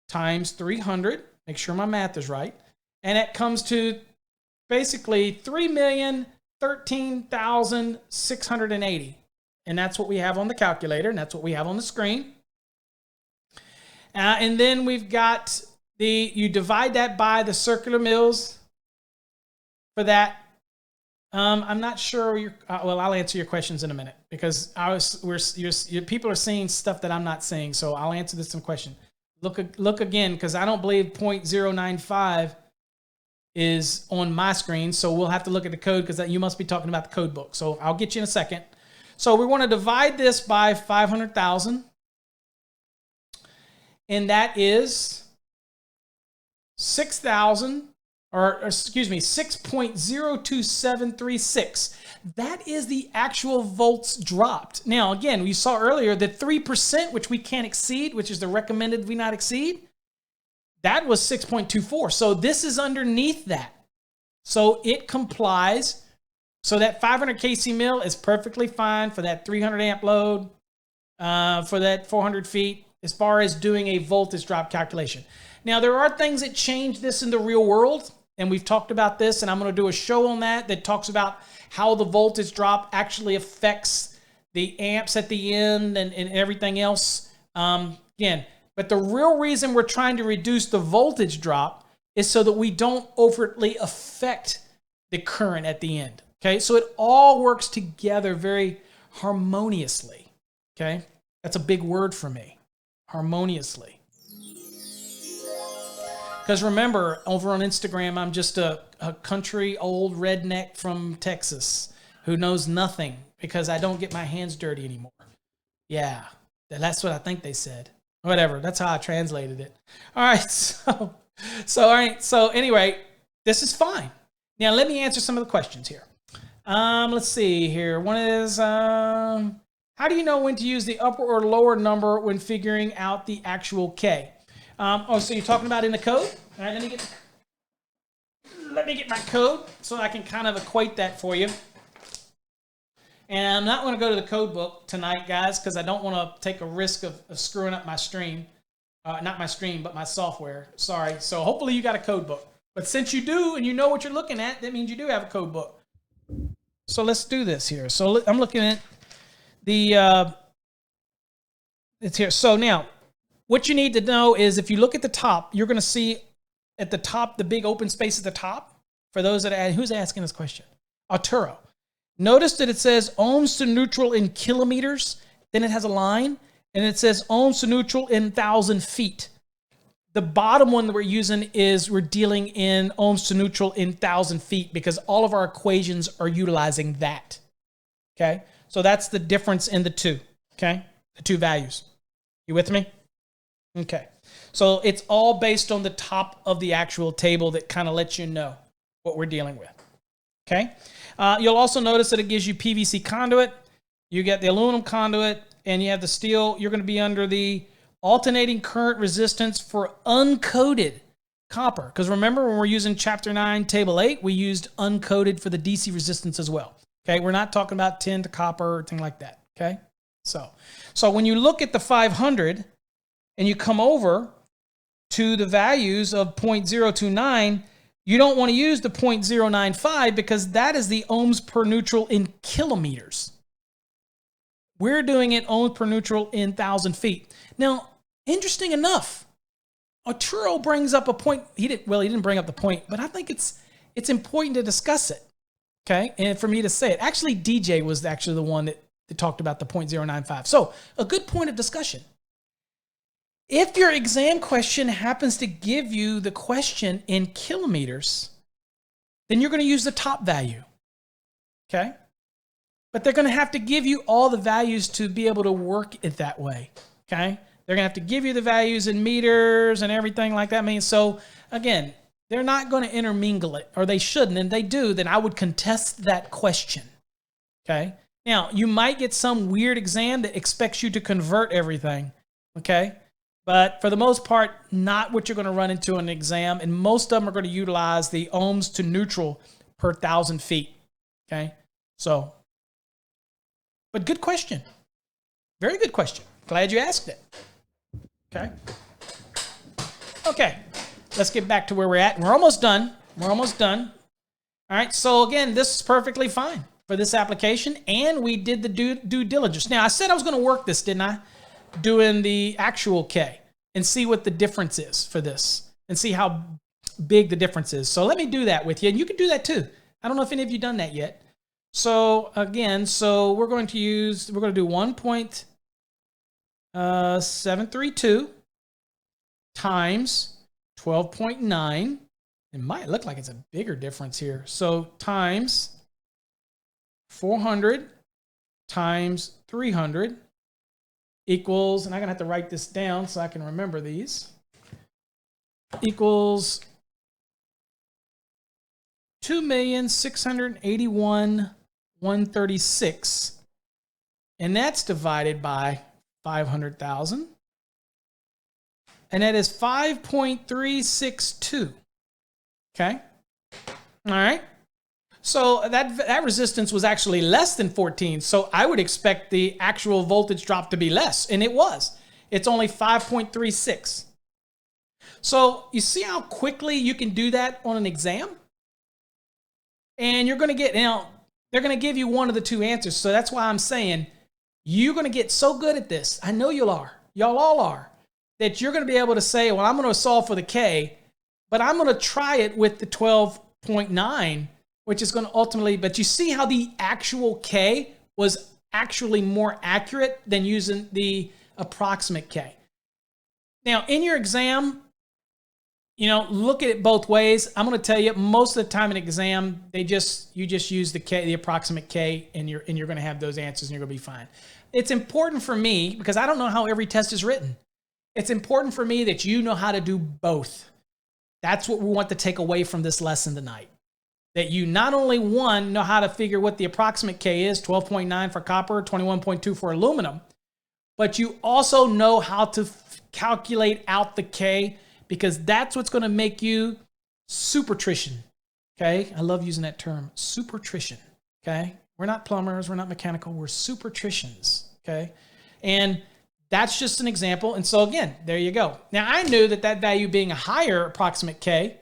times 300. Make sure my math is right. And it comes to basically 3,013,680. And that's what we have on the calculator, and that's what we have on the screen. And then we've got you divide that by the circular mills for that. I'm not sure. Well, I'll answer your questions in a minute, because people are seeing stuff that I'm not seeing. So I'll answer this some question. Look again, because I don't believe 0.095 is on my screen. So we'll have to look at the code, because you must be talking about the code book. So I'll get you in a second. So we want to divide this by 500,000. And that is 6.02736. That is the actual volts dropped. Now, again, we saw earlier that 3%, which we can't exceed, which is the recommended we not exceed, that was 6.24. So this is underneath that. So it complies. So that 500 kc mill is perfectly fine for that 300 amp load, for that 400 feet, as far as doing a voltage drop calculation. Now, there are things that change this in the real world, and we've talked about this, and I'm going to do a show on that talks about how the voltage drop actually affects the amps at the end and everything else. Again, but the real reason we're trying to reduce the voltage drop is so that we don't overtly affect the current at the end. Okay, so it all works together very harmoniously. Okay, that's a big word for me, harmoniously. Because remember, over on Instagram, I'm just a country old redneck from Texas who knows nothing because I don't get my hands dirty anymore. Yeah, that's what I think they said. Whatever, that's how I translated it. All right, so all right, so anyway, this is fine. Now let me answer some of the questions here. Let's see here. One is, how do you know when to use the upper or lower number when figuring out the actual K? So you're talking about in the code? All right, let me get my code so I can kind of equate that for you. And I'm not going to go to the code book tonight, guys, because I don't want to take a risk of screwing up my stream. Not my stream, but my software. Sorry. So hopefully you got a code book. But since you do and you know what you're looking at, that means you do have a code book. So let's do this here. So I'm looking at the, it's here. So now, what you need to know is if you look at the top, you're going to see at the top, the big open space at the top. For those that who's asking this question? Arturo. Notice that it says ohms to neutral in kilometers. Then it has a line, and it says ohms to neutral in 1,000 feet. The bottom one that we're using is we're dealing in ohms to neutral in 1,000 feet because all of our equations are utilizing that. Okay? So that's the difference in the two. Okay? The two values. You with me? Okay. So it's all based on the top of the actual table that kind of lets you know what we're dealing with. Okay? You'll also notice that it gives you PVC conduit. You get the aluminum conduit, and you have the steel. You're going to be under the alternating current resistance for uncoated copper. Because remember, when we're using Chapter 9, Table 8, we used uncoated for the DC resistance as well. Okay? We're not talking about tin to copper or anything like that. Okay? So when you look at the 500 and you come over to the values of 0.029, You don't want to use the 0.095 because that is the ohms per neutral in kilometers. We're doing it ohms per neutral in 1,000 feet. Now, interesting enough, Arturo brings up a point. He didn't bring up the point, but I think it's important to discuss it, okay? And for me to say it. Actually, DJ was actually the one that talked about the 0.095. So, a good point of discussion. If your exam question happens to give you the question in kilometers, then you're going to use the top value, okay? But they're going to have to give you all the values to be able to work it that way, okay? They're going to have to give you the values in meters and everything like that. So, again, they're not going to intermingle it, or they shouldn't, and they do, then I would contest that question, okay? Now, you might get some weird exam that expects you to convert everything, okay? But for the most part, not what you're going to run into in an exam. And most of them are going to utilize the ohms to neutral per 1,000 feet. Okay? So, but good question. Very good question. Glad you asked it. Okay? Okay. Let's get back to where we're at. We're almost done. We're almost done. All right. So again, this is perfectly fine for this application. And we did the due diligence. Now, I said I was going to work this, didn't I? Doing the actual K and see what the difference is for this and see how big the difference is. So let me do that with you, and you can do that too. I don't know if any of you done that yet. So again, we're going to do 1.732 times 12.9. It might look like it's a bigger difference here. So times 400 times 300 equals, and I'm going to have to write this down so I can remember these, equals 2,681,136. And that's divided by 500,000. And that is 5.362. Okay? All right? So that resistance was actually less than 14. So I would expect the actual voltage drop to be less. And it was. It's only 5.36. So you see how quickly you can do that on an exam? And you're going to get, they're going to give you one of the two answers. So that's why I'm saying you're going to get so good at this. I know you are. Y'all all are. That you're going to be able to say, well, I'm going to solve for the K, but I'm going to try it with the 12.9, which is going to ultimately, but you see how the actual K was actually more accurate than using the approximate K. Now, in your exam, look at it both ways. I'm going to tell you, most of the time in exam, you just use the K, the approximate K, and you're going to have those answers, and you're going to be fine. It's important for me, because I don't know how every test is written. It's important for me that you know how to do both. That's what we want to take away from this lesson tonight. That you not only, one, know how to figure what the approximate K is, 12.9 for copper, 21.2 for aluminum, but you also know how to calculate out the K, because that's what's going to make you supertrician. Okay? I love using that term, supertrician. Okay? We're not plumbers, we're not mechanical, we're supertricians. Okay? And that's just an example. And so again, there you go. Now I knew that value being a higher approximate K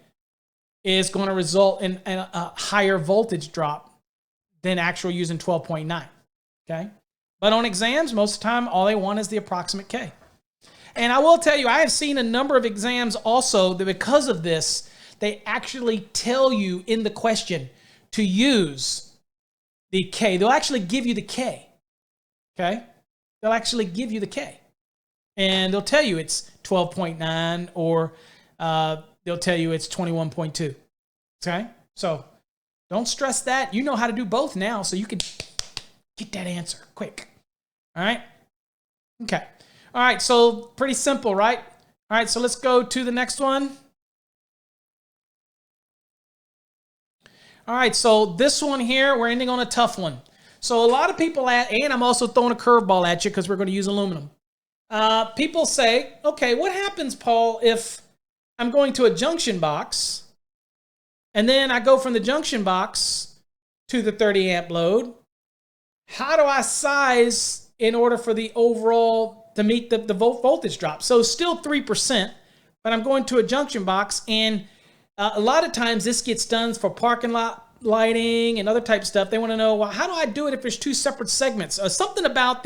is going to result in a higher voltage drop than actual using 12.9. Okay? But on exams, most of the time, all they want is the approximate K. And I will tell you, I have seen a number of exams also that because of this, they actually tell you in the question to use the K. They'll actually give you the K. Okay? They'll actually give you the K. And they'll tell you it's 12.9 or they'll tell you it's 21.2. Okay? So don't stress that. You know how to do both now, so you can get that answer quick. All right? Okay. All right, so pretty simple, right? All right, so let's go to the next one. All right, so this one here, we're ending on a tough one. So a lot of people, and I'm also throwing a curveball at you because we're going to use aluminum. People say, okay, what happens, Paul, if I'm going to a junction box and then I go from the junction box to the 30 amp load? How do I size in order for the overall to meet the voltage drop? So still 3%, but I'm going to a junction box, and A lot of times this gets done for parking lot lighting and other type of stuff. They want to know, well, how do I do it if there's two separate segments? Something about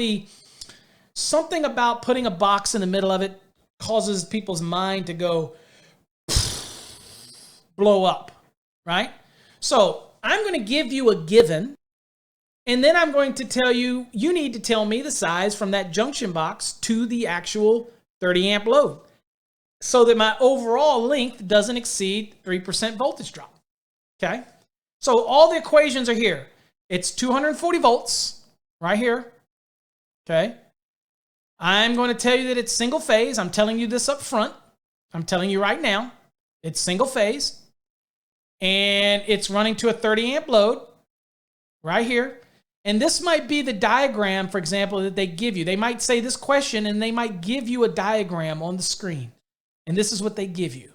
putting a box in the middle of it causes people's mind to go blow up, right? So I'm going to give you a given, and then I'm going to tell you, you need to tell me the size from that junction box to the actual 30 amp load so that my overall length doesn't exceed 3% voltage drop, okay? So all the equations are here. It's 240 volts right here, okay? I'm going to tell you that it's single phase. I'm telling you this up front. I'm telling you right now, it's single phase. And it's running to a 30 amp load right here. And this might be the diagram, for example, that they give you. They might say this question and they might give you a diagram on the screen. And this is what they give you.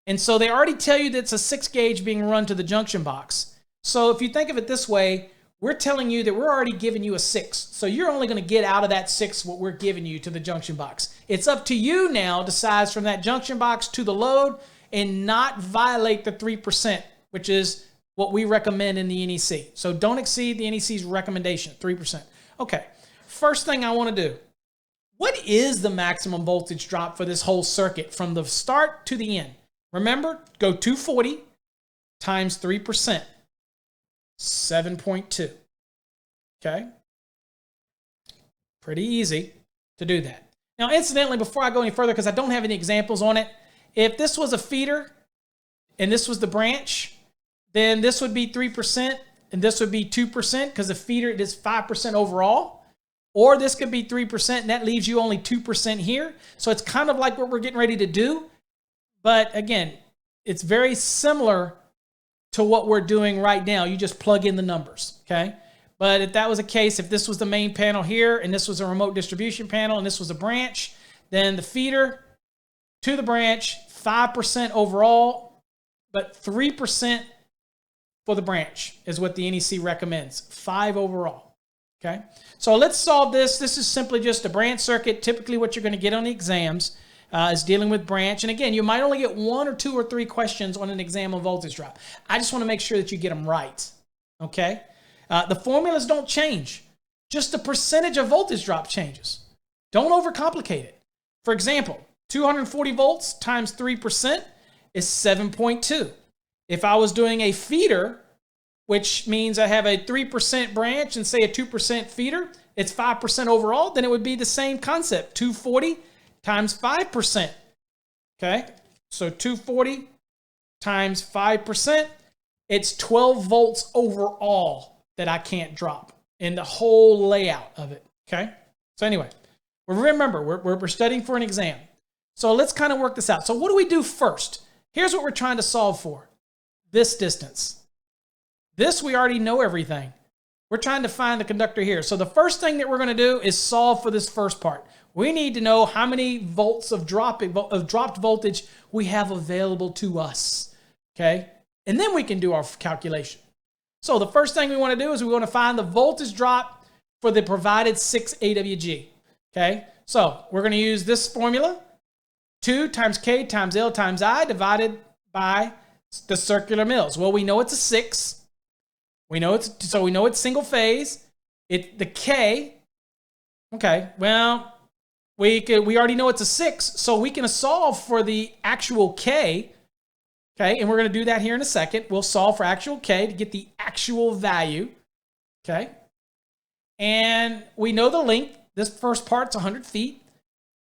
And so they already tell you that it's a 6 gauge being run to the junction box. So if you think of it this way, we're telling you that we're already giving you a 6. So you're only going to get out of that 6 what we're giving you to the junction box. It's up to you now to size from that junction box to the load and not violate the 3%, which is what we recommend in the NEC. So don't exceed the NEC's recommendation, 3%. Okay, first thing I want to do, what is the maximum voltage drop for this whole circuit from the start to the end? Remember, go 240 times 3%, 7.2. Okay? Pretty easy to do that. Now, incidentally, before I go any further, because I don't have any examples on it, if this was a feeder and this was the branch, then this would be 3% and this would be 2% because the feeder is 5% overall. Or this could be 3% and that leaves you only 2% here. So it's kind of like what we're getting ready to do. But again, it's very similar to what we're doing right now. You just plug in the numbers, okay? But if that was a case, if this was the main panel here and this was a remote distribution panel and this was a branch, then the feeder to the branch, 5% overall, but 3% for the branch is what the NEC recommends, 5 overall, okay? So let's solve this. This is simply just a branch circuit. Typically what you're going to get on the exams is dealing with branch. And again, you might only get 1 or 2 or 3 questions on an exam on voltage drop. I just want to make sure that you get them right, okay? The formulas don't change. Just the percentage of voltage drop changes. Don't overcomplicate it. For example, 240 volts times 3% is 7.2. If I was doing a feeder, which means I have a 3% branch and say a 2% feeder, it's 5% overall, then it would be the same concept, 240 times 5%, okay? So 240 times 5%, it's 12 volts overall that I can't drop in the whole layout of it, okay? So anyway, remember, we're studying for an exam. So let's kind of work this out. So what do we do first? Here's what we're trying to solve for. This distance. This, we already know everything. We're trying to find the conductor here. So the first thing that we're going to do is solve for this first part. We need to know how many volts of dropped voltage we have available to us, okay? And then we can do our calculation. So the first thing we want to do is we want to find the voltage drop for the provided 6 AWG, okay? So we're going to use this formula, 2 times K times L times I divided by the circular mills. Well, we know it's a 6. We know it's single phase. The K, okay, well, we already know it's a 6, so we can solve for the actual K, okay, and we're going to do that here in a second. We'll solve for actual K to get the actual value, okay, and we know the length. This first part's 100 feet,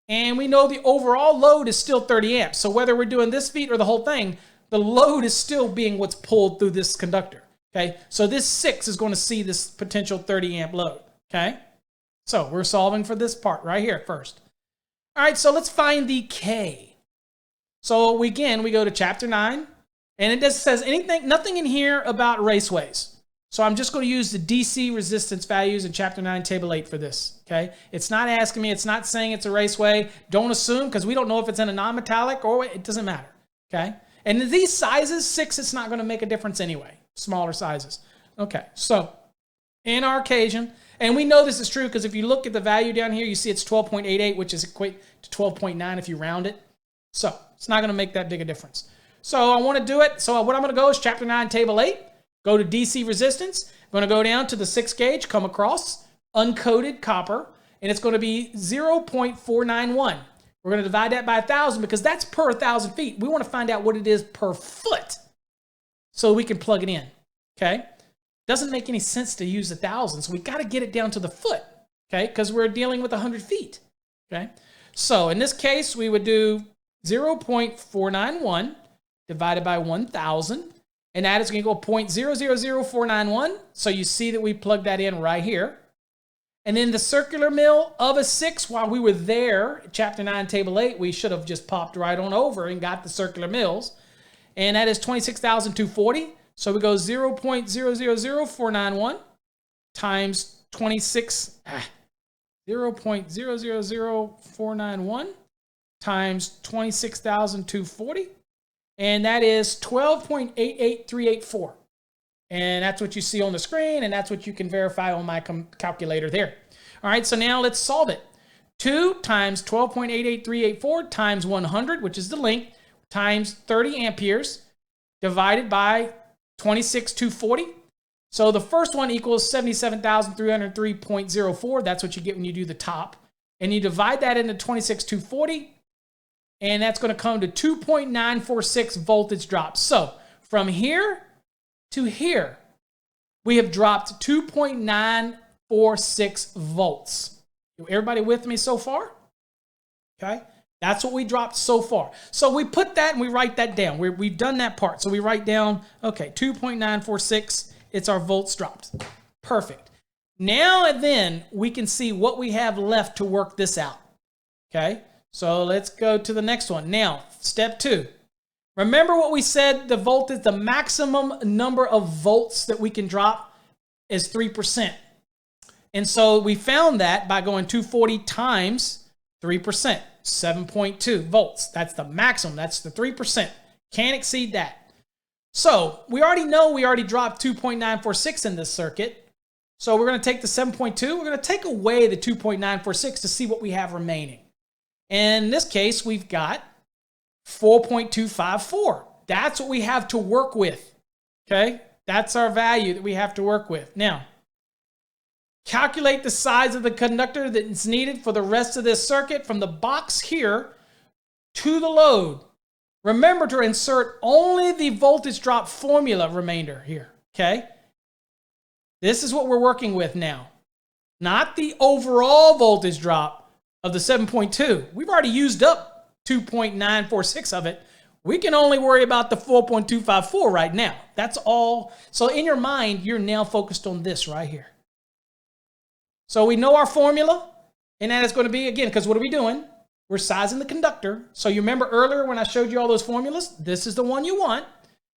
and we know the overall load is still 30 amps, so whether we're doing this feet or the whole thing, the load is still being what's pulled through this conductor. Okay, so this 6 is going to see this potential 30 amp load. Okay, so we're solving for this part right here first. All right, so let's find the K. So we go to chapter 9, and it just says nothing in here about raceways. So I'm just going to use the DC resistance values in chapter 9, table 8 for this. Okay, it's not asking me, it's not saying it's a raceway. Don't assume, because we don't know if it's in a non-metallic or it doesn't matter. Okay, and these sizes, 6, it's not going to make a difference anyway. Smaller sizes. Okay, so in our occasion, and we know this is true because if you look at the value down here, you see it's 12.88, which is equate to 12.9 if you round it. So it's not going to make that big a difference. So I want to do it. So what I'm going to go is chapter 9, table 8, go to DC resistance. I'm going to go down to the 6 gauge, come across, uncoated copper, and it's going to be 0.491. We're going to divide that by 1,000 because that's per 1,000 feet. We want to find out what it is per foot so we can plug it in, okay? Doesn't make any sense to use 1,000, so we got to get it down to the foot, okay? Because we're dealing with 100 feet, okay? So in this case, we would do 0.491 divided by 1,000, and that is going to go 0.000491. So you see that we plug that in right here. And then the circular mill of a 6, while we were there, chapter 9, table 8, we should have just popped right on over and got the circular mills. And that is 26,240. So we go 0.000491 times 0.000491 times 26,240. And that is 12.88384. And that's what you see on the screen, and that's what you can verify on my calculator there. All right, so now let's solve it. 2 times 12.88384 times 100, which is the length, times 30 amperes, divided by 26,240. So the first one equals 77,303.04. That's what you get when you do the top. And you divide that into 26,240, and that's going to come to 2.946 voltage drop. So from here to here, we have dropped 2.946 volts. Everybody with me so far? Okay, that's what we dropped so far. So we put that and we write that down. We've done that part. So we write down, okay, 2.946, it's our volts dropped. Perfect. Now and then we can see what we have left to work this out. Okay, so let's go to the next one. Now, step 2. Remember what we said, the voltage, the maximum number of volts that we can drop is 3%. And so we found that by going 240 times 3%, 7.2 volts. That's the maximum, that's the 3%. Can't exceed that. So we already know we already dropped 2.946 in this circuit. So we're going to take the 7.2, we're going to take away the 2.946 to see what we have remaining. And in this case, we've got 4.254. That's what we have to work with. Okay? That's our value that we have to work with. Now, calculate the size of the conductor that's needed for the rest of this circuit from the box here to the load. Remember to insert only the voltage drop formula remainder here. Okay? This is what we're working with now. Not the overall voltage drop of the 7.2. We've already used up 2.946 of it. We can only worry about the 4.254 right now. That's all. So in your mind, you're now focused on this right here. So we know our formula, and that is going to be, again, because what are we doing? We're sizing the conductor. So you remember earlier when I showed you all those formulas? This is the one you want.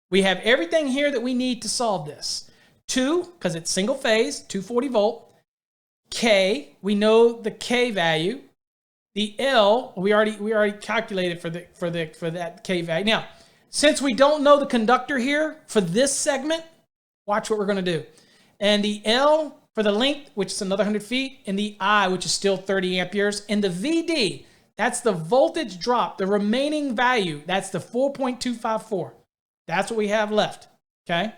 We have everything here that we need to solve this. 2, because it's single phase, 240 volt. K, we know the K value. The L, we already calculated for that K value. Now, since we don't know the conductor here for this segment, watch what we're going to do. And the L for the length, which is another 100 feet, and the I, which is still 30 amperes, and the VD, that's the voltage drop, the remaining value, that's the 4.254. That's what we have left, okay?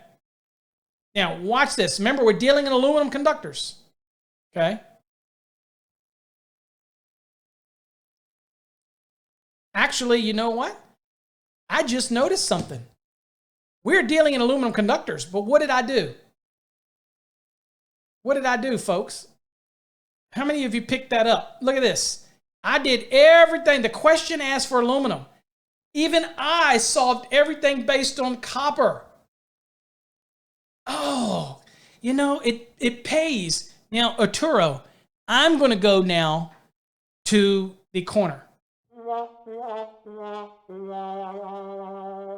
Now, watch this. Remember, we're dealing in aluminum conductors, okay? Actually, you know what? I just noticed something. We're dealing in aluminum conductors, but what did I do? What did I do, folks? How many of you picked that up? Look at this. I did everything. The question asked for aluminum. Even I solved everything based on copper. Oh, you know, it pays. Now, Arturo, I'm going to go now to the corner.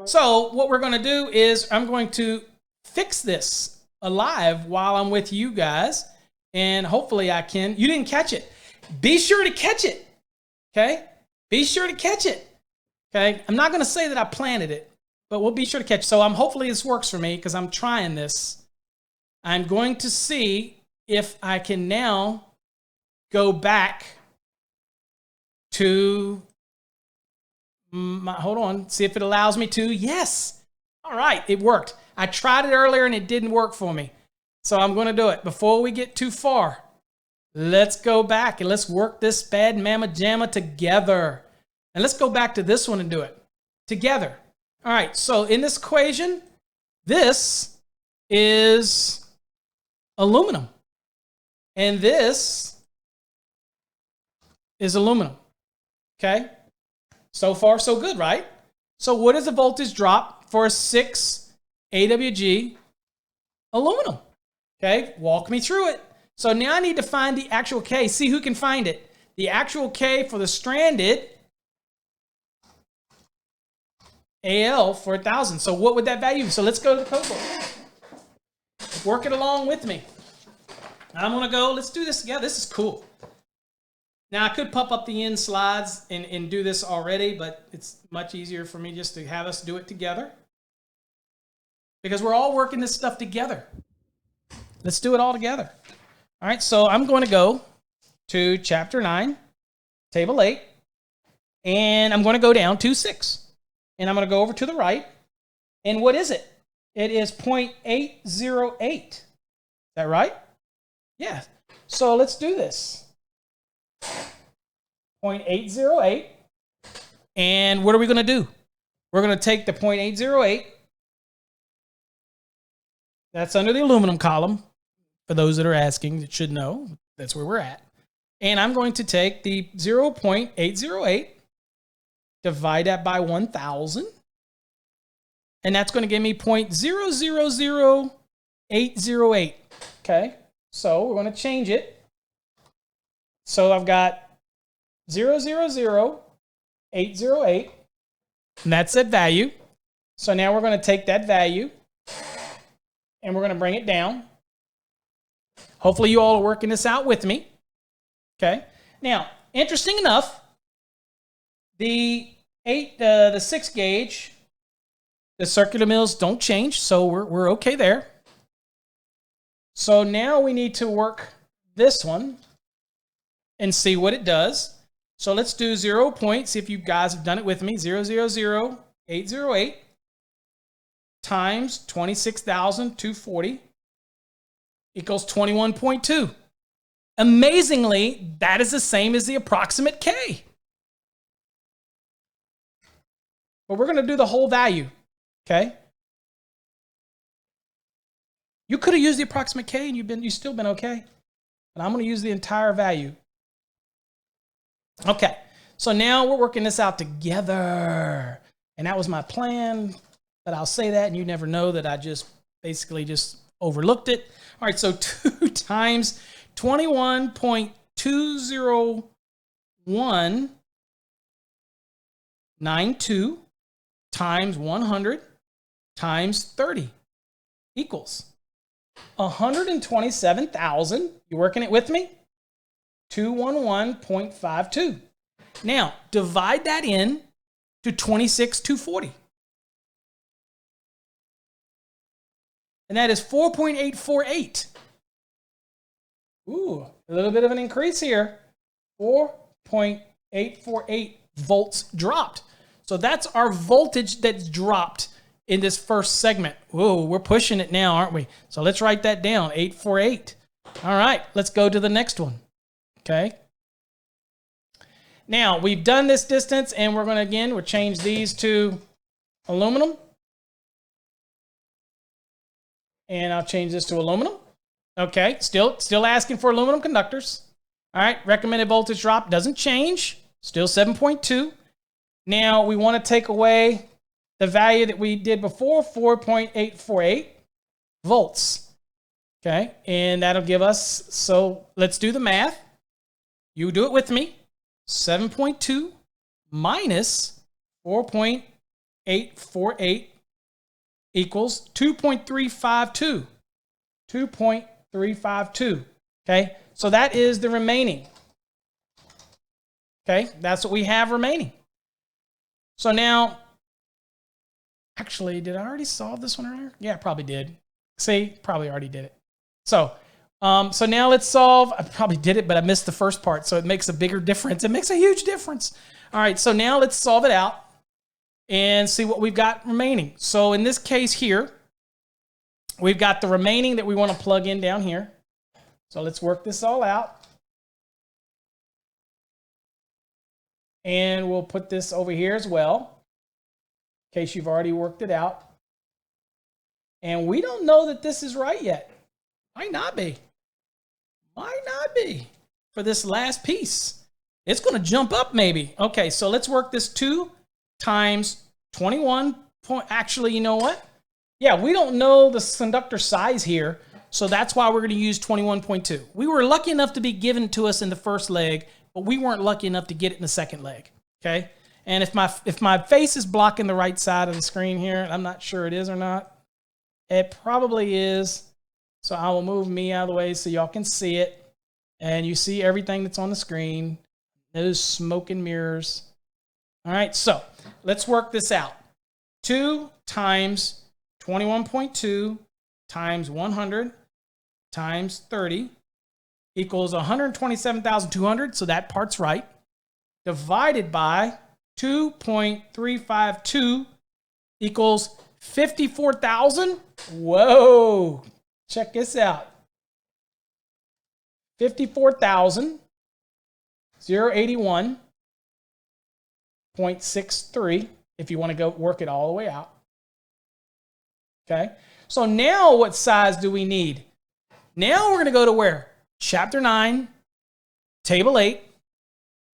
So what we're going to do is I'm going to fix this alive while I'm with you guys, and hopefully I can. You didn't catch it. Be sure to catch it, okay? Be sure to catch it, okay? I'm not going to say that I planted it, but we'll be sure to catch it. So hopefully this works for me because I'm trying this. I'm going to see if I can now go back to hold on, see if it allows me to. Yes. All right, it worked. I tried it earlier and it didn't work for me. So I'm going to do it. Before we get too far, let's go back and let's work this bad mamma jamma together. And let's go back to this one and do it together. All right, so in this equation, this is aluminum. And this is aluminum. Okay? So far, so good, right? So what is the voltage drop for a 6 AWG aluminum? Okay, walk me through it. So now I need to find the actual K. See who can find it. The actual K for the stranded AL for 1,000. So what would that value be? So let's go to the code book. Work it along with me. I'm going to go. Let's do this together. This is cool. Now, I could pop up the end slides and do this already, but it's much easier for me just to have us do it together because we're all working this stuff together. Let's do it all together. All right, so I'm going to go to Chapter 9, Table 8, and I'm going to go down to 6. And I'm going to go over to the right. And what is it? It is 0.808. Is that right? Yeah. So let's do this. 0.808. And what are we going to do? We're going to take the 0.808. That's under the aluminum column. For those that are asking, that should know. That's where we're at. And I'm going to take the 0.808, divide that by 1,000. And that's going to give me 0.000808. Okay? So we're going to change it. So I've got 0.000808. And that's that value. So now we're going to take that value and we're going to bring it down. Hopefully you all are working this out with me. Okay. Now, interesting enough, the 6 gauge, the circular mills don't change, so we're okay there. So now we need to work this one and see what it does. So let's do 0. See if you guys have done it with me. 0.00808 times 26,240 equals 21.2. Amazingly, that is the same as the approximate K. But we're going to do the whole value, okay? You could have used the approximate K and you've still been okay. But I'm going to use the entire value. Okay, so now we're working this out together. And that was my plan, but I'll say that and you never know that I just basically just overlooked it. All right, so 2 times 21.20192 times 100 times 30 equals 127,000. You working it with me? 211.52. Now, divide that in to 26,240. And that is 4.848. Ooh, a little bit of an increase here. 4.848 volts dropped. So that's our voltage that's dropped in this first segment. Whoa, we're pushing it now, aren't we? So let's write that down, 848. All right, let's go to the next one. Okay. Now, we've done this distance, and we're going to, we'll change these to aluminum. And I'll change this to aluminum. Okay, still asking for aluminum conductors. All right, recommended voltage drop doesn't change. Still 7.2. Now, we want to take away the value that we did before, 4.848 volts. Okay, and that'll give us, so let's do the math. You do it with me. 7.2 minus 4.848 equals 2.352. 2.352. Okay, so that is the remaining. Okay, that's what we have remaining. So now, actually, did I already solve this one earlier? Yeah, I probably did. See, probably already did it. So now let's solve. I probably did it, but I missed the first part, so it makes a bigger difference. It makes a huge difference. All right, so now let's solve it out. and see what we've got remaining. So in this case here, we've got the remaining that we want to plug in down here. So let's work this all out. And we'll put this over here as well, in case you've already worked it out. And we don't know that this is right yet. Might not be. Might not be for this last piece. It's going to jump up maybe. Okay, so let's work this 2 times 21 point. Actually, you know what? Yeah, we don't know the conductor size here, so that's why we're going to use 21.2. We were lucky enough to be given to us in the first leg, but we weren't lucky enough to get it in the second leg. Okay, and if my face is blocking the right side of the screen here, I'm not sure it is or not. It probably is. So I will move me out of the way so y'all can see it. And you see everything that's on the screen. Those smoke and mirrors. All right, so let's work this out. 2 times 21.2 times 100 times 30 equals 127,200. So that part's right. Divided by 2.352 equals 54,000. Whoa. Check this out. 54,081.63 if you want to go work it all the way out. Okay. So now what size do we need? Now we're going to go to where? Chapter 9, Table 8.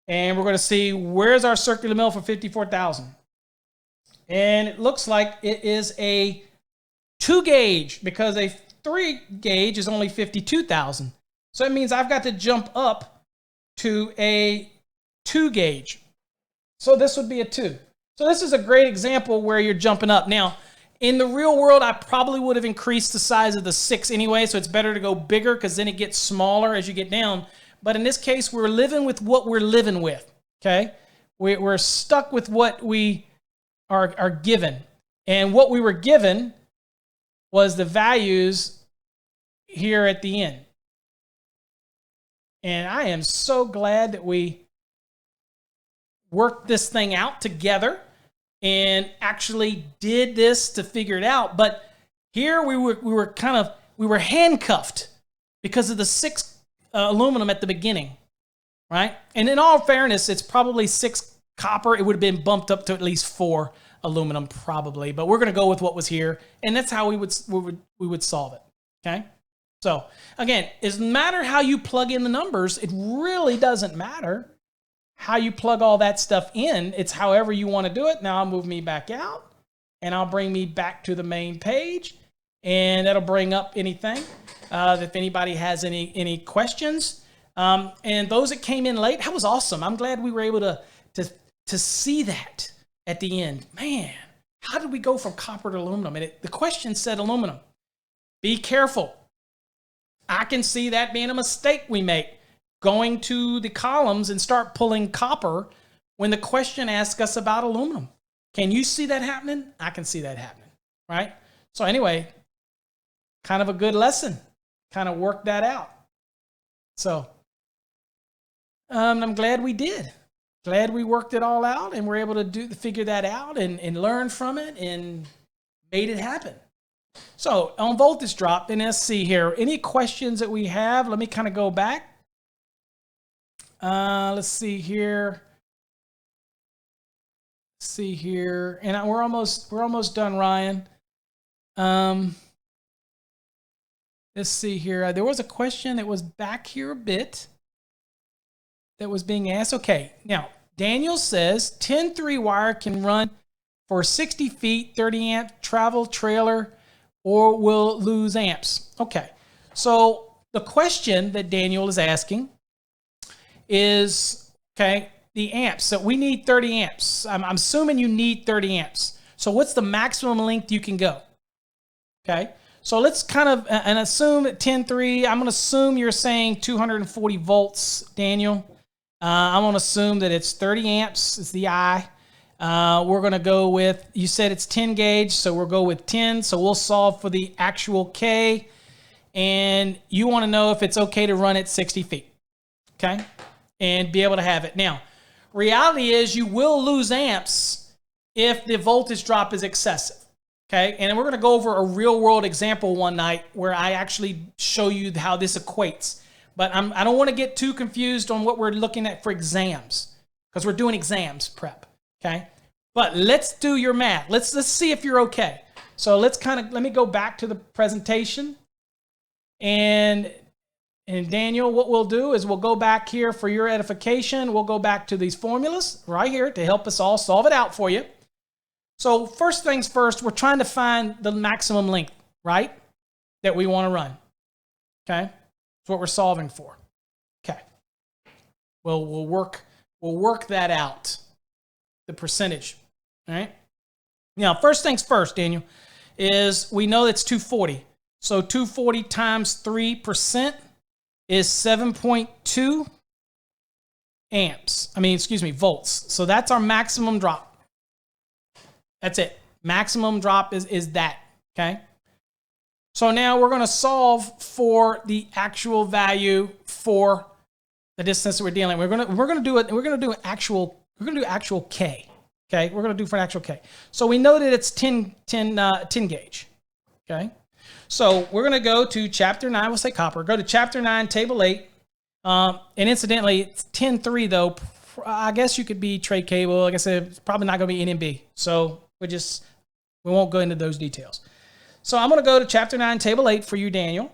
And we're going to see where's our circular mill for 54,000. And it looks like it is a 2 gauge because a 3 gauge is only 52,000. So it means I've got to jump up to a 2 gauge. So this would be a 2. So this is a great example where you're jumping up. Now, in the real world, I probably would have increased the size of the 6 anyway, so it's better to go bigger because then it gets smaller as you get down. But in this case, we're living with what we're living with, okay? We're stuck with what we are given. And what we were given was the values here at the end. And I am so glad that we worked this thing out together and actually did this to figure it out. But here we were handcuffed because of the 6 aluminum at the beginning, right? And in all fairness, it's probably 6 copper. It would have been bumped up to at least 4 aluminum probably, but we're going to go with what was here, and that's how we would solve it. Okay. So again, it doesn't matter how you plug in the numbers. It really doesn't matter how you plug all that stuff in. It's however you want to do it. Now I'll move me back out, and I'll bring me back to the main page, and that'll bring up anything. If anybody has any questions, and those that came in late, that was awesome. I'm glad we were able to see that at the end. Man, how did we go from copper to aluminum? And the question said aluminum. Be careful. I can see that being a mistake we make, going to the columns and start pulling copper when the question asks us about aluminum. Can you see that happening? I can see that happening, right? So anyway, kind of a good lesson. Kind of worked that out. So I'm glad we did. Glad we worked it all out and we're able to figure that out and learn from it and made it happen. So on voltage drop, and let's see here. Any questions that we have? Let me kind of go back. Let's see here. See here, and we're almost done, Ryan. Let's see here. There was a question that was back here a bit that was being asked. Okay, now Daniel says 10-3 wire can run for 60 feet, 30 amp travel trailer, or will lose amps. Okay, so the question that Daniel is asking is, okay, the amps. So we need 30 amps. I'm assuming you need 30 amps. So what's the maximum length you can go? Okay, so let's kind of and assume at 10-3. I'm going to assume you're saying 240 volts, Daniel. I'm going to assume that it's 30 amps is the I. We're going to go with, you said it's 10 gauge, so we'll go with 10. So we'll solve for the actual K. And you want to know if it's okay to run at 60 feet. Okay? And be able to have it. Now, reality is you will lose amps if the voltage drop is excessive. Okay, and we're going to go over a real world example one night where I actually show you how this equates. But I don't want to get too confused on what we're looking at for exams, because we're doing exams prep. Okay, but let's do your math. Let's see if you're okay. So let me go back to the presentation, and Daniel, what we'll do is we'll go back here for your edification. We'll go back to these formulas right here to help us all solve it out for you. So first things first, we're trying to find the maximum length, right, that we want to run. Okay, that's what we're solving for. Okay, well we'll work that out, the percentage. All right. Now, first things first, Daniel, is we know it's 240. So 240 times 3% is 7.2 volts. So that's our maximum drop. That's it. Maximum drop is that, okay? So now we're going to solve for the actual value for the distance that we're dealing with. We're going to do actual K. Okay? We're going to do for an actual K. So we know that it's 10 gauge. Okay? So we're going to go to chapter 9, we'll say copper. Go to chapter 9, table 8. And incidentally, it's 10.3 though. I guess you could be trade cable. Like I said, it's probably not going to be NMB. So we won't go into those details. So I'm going to go to chapter 9, table 8 for you, Daniel.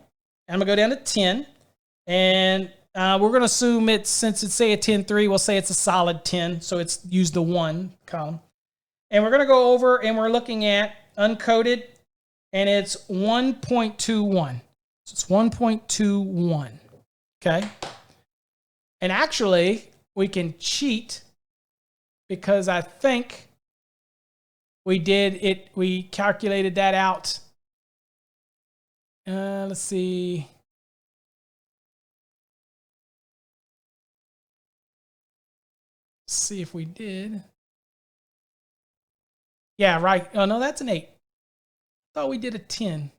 And I'm going to go down to 10. And we're going to assume since it's say a 10.3, we'll say it's a solid 10. So it's use the 1 column. And we're going to go over and we're looking at uncoded. And it's 1.21. So it's 1.21. Okay. And actually, we can cheat because I think we calculated that out. Let's see. See if we did. Yeah, right. Oh, no, that's an 8. Thought we did a 10.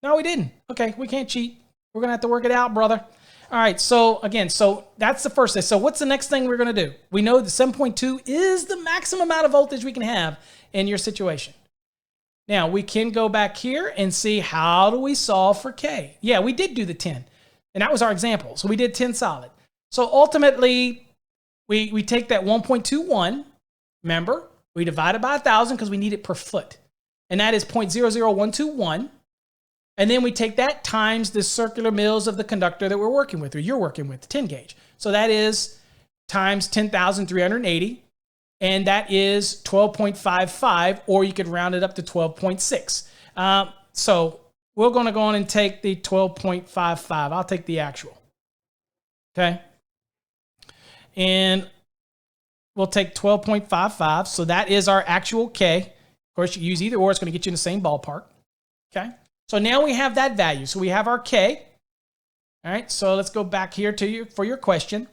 No, we didn't. Okay, we can't cheat. We're going to have to work it out, brother. All right, so again, so that's the first thing. So what's the next thing we're going to do? We know the 7.2 is the maximum amount of voltage we can have in your situation. Now, we can go back here and see how do we solve for K. Yeah, we did do the 10, and that was our example. So we did 10 solid. So ultimately, we take that 1.21, remember, we divide it by 1,000 because we need it per foot, and that is 0.00121. And then we take that times the circular mils of the conductor that we're working with, or you're working with, 10 gauge. So that is times 10,380, and that is 12.55, or you could round it up to 12.6. So we're going to go on and take the 12.55. I'll take the actual. Okay. And we'll take 12.55. So that is our actual K. Of course, you use either or. It's going to get you in the same ballpark. Okay. So now we have that value. So we have our K. All right, so let's go back here to you for your question.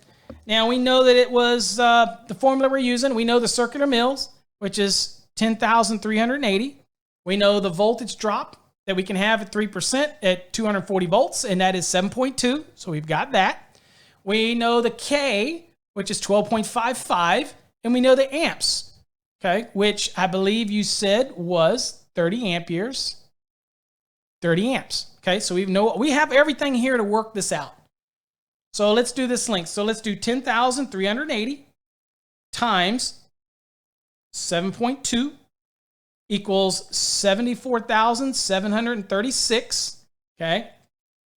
Now we know that it was the formula we're using. We know the circular mils, which is 10,380. We know the voltage drop that we can have at 3% at 240 volts, and that is 7.2. So we've got that. We know the K, which is 12.55, and we know the amps, okay, which I believe you said was 30 amperes. 30 amps. Okay, so we have everything here to work this out. So let's do this length. So let's do 10,380 times 7.2 equals 74,736. Okay,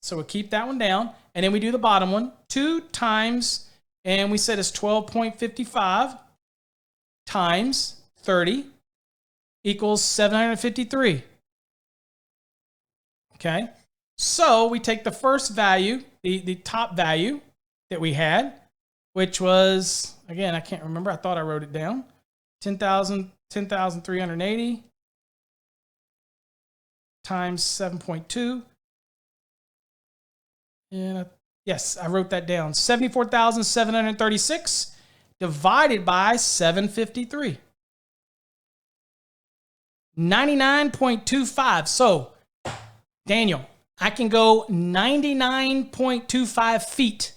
so we'll keep that one down. And then we do the bottom one. 2 times, and we said it's 12.55 times 30 equals 753. Okay, so we take the first value, the top value that we had, which was, again, I can't remember. I thought I wrote it down. 10,380 times 7.2. And yes, I wrote that down. 74,736 divided by 753. 99.25. So Daniel, I can go 99.25 feet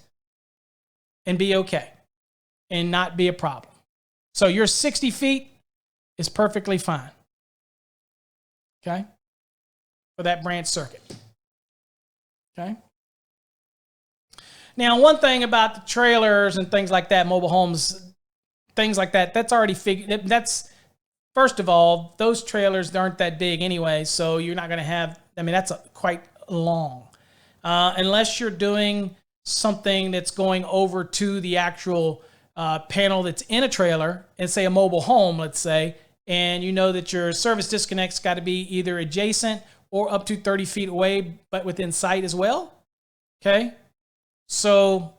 and be okay and not be a problem. So you're 60 feet. is perfectly fine. Okay? For that branch circuit. Okay? Now, one thing about the trailers and things like that, mobile homes, things like that, that's already figured. That's, first of all, those trailers aren't that big anyway, so you're not going to have, that's quite long. Unless you're doing something that's going over to the actual panel that's in a trailer, and say a mobile home, let's say, and you know that your service disconnect's got to be either adjacent or up to 30 feet away, but within sight as well. Okay? So,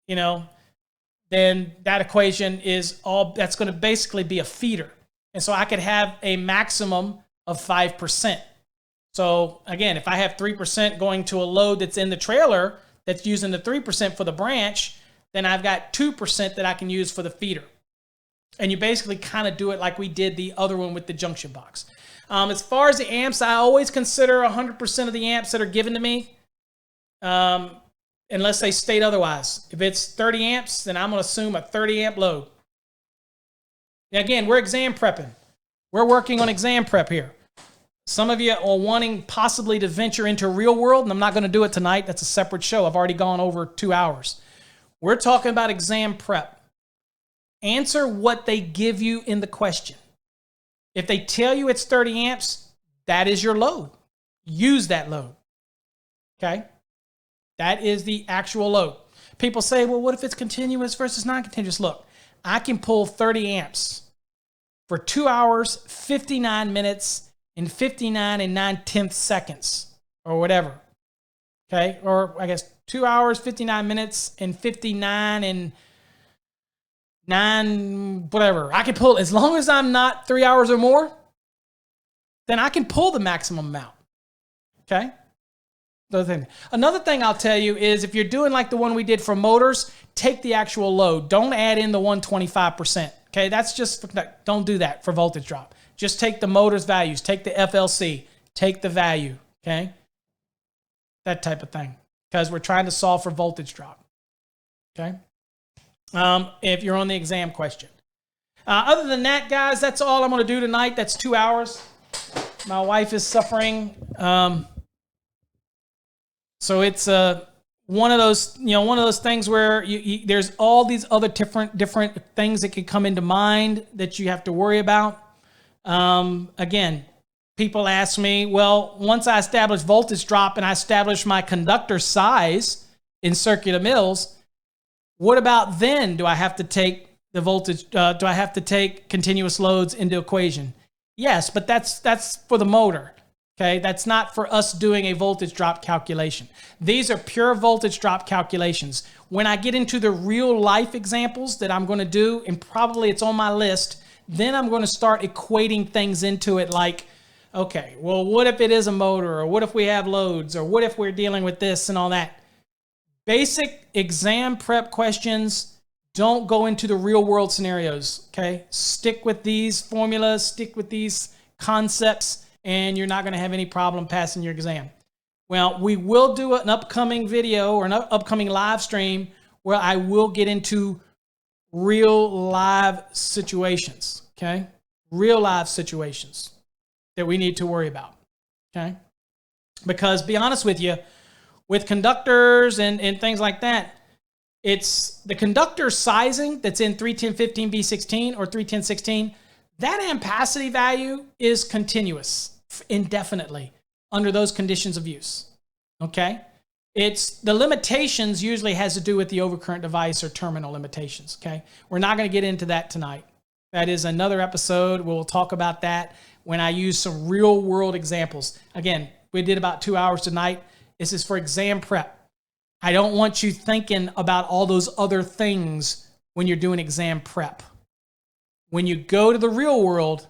then that equation is all, that's going to basically be a feeder. And so I could have a maximum of 5%. So again, if I have 3% going to a load that's in the trailer that's using the 3% for the branch, then I've got 2% that I can use for the feeder. And you basically kind of do it like we did the other one with the junction box. As far as the amps, I always consider 100% of the amps that are given to me, unless they state otherwise. If it's 30 amps, then I'm going to assume a 30 amp load. Now again, we're exam prepping. We're working on exam prep here. Some of you are wanting possibly to venture into real world, and I'm not going to do it tonight. That's a separate show. I've already gone over 2 hours. We're talking about exam prep. Answer what they give you in the question. If they tell you it's 30 amps, that is your load. Use that load. Okay? That is the actual load. People say, well, what if it's continuous versus non-continuous? Look, I can pull 30 amps for 2 hours, 59 minutes, and 59 and 9/10 seconds, or whatever. Okay? Or I guess 2 hours, 59 minutes, and 59 and 9, whatever. I can pull, as long as I'm not 3 hours or more, then I can pull the maximum amount. Okay? Another thing I'll tell you is if you're doing like the one we did for motors, take the actual load. Don't add in the 125%. Okay? That's just, don't do that for voltage drop. Just take the motor's values. Take the FLC. Take the value. Okay? That type of thing. Because we're trying to solve for voltage drop. Okay? If you're on the exam question. Other than that, guys, that's all I'm going to do tonight. That's 2 hours. My wife is suffering. So it's one of those things where there's all these other different things that could come into mind that you have to worry about. Again, people ask me, well, once I establish voltage drop and I establish my conductor size in circular mills, what about then? Do I have to take the voltage? Do I have to take continuous loads into equation? Yes, but that's for the motor. Okay, that's not for us doing a voltage drop calculation. These are pure voltage drop calculations. When I get into the real life examples that I'm going to do, and probably it's on my list, then I'm going to start equating things into it like, okay, well, what if it is a motor, or what if we have loads, or what if we're dealing with this and all that? Basic exam prep questions, don't go into the real world scenarios, okay? Stick with these formulas, stick with these concepts, and you're not going to have any problem passing your exam. Well, we will do an upcoming video or an upcoming live stream where I will get into real live situations, okay? Real live situations that we need to worry about, okay? Because, be honest with you, with conductors and things like that, it's the conductor sizing that's in 31015B16 or 31016, that ampacity value is continuous indefinitely under those conditions of use, okay? It's the limitations usually has to do with the overcurrent device or terminal limitations, okay? We're not going to get into that tonight. That is another episode. We'll talk about that when I use some real world examples. Again, we did about 2 hours tonight. This is for exam prep. I don't want you thinking about all those other things when you're doing exam prep. When you go to the real world,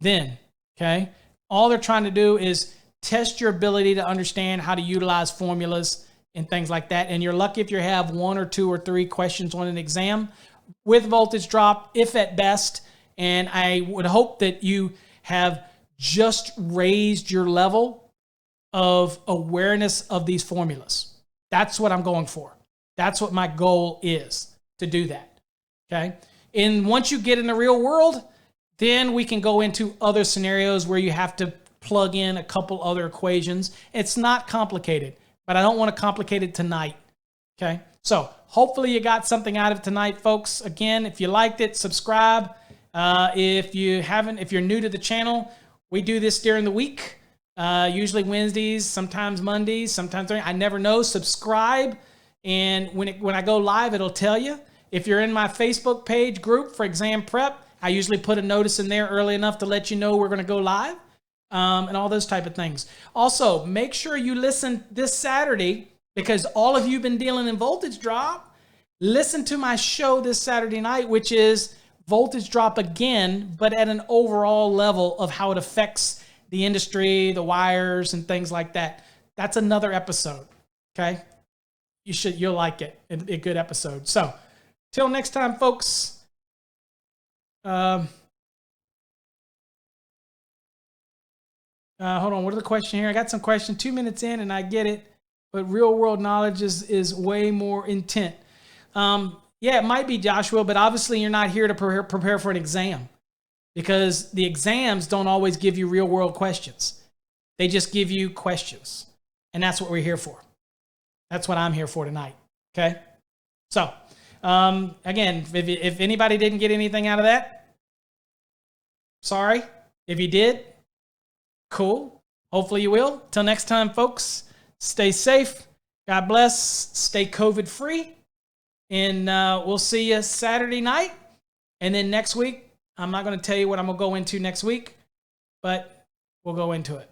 then, okay, all they're trying to do is test your ability to understand how to utilize formulas and things like that. And you're lucky if you have 1 or 2 or 3 questions on an exam with voltage drop, if at best. And I would hope that you have just raised your level of awareness of these formulas. That's what I'm going for. That's what my goal is, to do that. Okay? And once you get in the real world, Then we can go into other scenarios where you have to plug in a couple other equations. It's not complicated, but I don't want to complicate it tonight. Okay, so hopefully you got something out of tonight, folks. Again, if you liked it, subscribe. If you haven't, if you're new to the channel, we do this during the week, usually Wednesdays, sometimes Mondays, sometimes I never know. Subscribe, and when I go live, it'll tell you. If you're in my Facebook page group for exam prep, I usually put a notice in there early enough to let you know we're going to go live, and all those type of things. Also, make sure you listen this Saturday, because all of you have been dealing in voltage drop. Listen to my show this Saturday night, which is voltage drop again, but at an overall level of how it affects the industry, the wires, and things like that. That's another episode, okay? You'll like it. A good episode. So, till next time, folks. Hold on, what are the question here? I got some question 2 minutes in and I get it, but real world knowledge is way more intent. Yeah, it might be, Joshua, but obviously you're not here to prepare for an exam, because the exams don't always give you real world questions. They just give you questions, and that's what we're here for. That's what I'm here for tonight, okay? So, again, if anybody didn't get anything out of that, sorry. If you did, cool. Hopefully you will. Till next time, folks, stay safe. God bless. Stay COVID-free. And we'll see you Saturday night. And then next week, I'm not going to tell you what I'm going to go into next week, but we'll go into it.